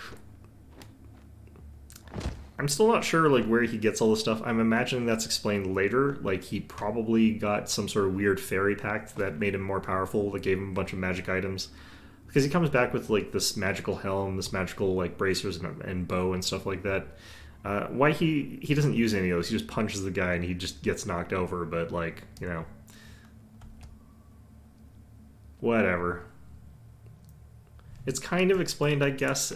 I'm still not sure, like, where he gets all this stuff. I'm imagining that's explained later. Like, he probably got some sort of weird fairy pact that made him more powerful, that gave him a bunch of magic items. Because he comes back with, like, this magical helm, this magical, like, bracers and bow and stuff like that. Why he doesn't use any of those. He just punches the guy and he just gets knocked over, but, like, you know... Whatever. It's kind of explained, I guess,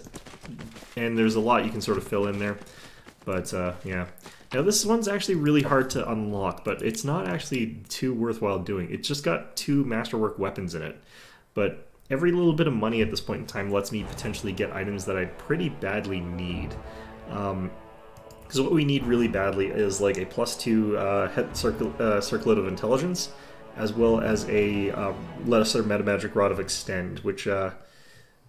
and there's a lot you can sort of fill in there. But, yeah. Now, this one's actually really hard to unlock, but it's not actually too worthwhile doing. It's just got 2 masterwork weapons in it. But every little bit of money at this point in time lets me potentially get items that I pretty badly need. Because what we need really badly is, like, a +2 Circlet of Intelligence, as well as a Lesser Metamagic Rod of Extend, which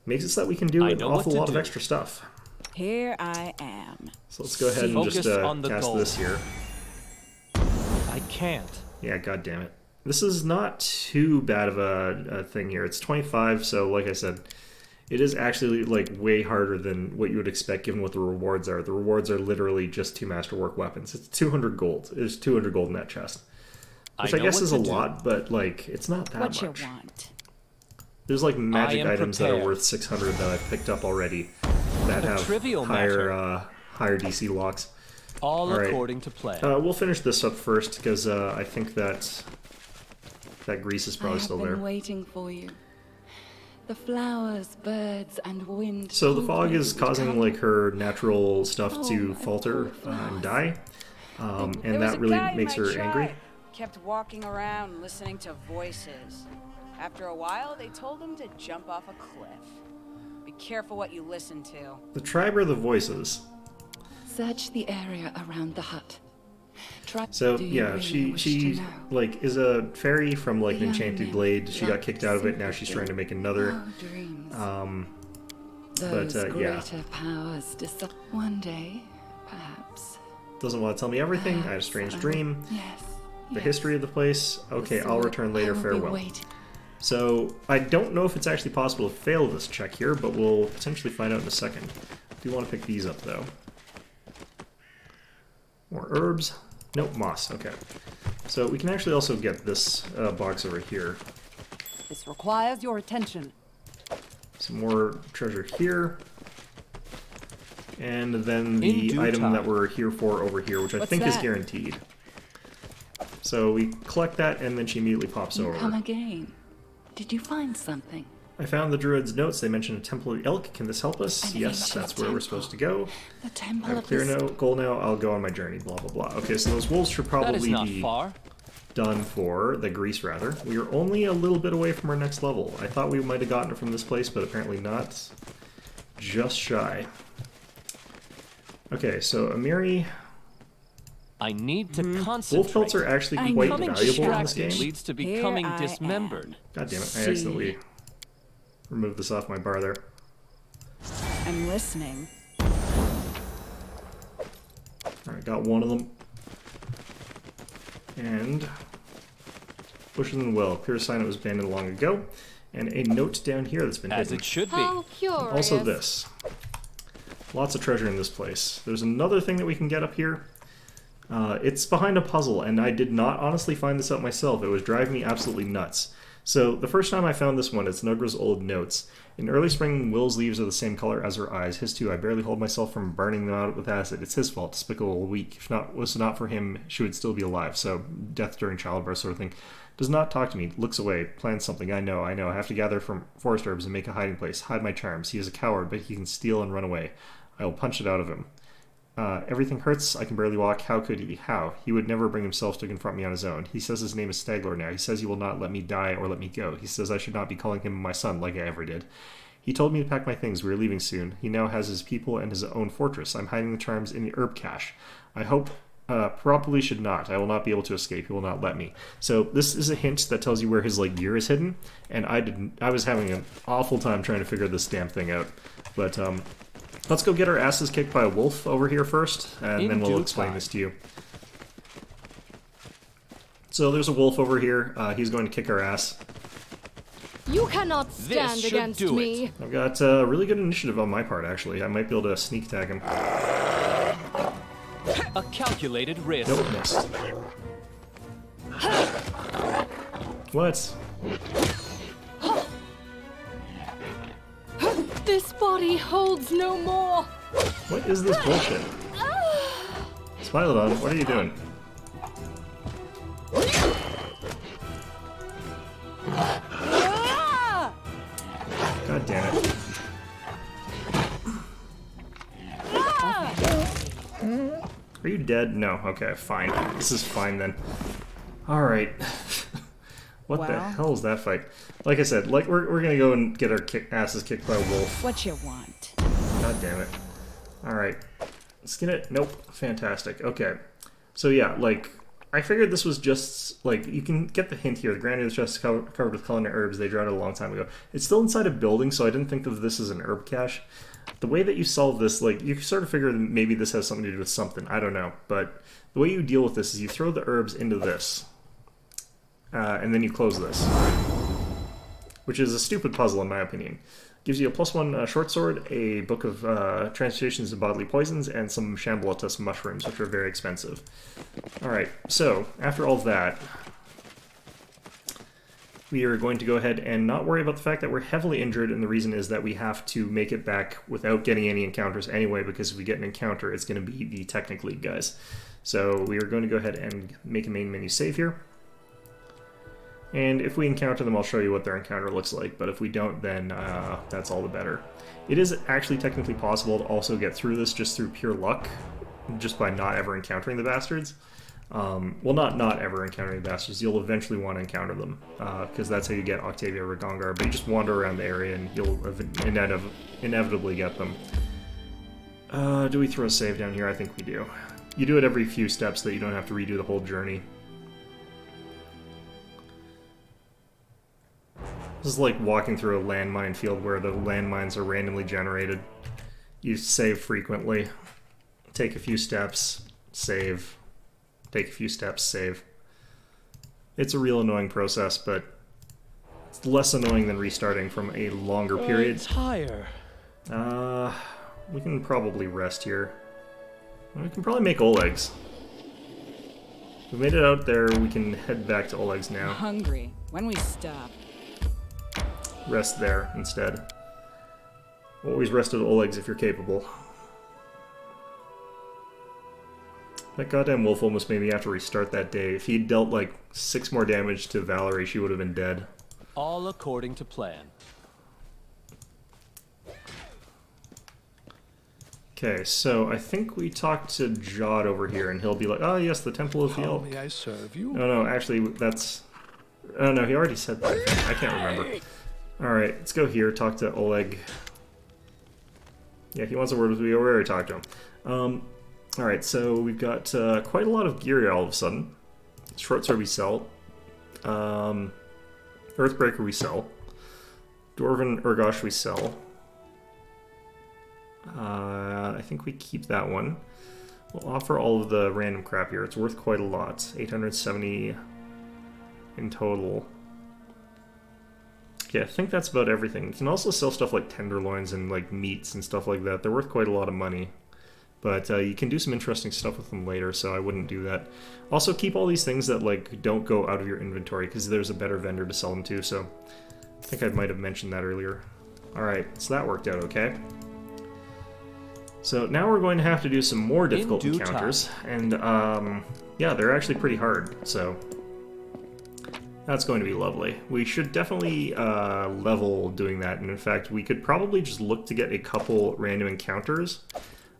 makes it so that we can do an awful lot of extra stuff. Here I am. So let's go ahead and just cast this here. I can't. Yeah, god damn it. This is not too bad of a thing here. It's 25, so like I said, it is actually like way harder than what you would expect given what the rewards are. The rewards are literally just 2 masterwork weapons. It's 200 gold. There's 200 gold in that chest. Which I guess is a lot, but like it's not that much. What you want? There's like magic items that are worth 600 that I've picked up already that have higher DC locks. All according to plan. We'll finish this up first because I think that grease is probably still there. I've been waiting for you. The flowers, birds, and wind. So the fog is causing like her natural stuff to falter and die, and that really makes her angry. Kept walking around listening to voices. After a while, they told him to jump off a cliff. Be careful what you listen to. The tribe are the voices. Search the area around the hut. So yeah, she like is a fairy from like an enchanted glade. She got kicked out of it. Now she's trying to make another. But yeah. Powers one day, perhaps. Doesn't want to tell me everything. I had a strange dream. Yes. The history of the place. Okay, I'll return later. Farewell. So I don't know if it's actually possible to fail this check here, but we'll potentially find out in a second. I do want to pick these up though. More herbs. Nope, moss. Okay. So we can actually also get this box over here. This requires your attention. Some more treasure here. And then the item that we're here for over here, which I think is guaranteed. So we collect that, and then she immediately pops over. Come again. Did you find something? I found the druid's notes. They mentioned a temple of the elk. Can this help us? Yes, that's where we're supposed to go. The temple I have clear goal now. I'll go on my journey. Blah blah blah. Okay, so those wolves should probably be done for. The grease, rather. We are only a little bit away from our next level. I thought we might have gotten it from this place, but apparently not. Just shy. Okay, so Amiri. I need to concentrate. Wolf pelts are actually quite valuable in this game. Leads to becoming dismembered. God damn it! I accidentally removed this off my bar there. I'm listening. Alright, got one of them. And bushes in the well. Clear sign it was abandoned long ago. And a note down here that's been hidden. As it should be. How curious. Also this. Lots of treasure in this place. There's another thing that we can get up here. It's behind a puzzle, and I did not honestly find this out myself. It was driving me absolutely nuts. So, the first time I found this one, it's Nugra's old notes. In early spring, Will's leaves are the same color as her eyes. His too. I barely hold myself from burning them out with acid. It's his fault, despicable weak. If not was not for him, she would still be alive. So, death during childbirth sort of thing. Does not talk to me, looks away, plans something. I know. I have to gather from forest herbs and make a hiding place. Hide my charms. He is a coward, but he can steal and run away. I will punch it out of him. Everything hurts. I can barely walk. How could he? How? He would never bring himself to confront me on his own. He says his name is Staglor now. He says he will not let me die or let me go. He says I should not be calling him my son like I ever did. He told me to pack my things. We are leaving soon. He now has his people and his own fortress. I'm hiding the charms in the herb cache. I hope Probably should not. I will not be able to escape. He will not let me. So this is a hint that tells you where his like gear is hidden, and I was having an awful time trying to figure this damn thing out. But let's go get our asses kicked by a wolf over here first, and then we'll explain this to you. So there's a wolf over here. He's going to kick our ass. You cannot stand against me. I've got a really good initiative on my part, actually. I might be able to sneak attack him. A calculated risk. Nope, missed. What? This body holds no more. What is this bullshit? Smilodon, what are you doing? God damn it. Are you dead? No. Okay, fine. This is fine then. Alright. What the hell is that fight? Like I said, like we're gonna go and get our asses kicked by a wolf. What you want? God damn it. Alright. Let's get it. Nope. Fantastic. Okay. So yeah, like, I figured this was just, like, you can get the hint here. The granite is just covered with culinary herbs. They dried it a long time ago. It's still inside a building, so I didn't think of this as an herb cache. The way that you solve this, like, you sort of figure that maybe this has something to do with something. I don't know. But the way you deal with this is you throw the herbs into this. And then you close this. Which is a stupid puzzle, in my opinion. Gives you a +1 short sword, a book of transmutations of bodily poisons, and some shambulatus mushrooms, which are very expensive. Alright, so, after all that, we are going to go ahead and not worry about the fact that we're heavily injured, and the reason is that we have to make it back without getting any encounters anyway, because if we get an encounter, it's going to be the Technic League guys. So we are going to go ahead and make a main menu save here. And if we encounter them, I'll show you what their encounter looks like, but if we don't, then that's all the better. It is actually technically possible to also get through this just through pure luck, just by not ever encountering the bastards. Well, not ever encountering the bastards. You'll eventually want to encounter them, because that's how you get Octavia Regongar, but you just wander around the area and you'll inevitably get them. Do we throw a save down here? I think we do. You do it every few steps so that you don't have to redo the whole journey. This is like walking through a landmine field where the landmines are randomly generated. You save frequently. Take a few steps, save. Take a few steps, save. It's a real annoying process, but it's less annoying than restarting from a longer period. It's higher. We can probably rest here. We can probably make Oleg's. We made it out there, we can head back to Oleg's now. I'm hungry. When we stop. Rest there instead. Always rest at Oleg's if you're capable. That goddamn wolf almost made me have to restart that day. If he'd dealt like 6 more damage to Valerie, she would have been dead. All according to plan. Okay, so I think we talked to Jod over here, and he'll be like, "Oh yes, the Temple of the Elk." How may I serve you? No, actually, that's... Oh no, he already said that. I can't remember. Alright, let's go here, talk to Oleg. Yeah, he wants a word with me. We already talked to him. Alright, so we've got quite a lot of gear here all of a sudden. Short sword we sell. Earthbreaker we sell. Dwarven Urgosh we sell. I think we keep that one. We'll offer all of the random crap here. It's worth quite a lot. 870 in total. Yeah, I think that's about everything. You can also sell stuff like tenderloins and like meats and stuff like that. They're worth quite a lot of money. But you can do some interesting stuff with them later, so I wouldn't do that. Also, keep all these things that like don't go out of your inventory, because there's a better vendor to sell them to, so I think I might have mentioned that earlier. Alright, so that worked out okay. So now we're going to have to do some more difficult encounters, and yeah, they're actually pretty hard, so that's going to be lovely. We should definitely level doing that, and in fact, we could probably just look to get a couple random encounters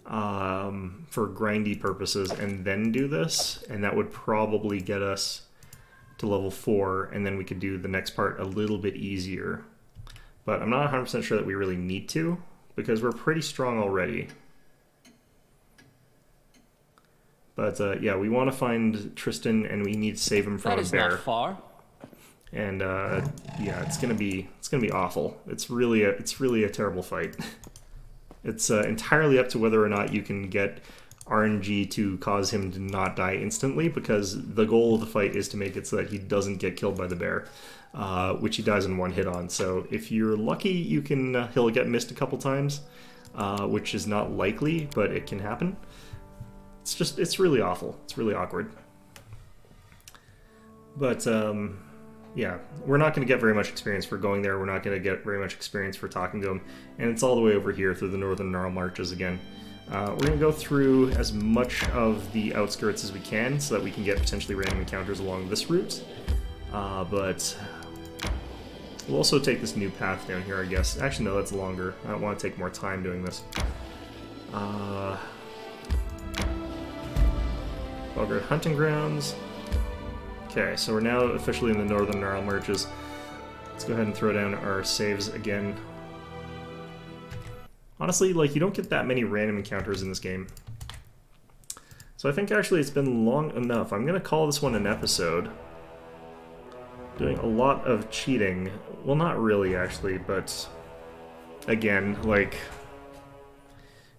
for grindy purposes and then do this, and that would probably get us to level 4, and then we could do the next part a little bit easier. But I'm not 100% sure that we really need to, because we're pretty strong already. But yeah, we want to find Tristan, and we need to save him from That a is bear. not far. And yeah, it's gonna be awful. It's really a terrible fight. It's entirely up to whether or not you can get RNG to cause him to not die instantly, because the goal of the fight is to make it so that he doesn't get killed by the bear, which he dies in one hit on. So if you're lucky, you can he'll get missed a couple times, which is not likely, but it can happen. It's really awful. It's really awkward. But yeah, we're not going to get very much experience for going there. We're not going to get very much experience for talking to him. And it's all the way over here through the Northern Gnarl Marches again. We're going to go through as much of the outskirts as we can so that we can get potentially random encounters along this route. But we'll also take this new path down here, I guess. Actually, no, that's longer. I don't want to take more time doing this. Bogart Hunting Grounds. Okay, so we're now officially in the Northern Gnarl Marches. Let's go ahead and throw down our saves again. Honestly, like, you don't get that many random encounters in this game. So I think actually it's been long enough. I'm going to call this one an episode. Doing a lot of cheating. Well, not really, actually, but again, like,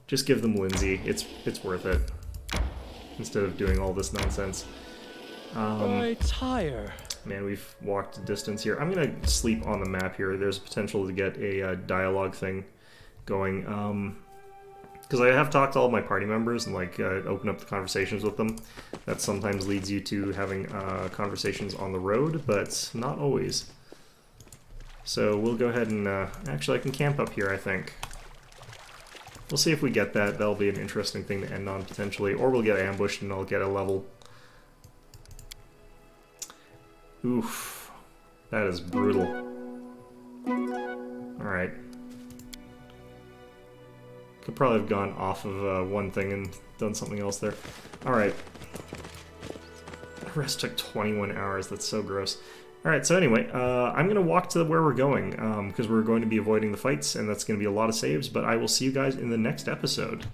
just give them Lindsay. It's worth it. Instead of doing all this nonsense. I tire. Man, we've walked a distance here. I'm gonna sleep on the map here. There's potential to get a dialogue thing going. Because I have talked to all my party members and like open up the conversations with them. That sometimes leads you to having conversations on the road, but not always. So we'll go ahead and actually I can camp up here, I think. We'll see if we get that. That'll be an interesting thing to end on potentially, or we'll get ambushed and I'll get a level. Oof, that is brutal. Alright. Could probably have gone off of one thing and done something else there. Alright. The rest took 21 hours, that's so gross. Alright, so anyway, I'm going to walk to where we're going, because we're going to be avoiding the fights, and that's going to be a lot of saves, but I will see you guys in the next episode.